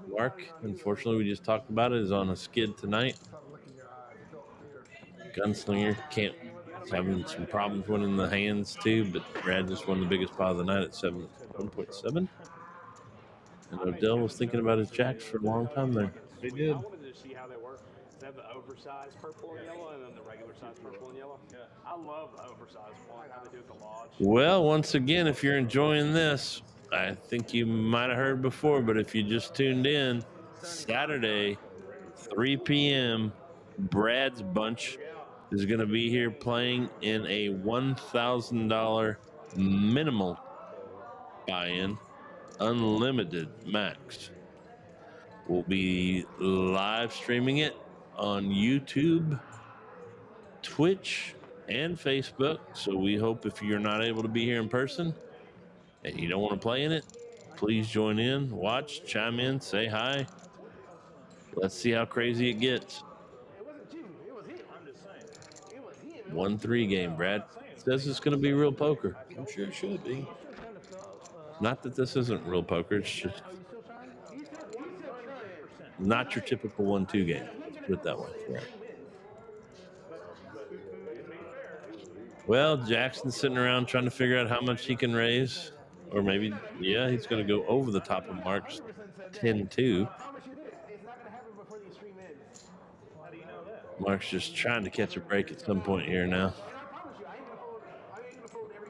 Mark, unfortunately, we just talked about it, is on a skid tonight. Gunslinger can't. Having some problems winning the hands too, but Brad just won the biggest pot of the night at 1.7. And Odell was thinking about his jacks for a long time there. He did. have the oversized purple and yellow and then the regular size purple and yellow. Yeah. I love the oversized one. How they do at the lodge. Well, once again, if you're enjoying this, I think you might have heard before, but if you just tuned in, Saturday, 3 p.m., Brad's Bunch is going to be here playing in a $1,000 minimal buy-in, unlimited max. We'll be live streaming it on YouTube, Twitch, and Facebook. So we hope if you're not able to be here in person and you don't want to play in it, please join in, watch, chime in, say hi. Let's see how crazy it gets. 1-3 game, Brad. Says it's going to be real poker. I'm sure it should be. Not that this isn't real poker. It's just not your typical 1-2 game. Let's put it that way. Right. Well, Jackson's sitting around trying to figure out how much he can raise. Or maybe, yeah, he's going to go over the top of Mark's 10-2. Mark's just trying to catch a break at some point here now.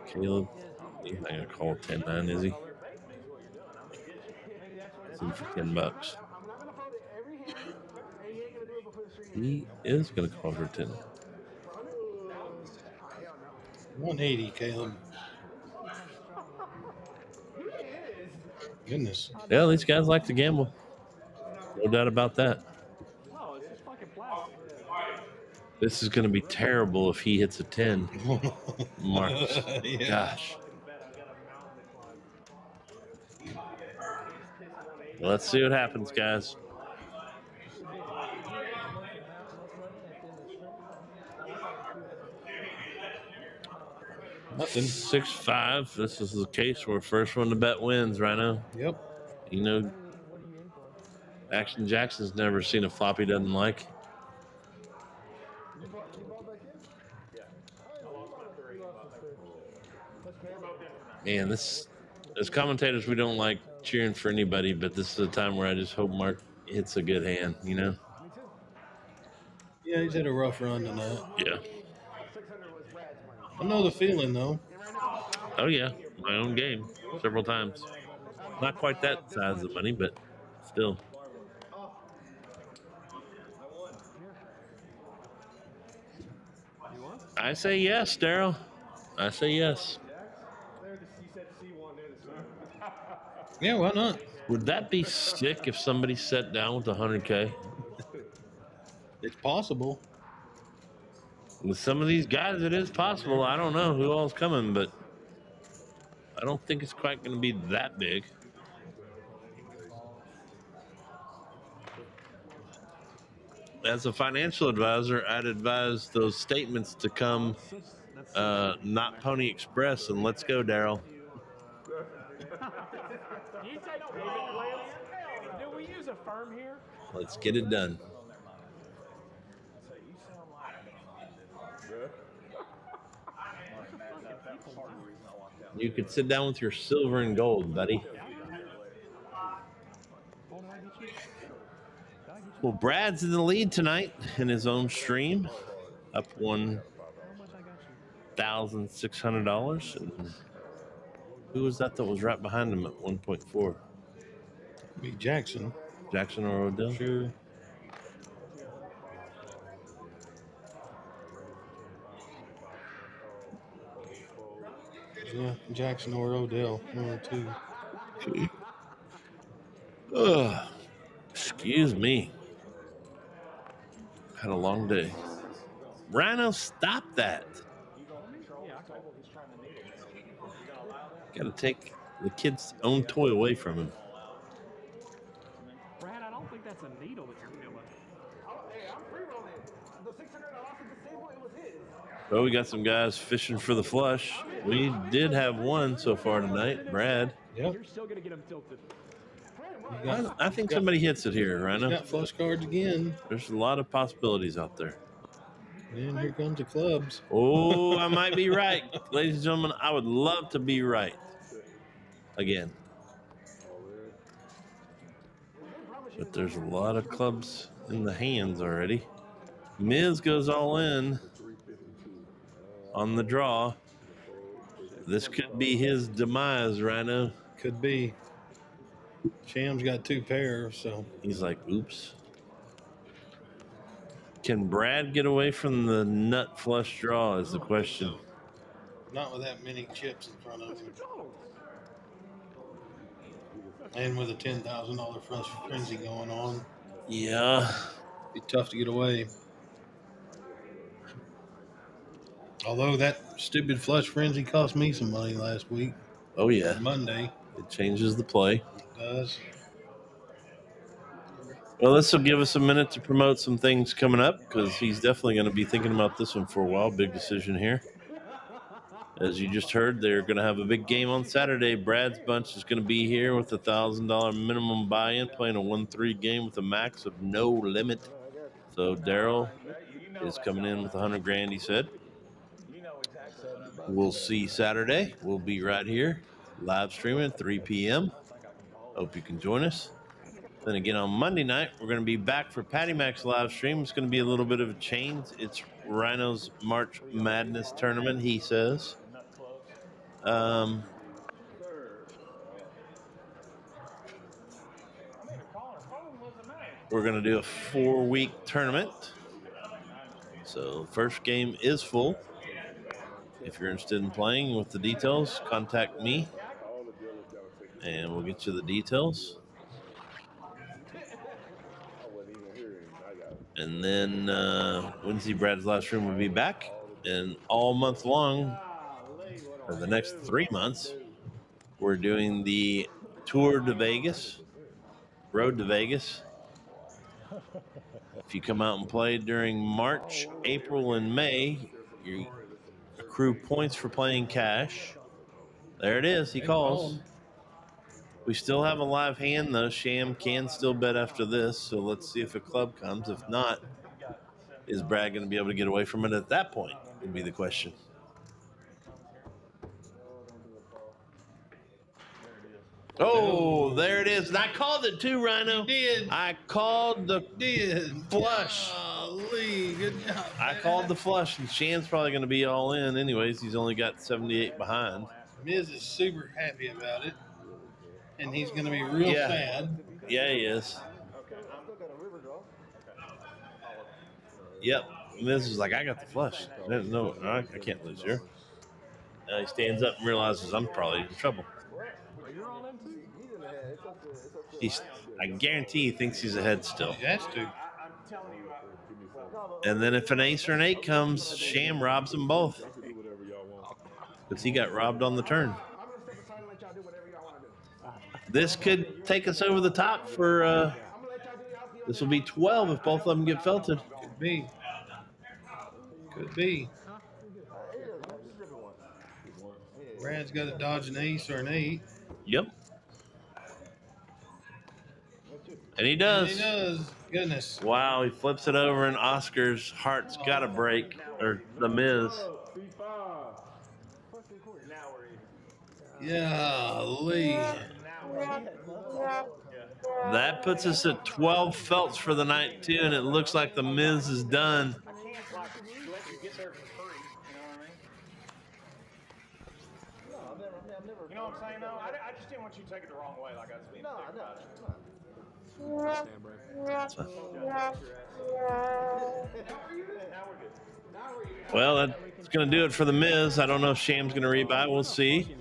Caleb, he's not going to call 10-9, is he? It's in for $10. He is going to call for 10. 180, Caleb. Goodness. Yeah, these guys like to gamble. No doubt about that. This is going to be terrible if he hits a 10. Marcus. Yeah. Gosh. Let's see what happens, guys. Nothing. 6-5. This is the case where first one to bet wins, Rhino. Yep. You know, Action Jackson's never seen a flop he doesn't like. Man, as commentators, we don't like cheering for anybody, but this is a time where I just hope Mark hits a good hand, you know? Yeah, he's had a rough run tonight. Yeah. I know the feeling, though. Oh, yeah. My own game several times. Not quite that size of money, but still. I say yes, Daryl. I say yes. Yeah, why not? Would that be sick if somebody sat down with 100K? It's possible. With some of these guys, it is possible. I don't know who all's coming, but I don't think it's quite going to be that big. As a financial advisor, I'd advise those statements to come not Pony Express, and let's go, Daryl. Do we use a firm here? Let's get it done. You could sit down with your silver and gold, buddy. Well, Brad's in the lead tonight in his own stream, up $1,600. And who was that was right behind him at 1.4? Be Jackson. Jackson or Odell? Sure. Yeah, Jackson or Odell, one or two. Excuse me. Had a long day. Rhino, stop that. Got to take the kid's own toy away from him. Brad, I don't think that's a needle that you're feeling. Hey, I'm free-rolling. The 600 I lost at the table, it was his. Well, we got some guys fishing for the flush. We did have one so far tonight, Brad. Yep. You're still going to get him tilted. I think somebody hits it here, Rhino. Got flush cards again. There's a lot of possibilities out there. And here comes the clubs. Oh, I might be right. Ladies and gentlemen, I would love to be right. Again. But there's a lot of clubs in the hands already. Miz goes all in on the draw. This could be his demise, Rhino. Could be. Sham's got 2 pairs, so He's like, oops. Can Brad get away from the nut flush draw is the question. not with that many chips in front of him. And with a $10,000 flush frenzy going on. Yeah. Be tough to get away. Although that stupid flush frenzy cost me some money last week. Oh, yeah. Monday. It changes the play. It does. Well, this will give us a minute to promote some things coming up because he's definitely going to be thinking about this one for a while. Big decision here. As you just heard, they're going to have a big game on Saturday. Brad's bunch is going to be here with a $1,000 minimum buy-in, playing a 1-3 game with a max of no limit. So Daryl is coming in with $100,000, he said. We'll see Saturday. We'll be right here, live streaming at 3 p.m. Hope you can join us. Then again on Monday night, we're going to be back for Patty Mac's live stream. It's going to be a little bit of a change. It's Rhino's March Madness tournament, he says. We're going to do a 4-week tournament. So first game is full. If you're interested in playing with the details, contact me and we'll get you the details. And then Wednesday, Brad's live stream will be back. And all month long, for the next 3 months, we're doing the Tour de Vegas, Road to Vegas. If you come out and play during March, April, and May, you accrue points for playing cash. There it is. He calls. We still have a live hand, though. Sham can still bet after this, so let's see if a club comes. If not, is Brad going to be able to get away from it at that point would be the question. Oh, there it is. And I called it too, Rhino. You did. I called the flush. Golly, good job. I called the flush, and Shan's probably going to be all in anyways. He's only got 78 behind. Miz is super happy about it, and he's going to be real sad. Yeah, he is. Yep. Miz is like, I got the flush. No, I can't lose here. Now he stands up and realizes I'm probably in trouble. I guarantee he thinks he's ahead still. He has to. And then if an ace or an 8 comes, Sham robs them both. Because he got robbed on the turn. This could take us over the top for, this will be 12 if both of them get felted. Could be. Could be. Brad's got to dodge an ace or an 8. Yep. And he does. And he does. Goodness. Wow, he flips it over and Oscar's heart's got to break. Or the Miz. Golly. That puts us at 12 felts for the night, too, and it looks like the Miz is done. You know what I'm saying, though? I just didn't want you to take it the wrong way, like I was being thick about it. Well, that's going to do it for the Miz. I don't know if Sham's going to rebuy. We'll see.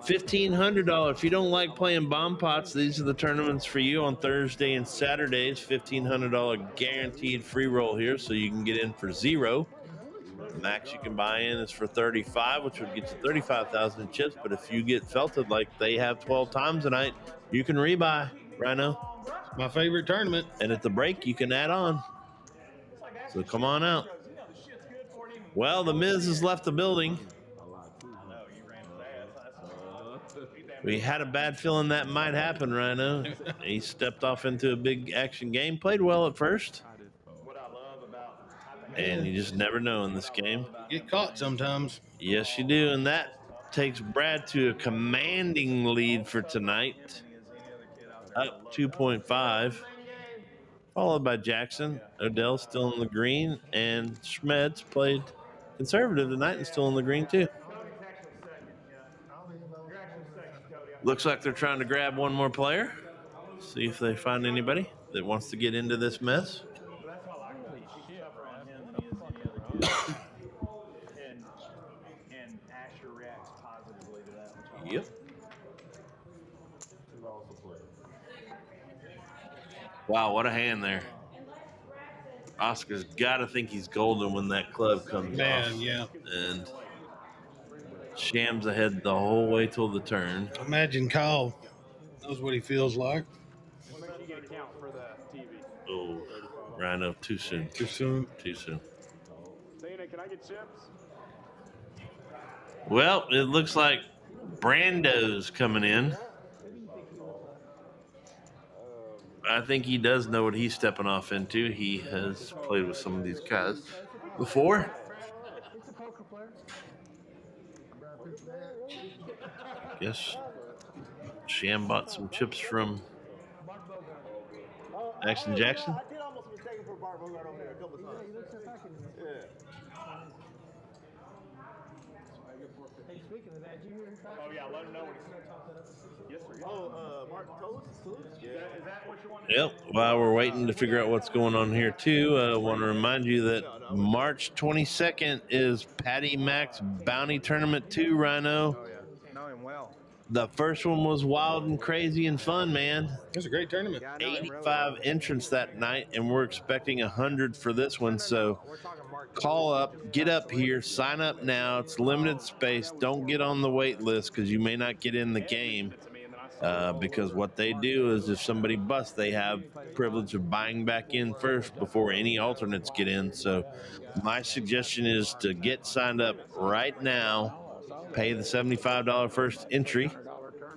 $1,500. If you don't like playing bomb pots, these are the tournaments for you on Thursday and Saturdays. $1,500 guaranteed free roll here, so you can get in for 0. The max you can buy in is for 35, which would get you 35,000 in chips. But if you get felted like they have 12 times tonight, you can rebuy, Rhino. My favorite tournament. And at the break, you can add on. So come on out. Well, the Miz has left the building. We had a bad feeling that might happen, Rhino. He stepped off into a big action game. Played well at first. And you just never know in this game. You get caught sometimes. Yes, you do. And that takes Brad to a commanding lead for tonight. Up 2.5. followed by Jackson. Odell's still in the green, and Schmed's played conservative tonight and still in the green too. Looks like they're trying to grab one more player. See if they find anybody that wants to get into this mess. And Asher reacts positively to that. Yep. Wow, what a hand there. Oscar's got to think he's golden when that club comes off. Yeah. And Shams ahead the whole way till the turn. Imagine Kyle knows what he feels like. Oh, Rhino, too soon. Too soon. Too soon. Dana, can I get chips? Well, it looks like Brando's coming in. I think he does know what he's stepping off into. He has played with some of these guys before. Guess Sham bought some chips from Jackson. I did almost mistake for Bart Bogart over there a couple times. Yeah. Hey, speaking of that, you hear him talking? Oh, yeah, let him know what he's Yes, sir. Oh, Martin Toast? Yeah. Is that what you want? Yep. While we're waiting to figure out what's going on here, too, I want to remind you that March 22nd is Patty Mac's Bounty Tournament 2, Rhino. Oh, yeah. Know him well. The first one was wild and crazy and fun, man. It was a great tournament. Yeah, I know him really 85 well. entrants that night, and we're expecting 100 for this one. So We're talking Mark. call up, get up here, sign up now. It's limited space. Don't get on the wait list because you may not get in the game. Because what they do is if somebody busts, they have privilege of buying back in first before any alternates get in. So my suggestion is to get signed up right now, pay the $75 first entry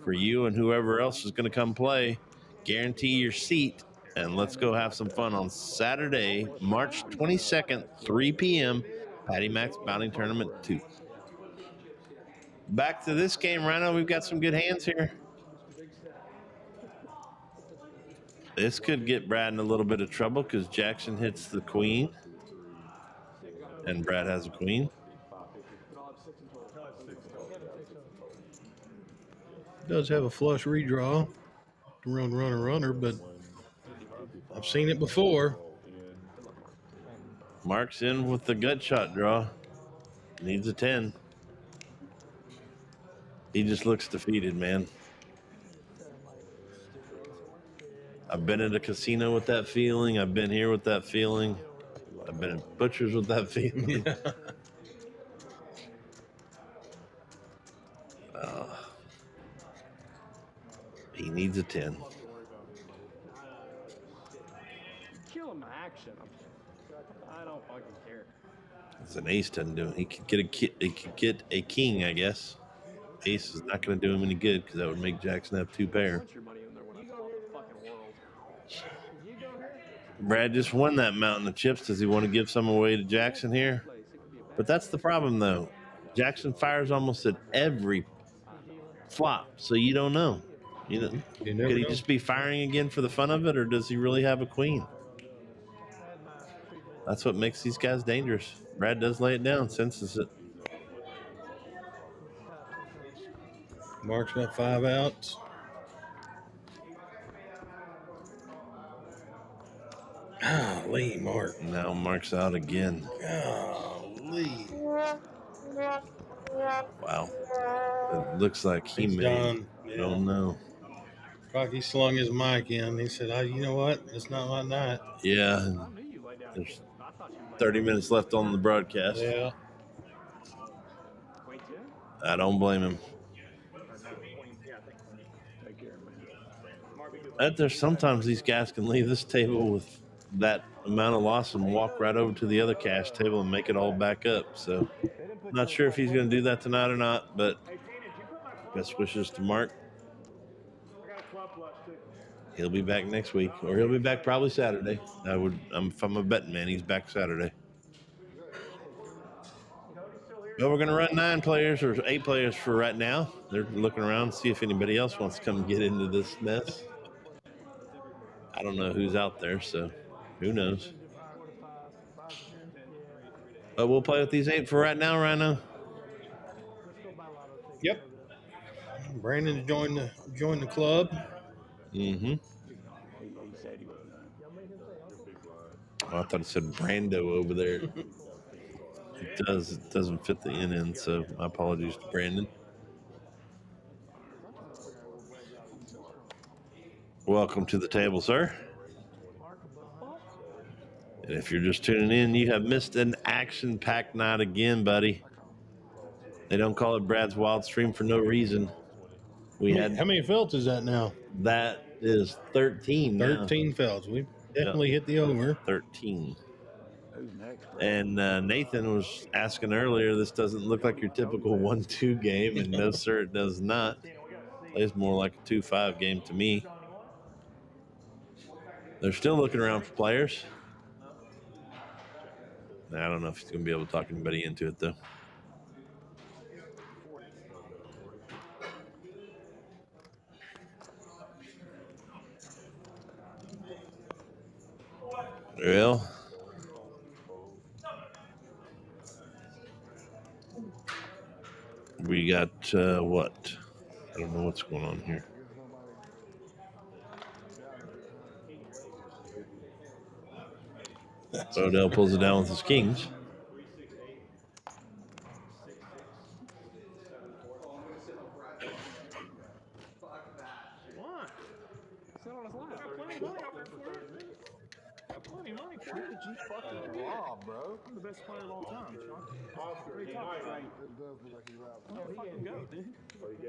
for you and whoever else is going to come play, guarantee your seat, and let's go have some fun on Saturday, March 22nd, 3 p.m., Patty Mac's Bounty Tournament 2. Back to this game, Rhino. We've got some good hands here. This could get Brad in a little bit of trouble because Jackson hits the queen, and Brad has a queen. Does have a flush redraw. Runner, but I've seen it before. Mark's in with the gut shot draw. Needs a 10. He just looks defeated, man. I've been at a casino with that feeling. I've been here with that feeling. I've been at Butcher's with that feeling. He needs a 10. Kill him in action. I don't fucking care. It's an ace doesn't do it. He could get a king, I guess. Ace is not going to do him any good because that would make Jackson have two pair. Put your money in there when I fall the fucking world. Brad just won that mountain of chips. Does he want to give some away to Jackson here? But that's the problem, though. Jackson fires almost at every flop, so you don't know. You know, You never could he know. just be firing again for the fun of it, or does he really have a queen? That's what makes these guys dangerous. Brad does lay it down, senses it. Mark's got 5 outs. Golly, Mark. Now Mark's out again. Golly. Wow. It looks like he He's may. done. I don't know. Rocky slung his mic in. He said, you know what? It's not my night. Yeah. There's 30 minutes left on the broadcast. Yeah. I don't blame him. There's sometimes these guys can leave this table with that amount of loss and walk right over to the other cash table and make it all back up. So not sure if he's going to do that tonight or not, but best wishes to Mark. He'll be back next week, or he'll be back probably Saturday. If I'm a betting man, he's back Saturday. Well, we're going to run 9 players or 8 players for right now. They're looking around to see if anybody else wants to come get into this mess. I don't know who's out there, so Who knows? But we'll play with these 8 for right now, Rhino. Yep. Brandon joined the club. Mm-hmm. He said he was done. Oh, I thought it said Brando over there. It doesn't fit the NN, so my apologies to Brandon. Welcome to the table, sir. And if you're just tuning in, you have missed an action-packed night again, buddy. They don't call it Brad's Wild Stream for no reason. How many felts is that now? That is 13 now. 13 felts. We definitely hit the over. 13. Who's next? And Nathan was asking earlier, this doesn't look like your typical 1-2 game, and no, sir, it does not. Plays more like a 2-5 game to me. They're still looking around for players. I don't know if he's going to be able to talk anybody into it, though. Well, we got what? I don't know what's going on here. Odell pulls it down with his kings. Bro. I'm the best player of all time, Sean. What are you talking about? It does look like he's out. Oh, fucking go, dude.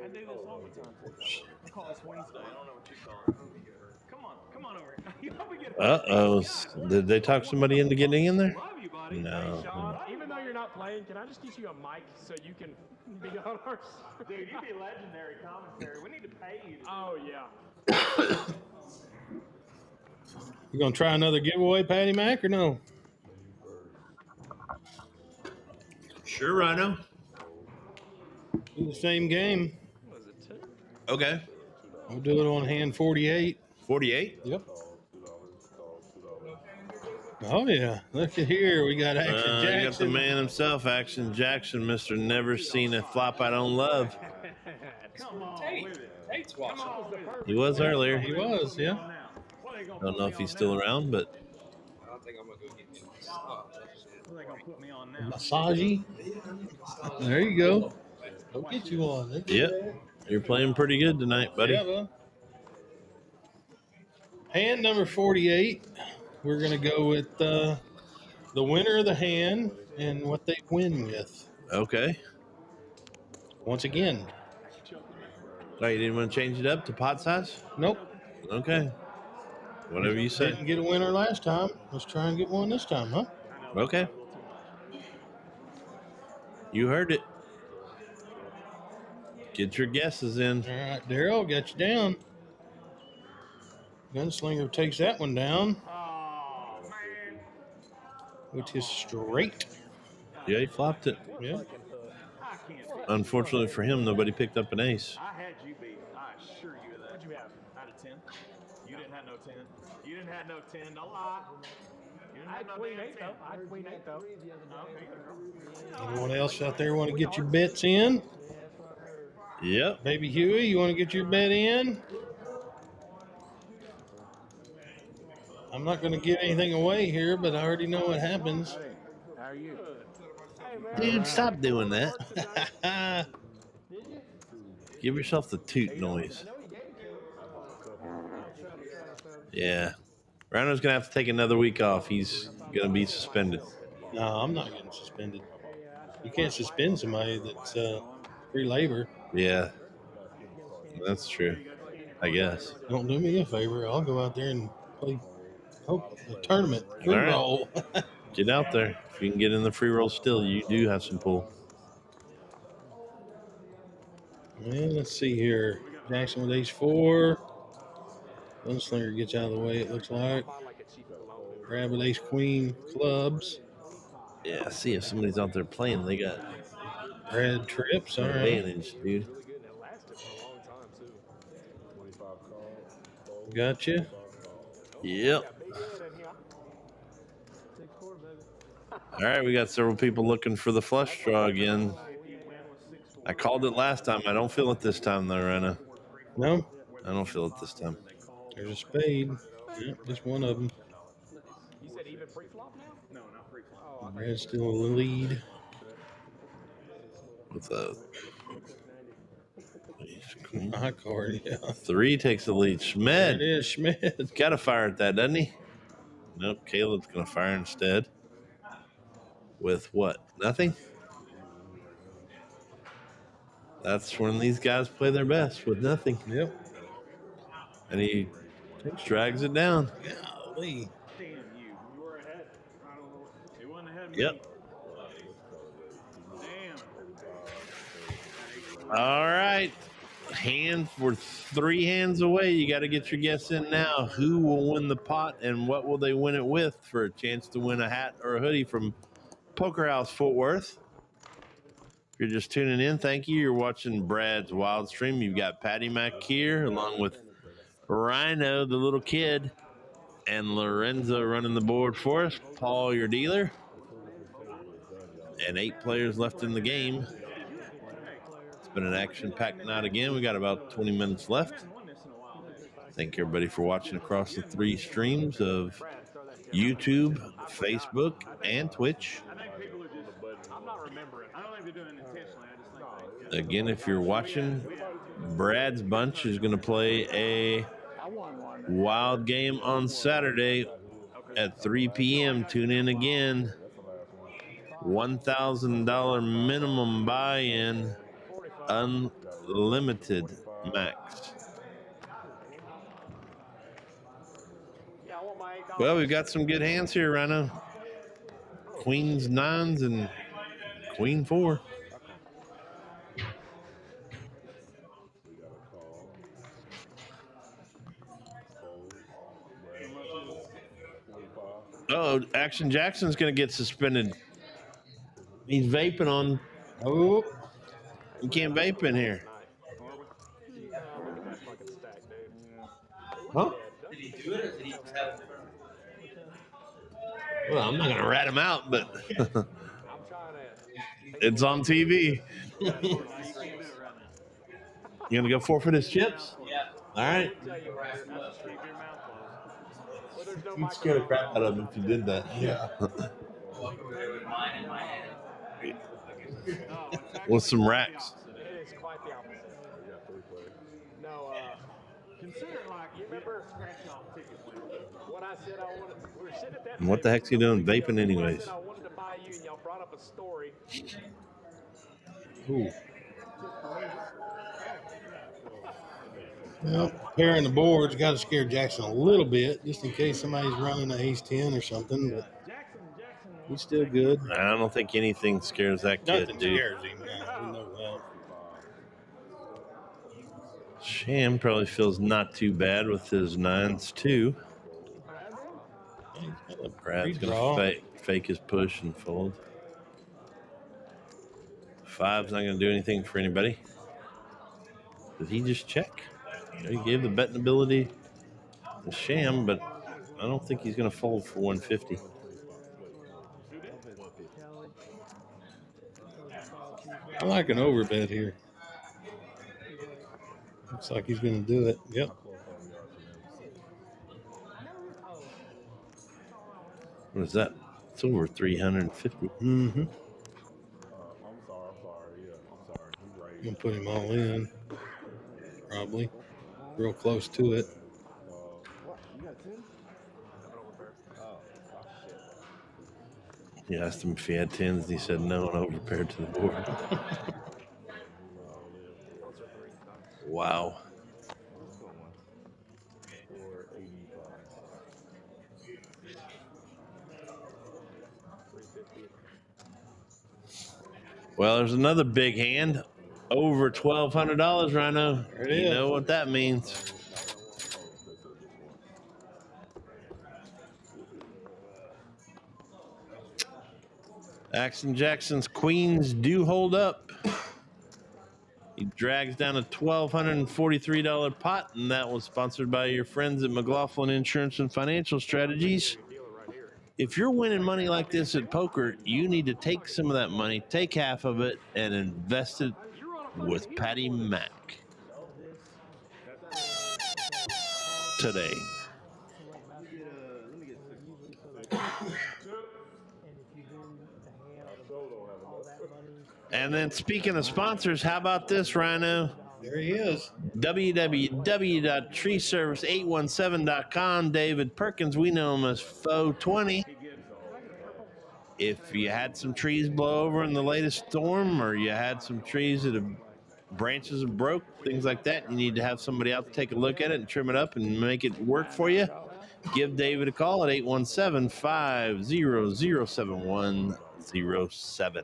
I do this all the time. I call this Wednesday. I don't know what you call it. Come on over. Did they talk somebody into getting in there? Love you, buddy. No. Hey, Sean, even though you're not playing, can I just get you a mic so you can be on ours? Dude, you'd be legendary commentary. We need to pay you. Oh, yeah. You gonna try another giveaway, Patty Mac, or no? Sure, Rhino. Do the same game. Was it 2? Okay. We'll do it on hand 48. 48? Yep. Oh, yeah. Look at here. We got Action Jackson. You got the man himself, Action Jackson, Mr. Never Seen a Flop I Don't Love. Come on. Tate's watching. He was earlier. He was, yeah. Don't know if he's still around, but I don't think I'm going to go get me one. What are they going to put me on now? Massagey. There you go. Go get you one. yep. You're playing pretty good tonight, buddy. Yeah, bud. Hand number 48. We're going to go with the winner of the hand and what they win with. Okay. Once again. Oh, you didn't want to change it up to pot size? Nope. Okay. Whatever you say. Didn't get a winner last time. Let's try and get one this time, huh? Okay. You heard it. Get your guesses in. All right, Daryl, got you down. Gunslinger takes that one down. Oh, man. Which is straight. Yeah, he flopped it. Yeah. I can't. Unfortunately for him, nobody picked up an ace. I had you beat. I assure you of that. What'd you have? Out of 10? You didn't have no 10. You didn't have no 10. Don't lie. I had Queen 8 though. I had Queen 8 though. Okay. Anyone else out there want to get your bets in? Yep. Baby Huey, you want to get your bet in? I'm not going to give anything away here, but I already know what happens. How are you? Dude, stop doing that. Give yourself the toot noise. Yeah. Rhino's going to have to take another week off. He's going to be suspended. No, I'm not getting suspended. You can't suspend somebody that's free labor. Yeah. That's true. I guess. Don't do me a favor. I'll go out there and play a tournament. Free All right. roll. Get out there. If you can get in the free roll still, you do have some pull. And let's see here. Jackson with ace 4. Gunslinger gets out of the way, it looks like. Grab with ace queen clubs. Yeah, see if somebody's out there playing. They got Brad trips. All right. advantage, dude. Gotcha. Yep. All right, we got several people looking for the flush draw again. I called it last time. I don't feel it this time, though, Rana. No, I don't feel it this time. there's a spade. Yep, just one of them. You said even pre-flop now? No, not pre-flop. Oh, Red's still in the lead. With a High card, yeah. 3 takes the lead. There Schmed. it is, Schmidt. Got to fire at that, doesn't he? Nope. Caleb's going to fire instead. With what? Nothing? That's when these guys play their best, with nothing. Yep. And he drags it down. Golly. Damn you. You were ahead. I don't know. It wasn't ahead of me. Yep. Damn. All right. We're 3 hands away. You got to get your guess in now. Who will win the pot and what will they win it with for a chance to win a hat or a hoodie from Poker House Fort Worth? If you're just tuning in, thank you. You're watching Brad's Wild Stream. You've got Patty Mac here along with Rhino, the little kid, and Lorenzo running the board for us. Paul, your dealer. And 8 players left in the game. It's been an action-packed night again. We got about 20 minutes left. Thank everybody for watching across the 3 streams of YouTube, Facebook, and Twitch. I'm not remembering. I don't think they're doing it intentionally. I just think Again, if you're watching, Brad's bunch is going to play a wild game on Saturday at 3 p.m. Tune in again. $1,000 minimum buy-in, unlimited max. Well, we've got some good hands here, Rhino. Queens, 9s, and Queen 4. Oh, Action Jackson's going to get suspended. He's vaping on. Oh, you can't vape in here. Huh? Did he do it or did he just have it? Well, I'm not going to rat him out, but it's on TV. You going to go forfeit his chips? Yeah. All right. You'd scare the crap out of him if you did that. Yeah. Walk over there with mine in my hand. With some racks. It is quite the opposite. No, consider it like, you remember scratching off tickets. What I said I wanted, we were sitting at that. And what the heck's he doing vaping anyways? I wanted to buy you, and y'all brought up a story. Ooh. Well, pairing the boards got to scare Jackson a little bit, just in case somebody's running an ace-10 or something, but he's still good. I don't think anything scares that kid, Nothing dude. scares him. Yeah, we know that. Sham probably feels not too bad with his 9s, too. Brad's going to fake his push and fold. 5's not going to do anything for anybody. Did he just check? He gave the betting ability to Sham, but I don't think he's going to fold for 150. I like an overbet here. Looks like he's going to do it. Yep. What is that? It's over 350. Mm-hmm. Gonna put him all in. Probably. Real close to it. He asked him if he had 10s, and he said no and overpaired to the board. Wow. Well, there's another big hand. Over $1,200, Rhino. You know what that means. Action Jackson's queens do hold up. He drags down a $1,243 pot, and that was sponsored by your friends at McLaughlin Insurance and Financial Strategies. if you're winning money like this at poker, you need to take some of that money, take half of it, and invest it with Patty Mac today. And then speaking of sponsors, how about this, Rhino? There he is. www.treeservice817.com. David Perkins, we know him as Fo20. If you had some trees blow over in the latest storm, or you had some trees that have branches have broke, things like that, you need to have somebody out to take a look at it and trim it up and make it work for you, give David a call at 817-500-7107.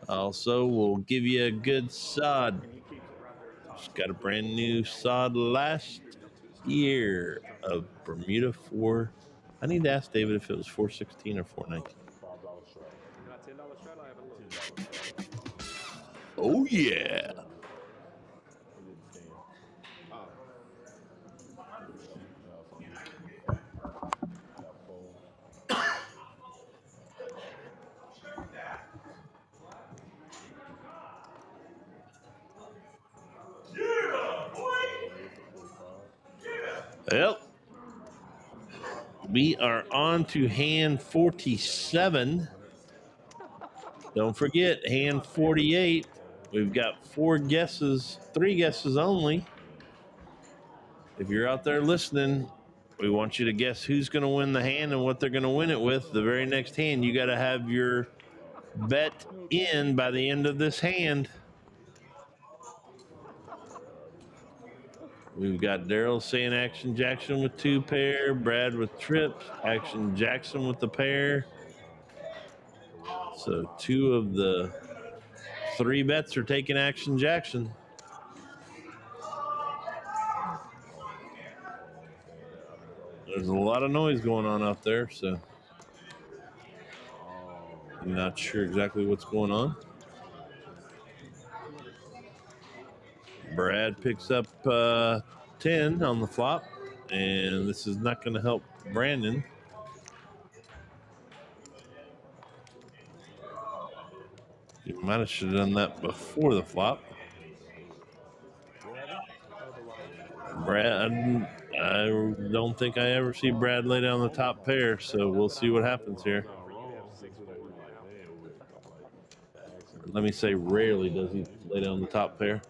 Also, we'll give you a good sod. Just got a brand new sod last year of Bermuda 4. I need to ask David if it was 416 or 419. Oh, yeah. Yep. We are on to hand 47. Don't forget, hand 48. We've got 4 guesses, 3 guesses only. If you're out there listening, we want you to guess who's going to win the hand and what they're going to win it with. The very next hand, you got to have your bet in by the end of this hand. We've got Daryl saying Action Jackson with 2 pair, Brad with trips, Action Jackson with the pair. So 2 of the 3 bets are taking Action Jackson. There's a lot of noise going on out there, so I'm not sure exactly what's going on. Brad picks up 10 on the flop, and this is not going to help Brandon. You might have should have done that before the flop. Brad, I don't think I ever see Brad lay down the top pair, so we'll see what happens here. Let me say rarely does he lay down the top pair.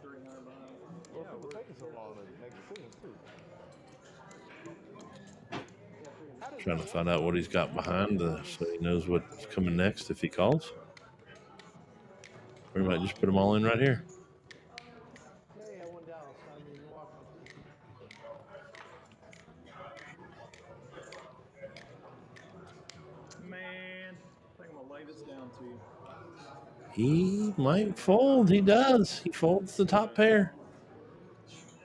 Trying to find out what he's got behind so he knows what's coming next if he calls. Or he might just put them all in right here. Man, I think I'm gonna lay this down to you. He might fold. He does. He folds the top pair.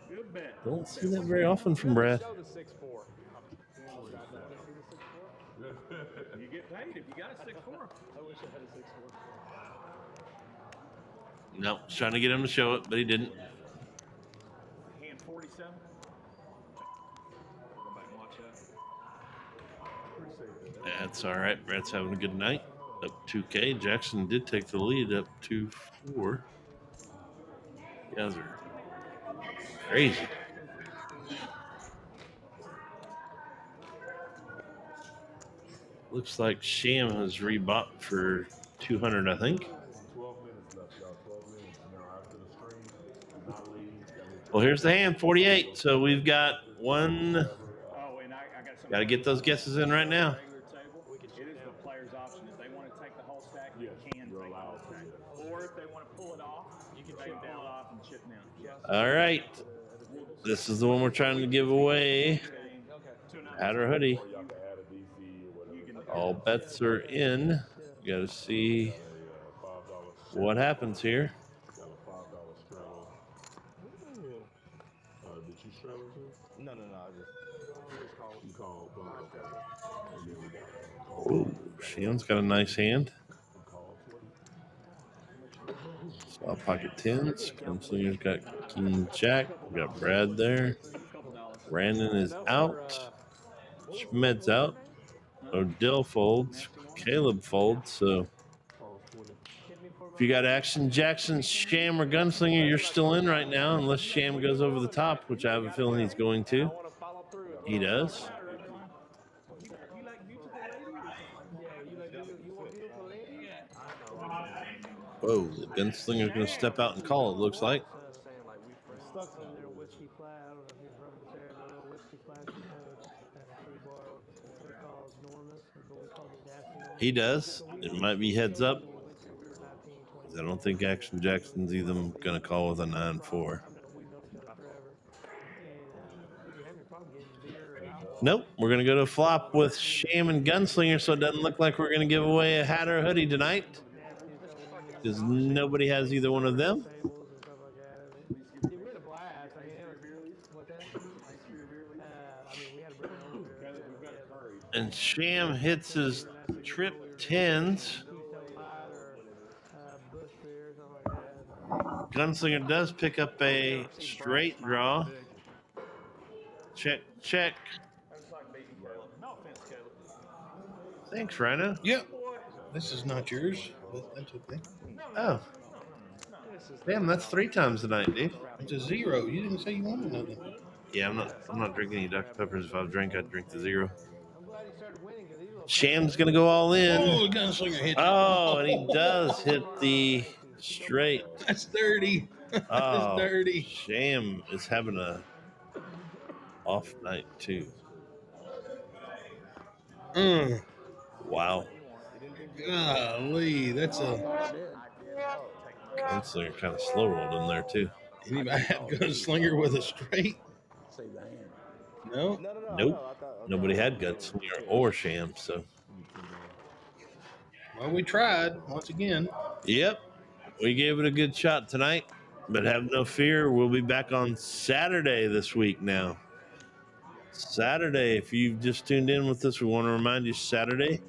Good bet. Don't see that very often from Brad. Show the 6-4. You get paid if you got a 6-4. I wish I had a 6-4. No, was trying to get him to show it, but he didn't. Hand 47. Go back and watch that. That's all right. Brad's having a good night. Up 2K. Jackson did take the lead up 2-4. You guys are crazy. Looks like Sham has rebought for 200, I think. 12 minutes left, y'all. 12 minutes. Now after the stream, not leave. Well, here's the hand, 48. So we've got one. Oh, and I got something. Got to get those guesses in right now. Regular table. It is the player's option. If they want to take the whole stack, you can take the whole stack. Or if they want to pull it off, you can pull it off and chip down. All right. This is the one we're trying to give away. Hat or hoodie. All bets are in. You got to see what happens here. Did you straddle too? No, I just You called. Oh, Sham's got a nice hand. Small pocket tens. Gunslinger's got King Jack. We got Brad there. Brandon is out. Schmed's out. Odell folds. Caleb folds. So if you got Action Jackson, Sham, or Gunslinger, you're still in right now, unless Sham goes over the top, which I have a feeling he's going to. He does. You like beautiful ladies? Yeah, you want beautiful ladies? Whoa, the Gunslinger's going to step out and call, it looks like. Stuck in there, whiskey flat. I don't know if you've heard this area, but a little whiskey flat at a free bar. We call it Normus, but we call it Dassy Normus. He does. It might be heads up. I don't think Action Jackson's even going to call with a 9-4. Nope. We're going to go to flop with Sham and Gunslinger, so it doesn't look like we're going to give away a hat or a hoodie tonight, because nobody has either one of them. And Sham hits his trip 10s. Gunslinger does pick up a straight draw. Check, check. Thanks, Rhino. Yep. This is not yours, but that's okay. Oh. Damn, that's 3 times tonight, dude. It's a 0. You didn't say you wanted nothing. Yeah, I'm not drinking any Dr. Peppers. If I drink, I'd drink the 0. Sham's gonna go all in. Oh, the Gunslinger hit you. Oh, and he does hit the straight. That's dirty. Oh, That's dirty. Sham is having a off night too. Wow. Golly, that's a Gunslinger kind of slow rolled in there too. Anybody have Gunslinger with a straight? No? Nope. Nobody had Gunslinger or Sham, so. Well, we tried once again. Yep. We gave it a good shot tonight, but have no fear. We'll be back on Saturday this week now. Saturday, if you've just tuned in with us, we want to remind you Saturday,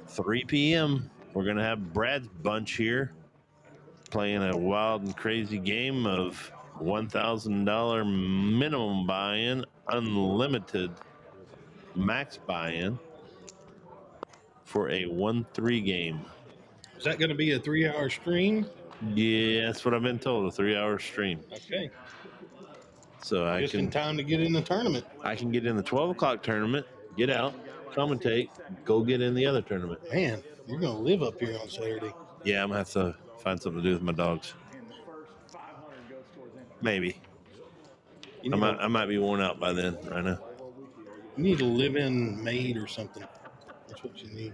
3 p.m., we're going to have Brad's bunch here playing a wild and crazy game of $1,000 minimum buy-in, unlimited max buy-in for a 1-3 game. Is that going to be a 3-hour stream? Yeah, that's what I've been told, a 3-hour stream. Okay. So I Just can in time to get in the tournament. I can get in the 12 o'clock tournament, get out, commentate, go get in the other tournament. Man, you're going to live up here on Saturday. Yeah, I'm going to have to find something to do with my dogs. Maybe. I might be worn out by then, right now. You need a live-in maid or something. That's what you need.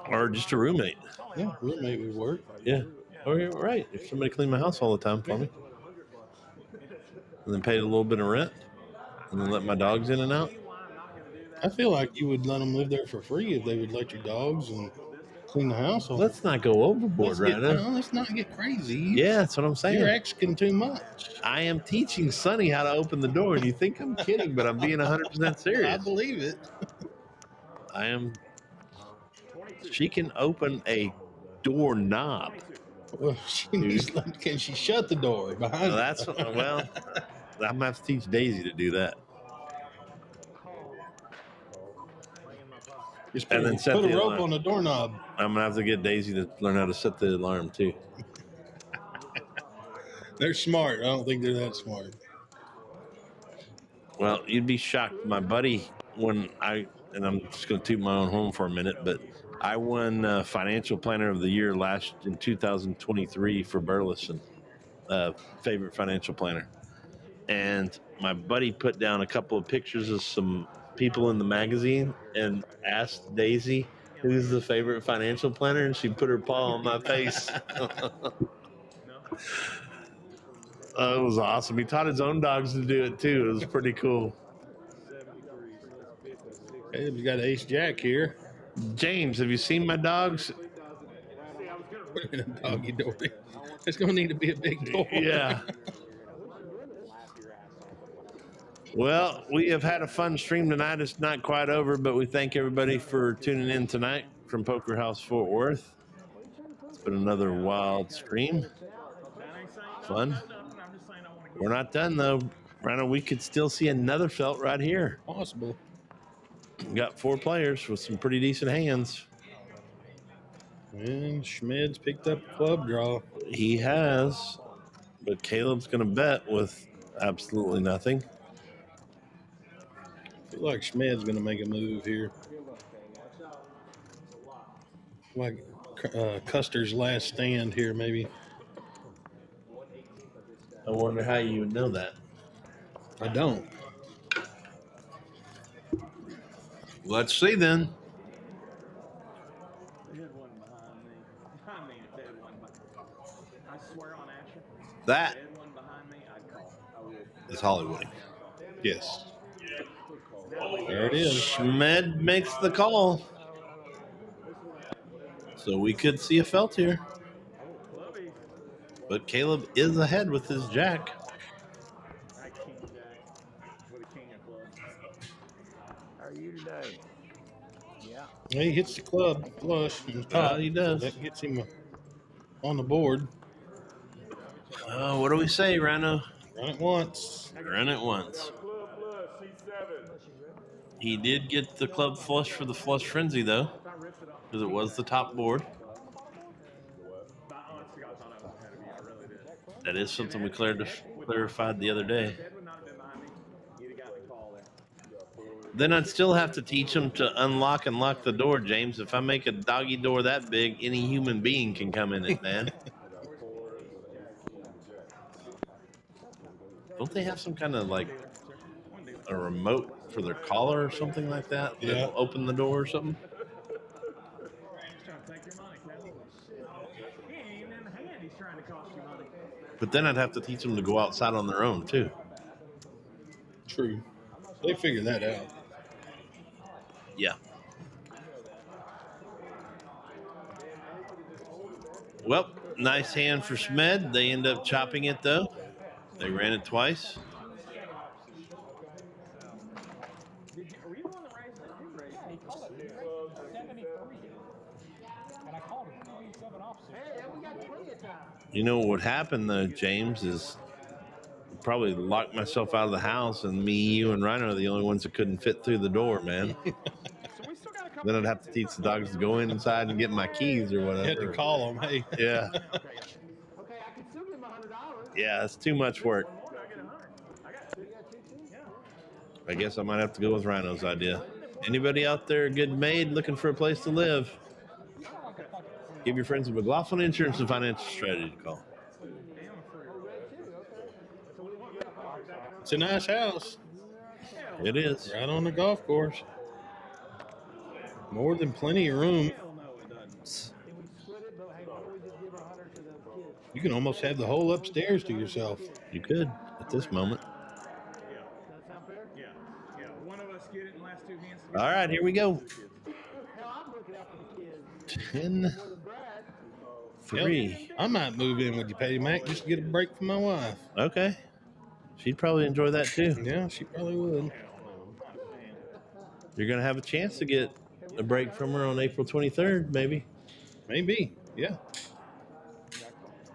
Or just a roommate. Yeah, roommate would work. Yeah. Or you're right. If somebody clean my house all the time for me. And then paid a little bit of rent. And then let my dogs in and out. I feel like you would let them live there for free if they would let your dogs and clean the house. Let's not go overboard right now. Let's not get crazy. Yeah, that's what I'm saying. You're asking too much. I am teaching Sonny how to open the door, and you think I'm kidding, but I'm being 100% serious. I believe it. I am. She can open a doorknob. Well, can she shut the door behind her? That's well. I'm gonna have to teach Daisy to do that. And then put a rope on the doorknob. I'm gonna have to get Daisy to learn how to set the alarm too. They're smart. I don't think they're that smart. Well, you'd be shocked. My buddy, and I'm just gonna toot my own horn for a minute, but I won Financial Planner of the Year in 2023 for Burleson, favorite financial planner. And my buddy put down a couple of pictures of some people in the magazine and asked Daisy, who's the favorite financial planner? And she put her paw on my face. It was awesome. He taught his own dogs to do it too. It was pretty cool. Hey, we got Ace Jack here. James, have you seen my dogs? Put in a doggy door. It's going to need to be a big door. Yeah. Well, we have had a fun stream tonight. It's not quite over, but we thank everybody for tuning in tonight from Poker House Fort Worth. It's been another wild stream. Fun. We're not done, though. Rhino, we could still see another felt right here. Possible. Got 4 players with some pretty decent hands. And Schmid's picked up a club draw. He has, but Caleb's going to bet with absolutely nothing. I feel like Schmid's going to make a move here. Like Custer's last stand here, maybe. I wonder how you would know that. I don't. Let's see then. They had one behind me. I mean, if they had one behind I swear on Asher. That If they had one behind me, I'd call. I would. is Hollywood. Yes. There it is. Schmed makes the call. So we could see a felt here. But Caleb is ahead with his jack. I king jack with a king of clubs. How are you today? Yeah. He hits the club flush. He does. That gets him on the board. What do we say, Rhino? Run it once. Run it once. Club flush, C7. He did get the club flush for the flush frenzy, though, because it was the top board. That is something we clarified the other day. Then I'd still have to teach them to unlock and lock the door, James. If I make a doggy door that big, any human being can come in it, man. Don't they have some kind of like a remote for their collar or something like that? Yeah. That'll open the door or something? But then I'd have to teach them to go outside on their own, too. True. They figured that out. Yeah. Well, nice hand for Schmed. They end up chopping it, though. They ran it twice. Were you the one that raised it? Who raised it? He called it 73. And I called him 27 opposite. Hey, we got plenty of time. You know what happened, though, James, is probably locked myself out of the house, and me, you, and Rhino are the only ones that couldn't fit through the door, man. Then I'd have to teach the dogs to go inside and get my keys or whatever. You had to call them, hey. Yeah. Okay, I can still give him $100. Yeah, it's too much work. I guess I might have to go with Rhino's idea. Anybody out there, good maid, looking for a place to live? Give your friends at McLaughlin Insurance and Financial Strategy to call. It's a nice house. It is. Right on the golf course. More than plenty of room. You can almost have the whole upstairs to yourself. You could at this moment. Yeah. One of us get it in the last 2 hands. All right, here we go. Hell, I'm looking out for the kids. 10-3. I might move in with you, Patty Mac, just to get a break from my wife. Okay. She'd probably enjoy that too. Yeah, she probably would. You're going to have a chance to get a break from her on April 23rd, maybe. Maybe, yeah.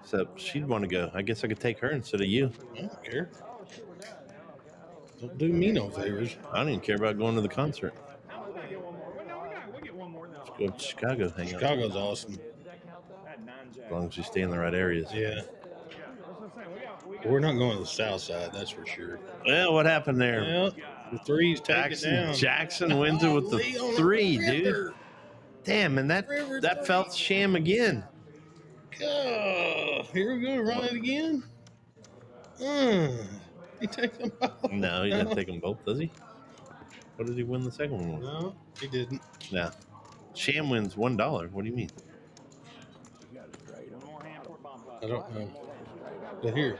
Except she'd want to go. I guess I could take her instead of you. I don't care. Don't do me no favors. I don't even care about going to the concert. We'll get one more. Let's go to Chicago, hang out. Chicago's awesome. As long as you stay in the right areas. Yeah. We're not going to the south side, that's for sure. Well, what happened there? Well, the threes take it down. Jackson wins it with the 3, dude. Damn, and that felt sham again. Oh, here we go. Run it again. He takes them both. No, he didn't take them both, does he? What did he win the second one with? No, he didn't. No. Sham wins $1. What do you mean? I don't know. But here.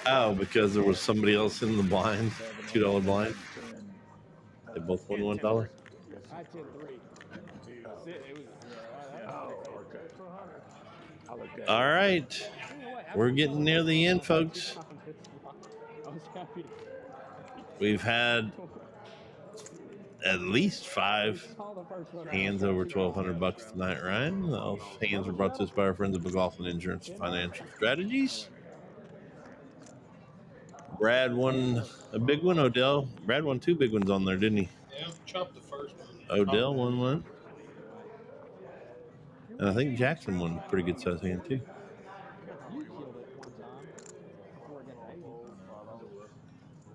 Oh, because there was somebody else in the blind, $2 blind. They both won $1. I said 3. All right, we're getting near the end, folks. We've had at least 5 hands over $1,200 tonight, Ryan. All hands were brought to us by our friends at McLaughlin Insurance and Financial Strategies. Brad won a big one, Odell. Brad won 2 big ones on there, didn't he? Yeah, chopped the first Odell won one. And I think Jackson won a pretty good size hand, too. You killed it one time before it got 80.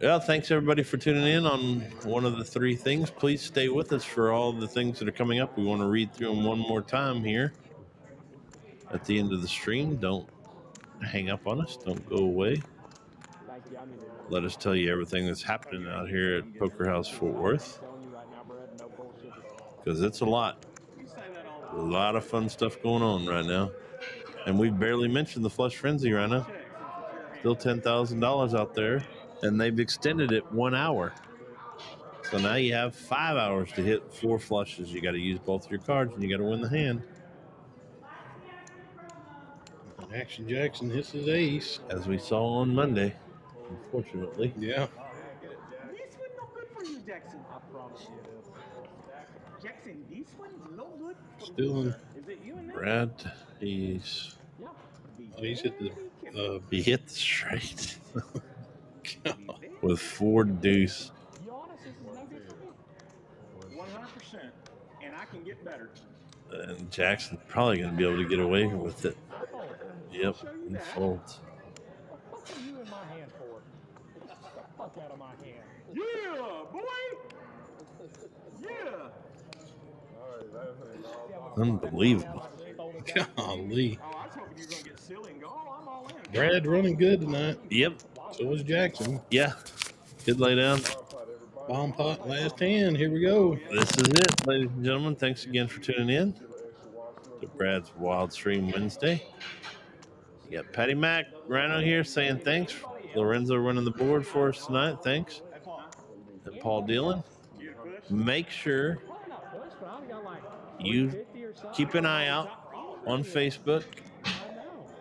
Well, thanks everybody for tuning in on one of the three things. Please stay with us for all the things that are coming up. We want to read through them one more time here at the end of the stream. Don't hang up on us. Don't go away. Let us tell you everything that's happening out here at Poker House Fort Worth, because it's a lot. A lot of fun stuff going on right now. And we barely mentioned the Flush Frenzy right now. Still $10,000 out there. And they've extended it 1 hour. So now you have 5 hours to hit 4 flushes. You got to use both your cards, and you got to win the hand. Action Jackson hits his ace. As we saw on Monday, unfortunately. Yeah. This one no good for you, Jackson. I promise you. Jackson, this one's no good for Still in. Is it you and Brad, he's hit the he hit the straight with 4 deuce. 100%, and I can get better. And Jackson's probably going to be able to get away with it. Yep, and folds. What are you in my hand for? Get the fuck out of my hand. Yeah, boy! Yeah! Unbelievable. Golly. Oh, I was hoping you were going to get silly and go, oh, I'm all in. Brad running good tonight. Yep. So was Jackson. Yeah. Good lay down. Bomb pot last hand. Here we go. This is it, ladies and gentlemen. Thanks again for tuning in to Brad's Wild Stream Wednesday. You got Patty Mac, Rhino here saying thanks. Lorenzo running the board for us tonight. Thanks. And Paul Dillon. Make sure you keep an eye out on Facebook.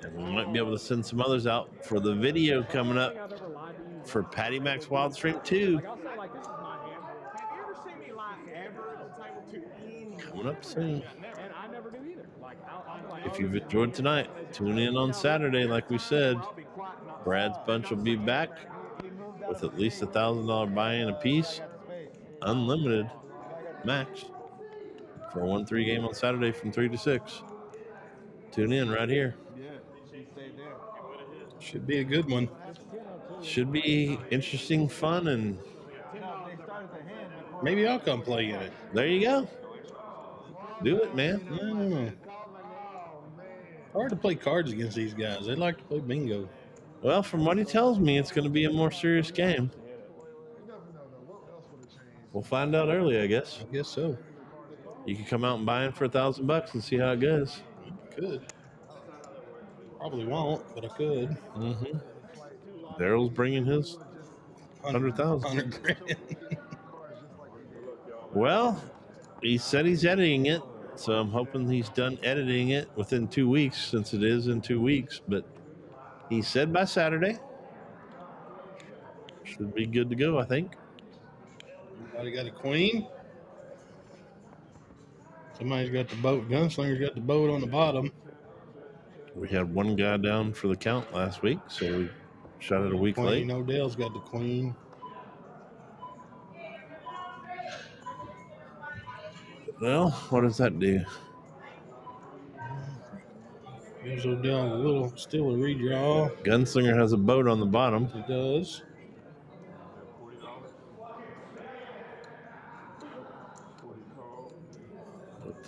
And we might be able to send some others out for the video coming up for Patty Mac's Wild Stream 2. Coming up soon. If you've enjoyed tonight, tune in on Saturday, like we said. Brad's bunch will be back with at least $1,000 buy-in apiece, unlimited max for a 1-3 game on Saturday from 3 to 6. Tune in right here. Should be a good one. Should be interesting, fun, and maybe I'll come play in it. There you go. Do it, man. I don't know. Hard to play cards against these guys. They like to play bingo. Well, from what he tells me, it's going to be a more serious game. We'll find out early, I guess. I guess so. You can come out and buy in for $1,000 and see how it goes. Could. Probably won't, but I could. Mm-hmm. Daryl's bringing his 100,000. 100 grand. Well, he said he's editing it, so I'm hoping he's done editing it within 2 weeks, since it is in 2 weeks. But he said by Saturday. Should be good to go, I think. Everybody got a queen. Somebody's got the boat. Gunslinger's got the boat on the bottom. We had one guy down for the count last week, so we shot it a week late. Odell's got the queen. Well, what does that do? Gives Odell a little, still a redraw. Gunslinger has a boat on the bottom. He does.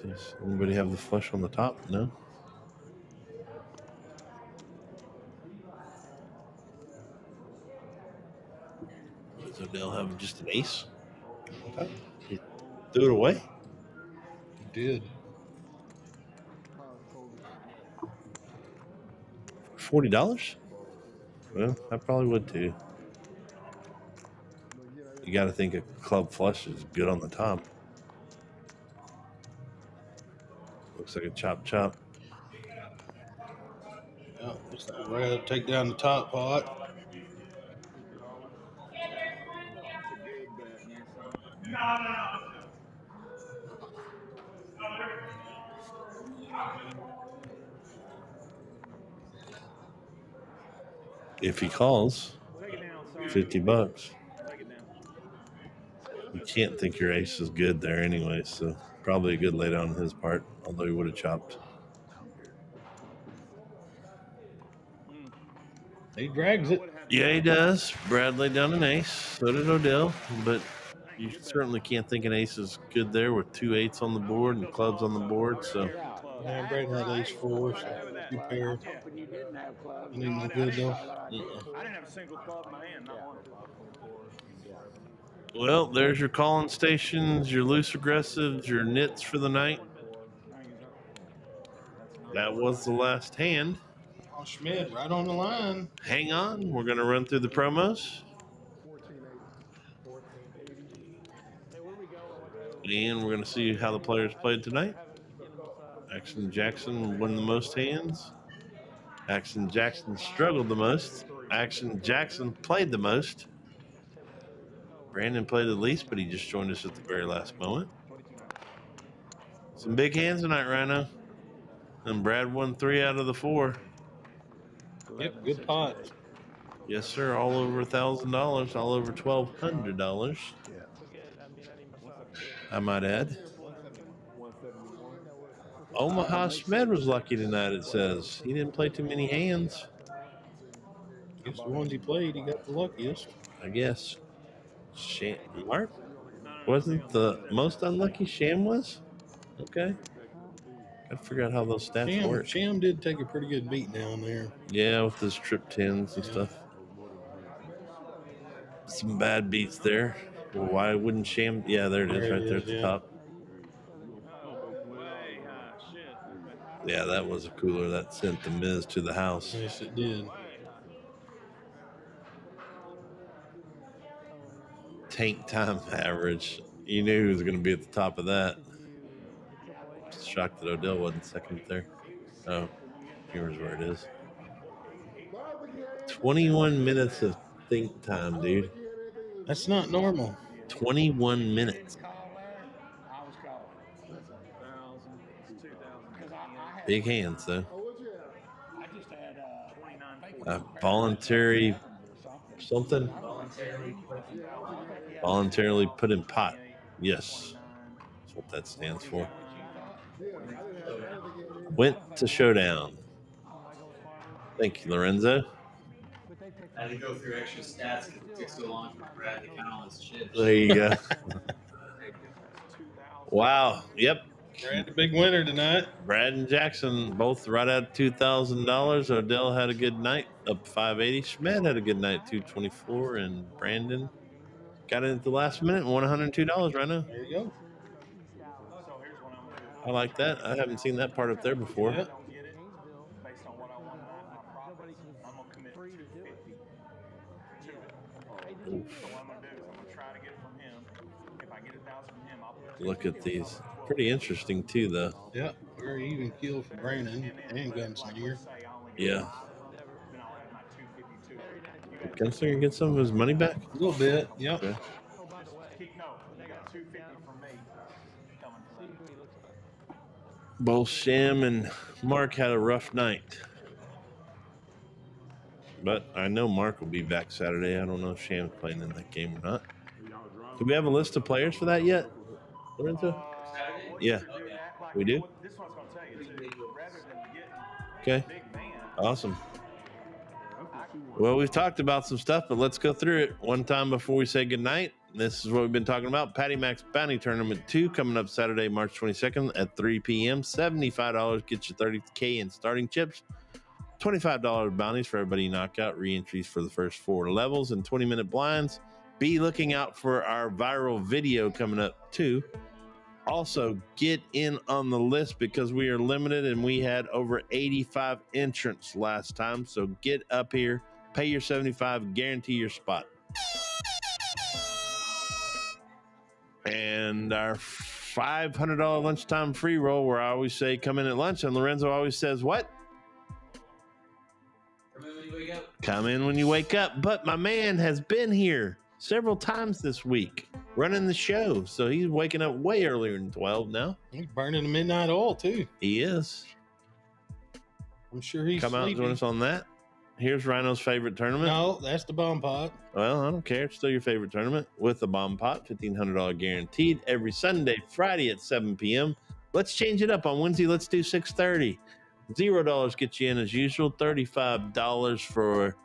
Does anybody have the flush on the top? No. Does Odell have just an ace? He threw it away? He did. $40? Well, I probably would too. You got to think a club flush is good on the top. Looks like a chop. Yeah, looks like we're going to take down the top pot. If he calls, $50. You can't think your ace is good there anyway, so probably a good lay down on his part, although he would have chopped. He drags it. Yeah, he does. Brad laid down an ace. So did Odell, but you certainly can't think an ace is good there with 2 8s on the board and clubs on the board. So Yeah, Brad had ace 4, so 2 pair. Hoping you didn't have clubs. It ain't no good though. I didn't have a single club in my hand, not one. well, there's your calling stations, your loose aggressives, your nits for the night. That was the last hand. Oh, Schmidt, right on the line. Hang on, we're going to run through the promos. And we're going to see how the players played tonight. Action Jackson won the most hands. Action Jackson struggled the most. Action Jackson played the most. Brandon played the least, but he just joined us at the very last moment. Some big hands tonight, Rhino. And Brad won 3 out of the 4. Yep, good pot. Yes, sir. All over $1,000. All over $1,200. I might add. Omaha Schmed was lucky tonight, it says. He didn't play too many hands. Guess the ones he played, he got the luckiest. I guess. Mark wasn't the most unlucky. Sham was? Okay. Gotta figure out how those stats work. Sham did take a pretty good beat down there. Yeah, with his trip 10s and stuff. Some bad beats there. Well, why wouldn't Sham? Yeah, there it is, right there at the top. Yeah, that was a cooler that sent the Miz to the house. Yes, it did. Tank time average. You knew he was going to be at the top of that. Shocked that Odell wasn't second there. Oh, here's where it is. 21 minutes of think time, dude. That's not normal. 21 minutes. Big hands, though. Voluntary something? Voluntarily put in pot. Yes. That's what that stands for. Went to showdown. Thank you, Lorenzo. I had to go through extra stats because it took so long for Brad to count all his chips. There you go. Wow. Yep. Brad, the big winner tonight. Brad and Jackson both right at $2,000. Odell had a good night, up 580. Schmed had a good night, 224, and Brandon got in at the last minute and won $102 right now. There you go. I like that. I haven't seen that part up there before. Yeah. Look at these. Pretty interesting, too, though. Yeah, very even keel for Brandon and Gunslinger. Yeah. Did Gunslinger get some of his money back? A little bit, yep. Okay. Both Sham and Mark had a rough night. But I know Mark will be back Saturday. I don't know if Sham's playing in that game or not. Do we have a list of players for that yet, Lorenzo? Yeah. We do? Okay. Awesome. Well, we've talked about some stuff, but let's go through it one time before we say goodnight. This is what we've been talking about. Patty Mac's Bounty Tournament 2 coming up Saturday, March 22nd at 3 p.m. $75 gets you $30K in starting chips. $25 bounties for everybody knockout, re-entries for the first 4 levels, and 20-minute blinds. Be looking out for our viral video coming up too. Also, get in on the list because we are limited and we had over 85 entrants last time. So get up here, pay your $75, guarantee your spot. And our $500 lunchtime free roll, where I always say come in at lunch, and Lorenzo always says what? Come in when you wake up. But my man has been here several times this week running the show, so he's waking up way earlier than 12 now. He's burning the midnight oil too. He is. I'm sure he's come out and join us on that. Here's Rhino's favorite tournament. No, that's the bomb pot. Well, I don't care. It's still your favorite tournament with the bomb pot, $1,500 guaranteed every Sunday, Friday at 7 p.m. Let's change it up on Wednesday. Let's do 6:30. $0 gets you in as usual. $35 for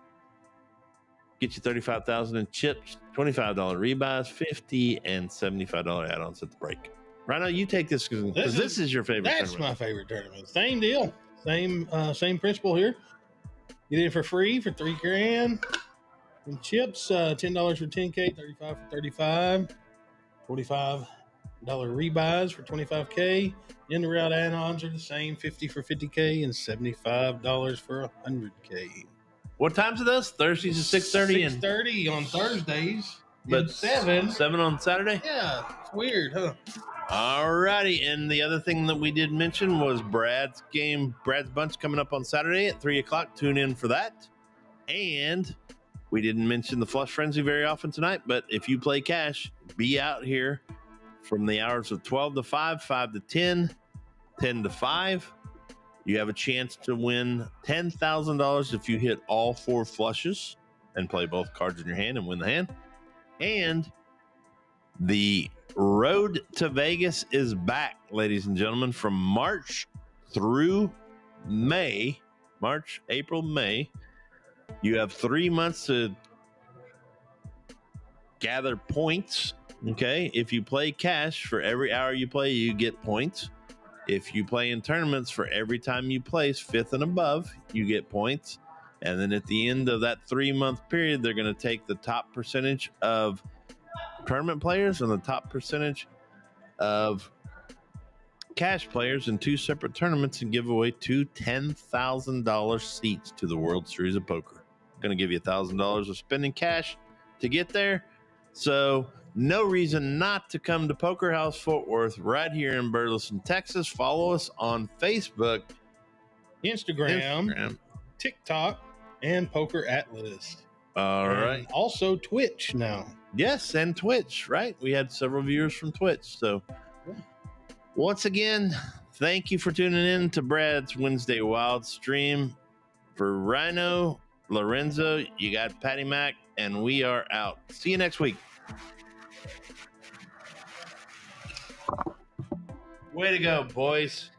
get you 35,000 in chips. $25 rebuys, $50 and $75 add-ons at the break. Rhino, you take this because this is your favorite. That's tournament. my favorite tournament. Same deal. Same principle here. Get in for free for $3,000. And chips, $10 for 10K, $35 for 35, $45 rebuys for 25K. In the route add-ons are the same, $50 for 50K and $75 for 100K. What times are those? Thursdays at 6:30 6:30 on Thursdays. But 7 on Saturday? Yeah, it's weird, huh? All righty. And the other thing that we did mention was Brad's Bunch coming up on Saturday at 3 o'clock. Tune in for that. And we didn't mention the Flush Frenzy very often tonight, but if you play cash, be out here from the hours of 12 to 5, 5 to 10, 10 to 5. You have a chance to win $10,000 if you hit all 4 flushes and play both cards in your hand and win the hand. And the road to Vegas is back, ladies and gentlemen, from March through May. March, April, May. You have 3 months to gather points. Okay. If you play cash, for every hour you play, you get points. If you play in tournaments, for every time you place 5th and above, you get points. And then at the end of that 3-month period, they're going to take the top percentage of tournament players and the top percentage of cash players in 2 separate tournaments and give away 2 $10,000 seats to the World Series of Poker. Going to give you $1,000 of spending cash to get there. So no reason not to come to Poker House Fort Worth right here in Burleson, Texas. Follow us on Facebook, Instagram, TikTok, and Poker Atlas. All right. Also Twitch now. Yes, and Twitch, right? We had several viewers from Twitch. So once again, thank you for tuning in to Brad's Wednesday Wild Stream. For Rhino, Lorenzo, you got Patty Mac, and we are out. See you next week. Way to go, boys.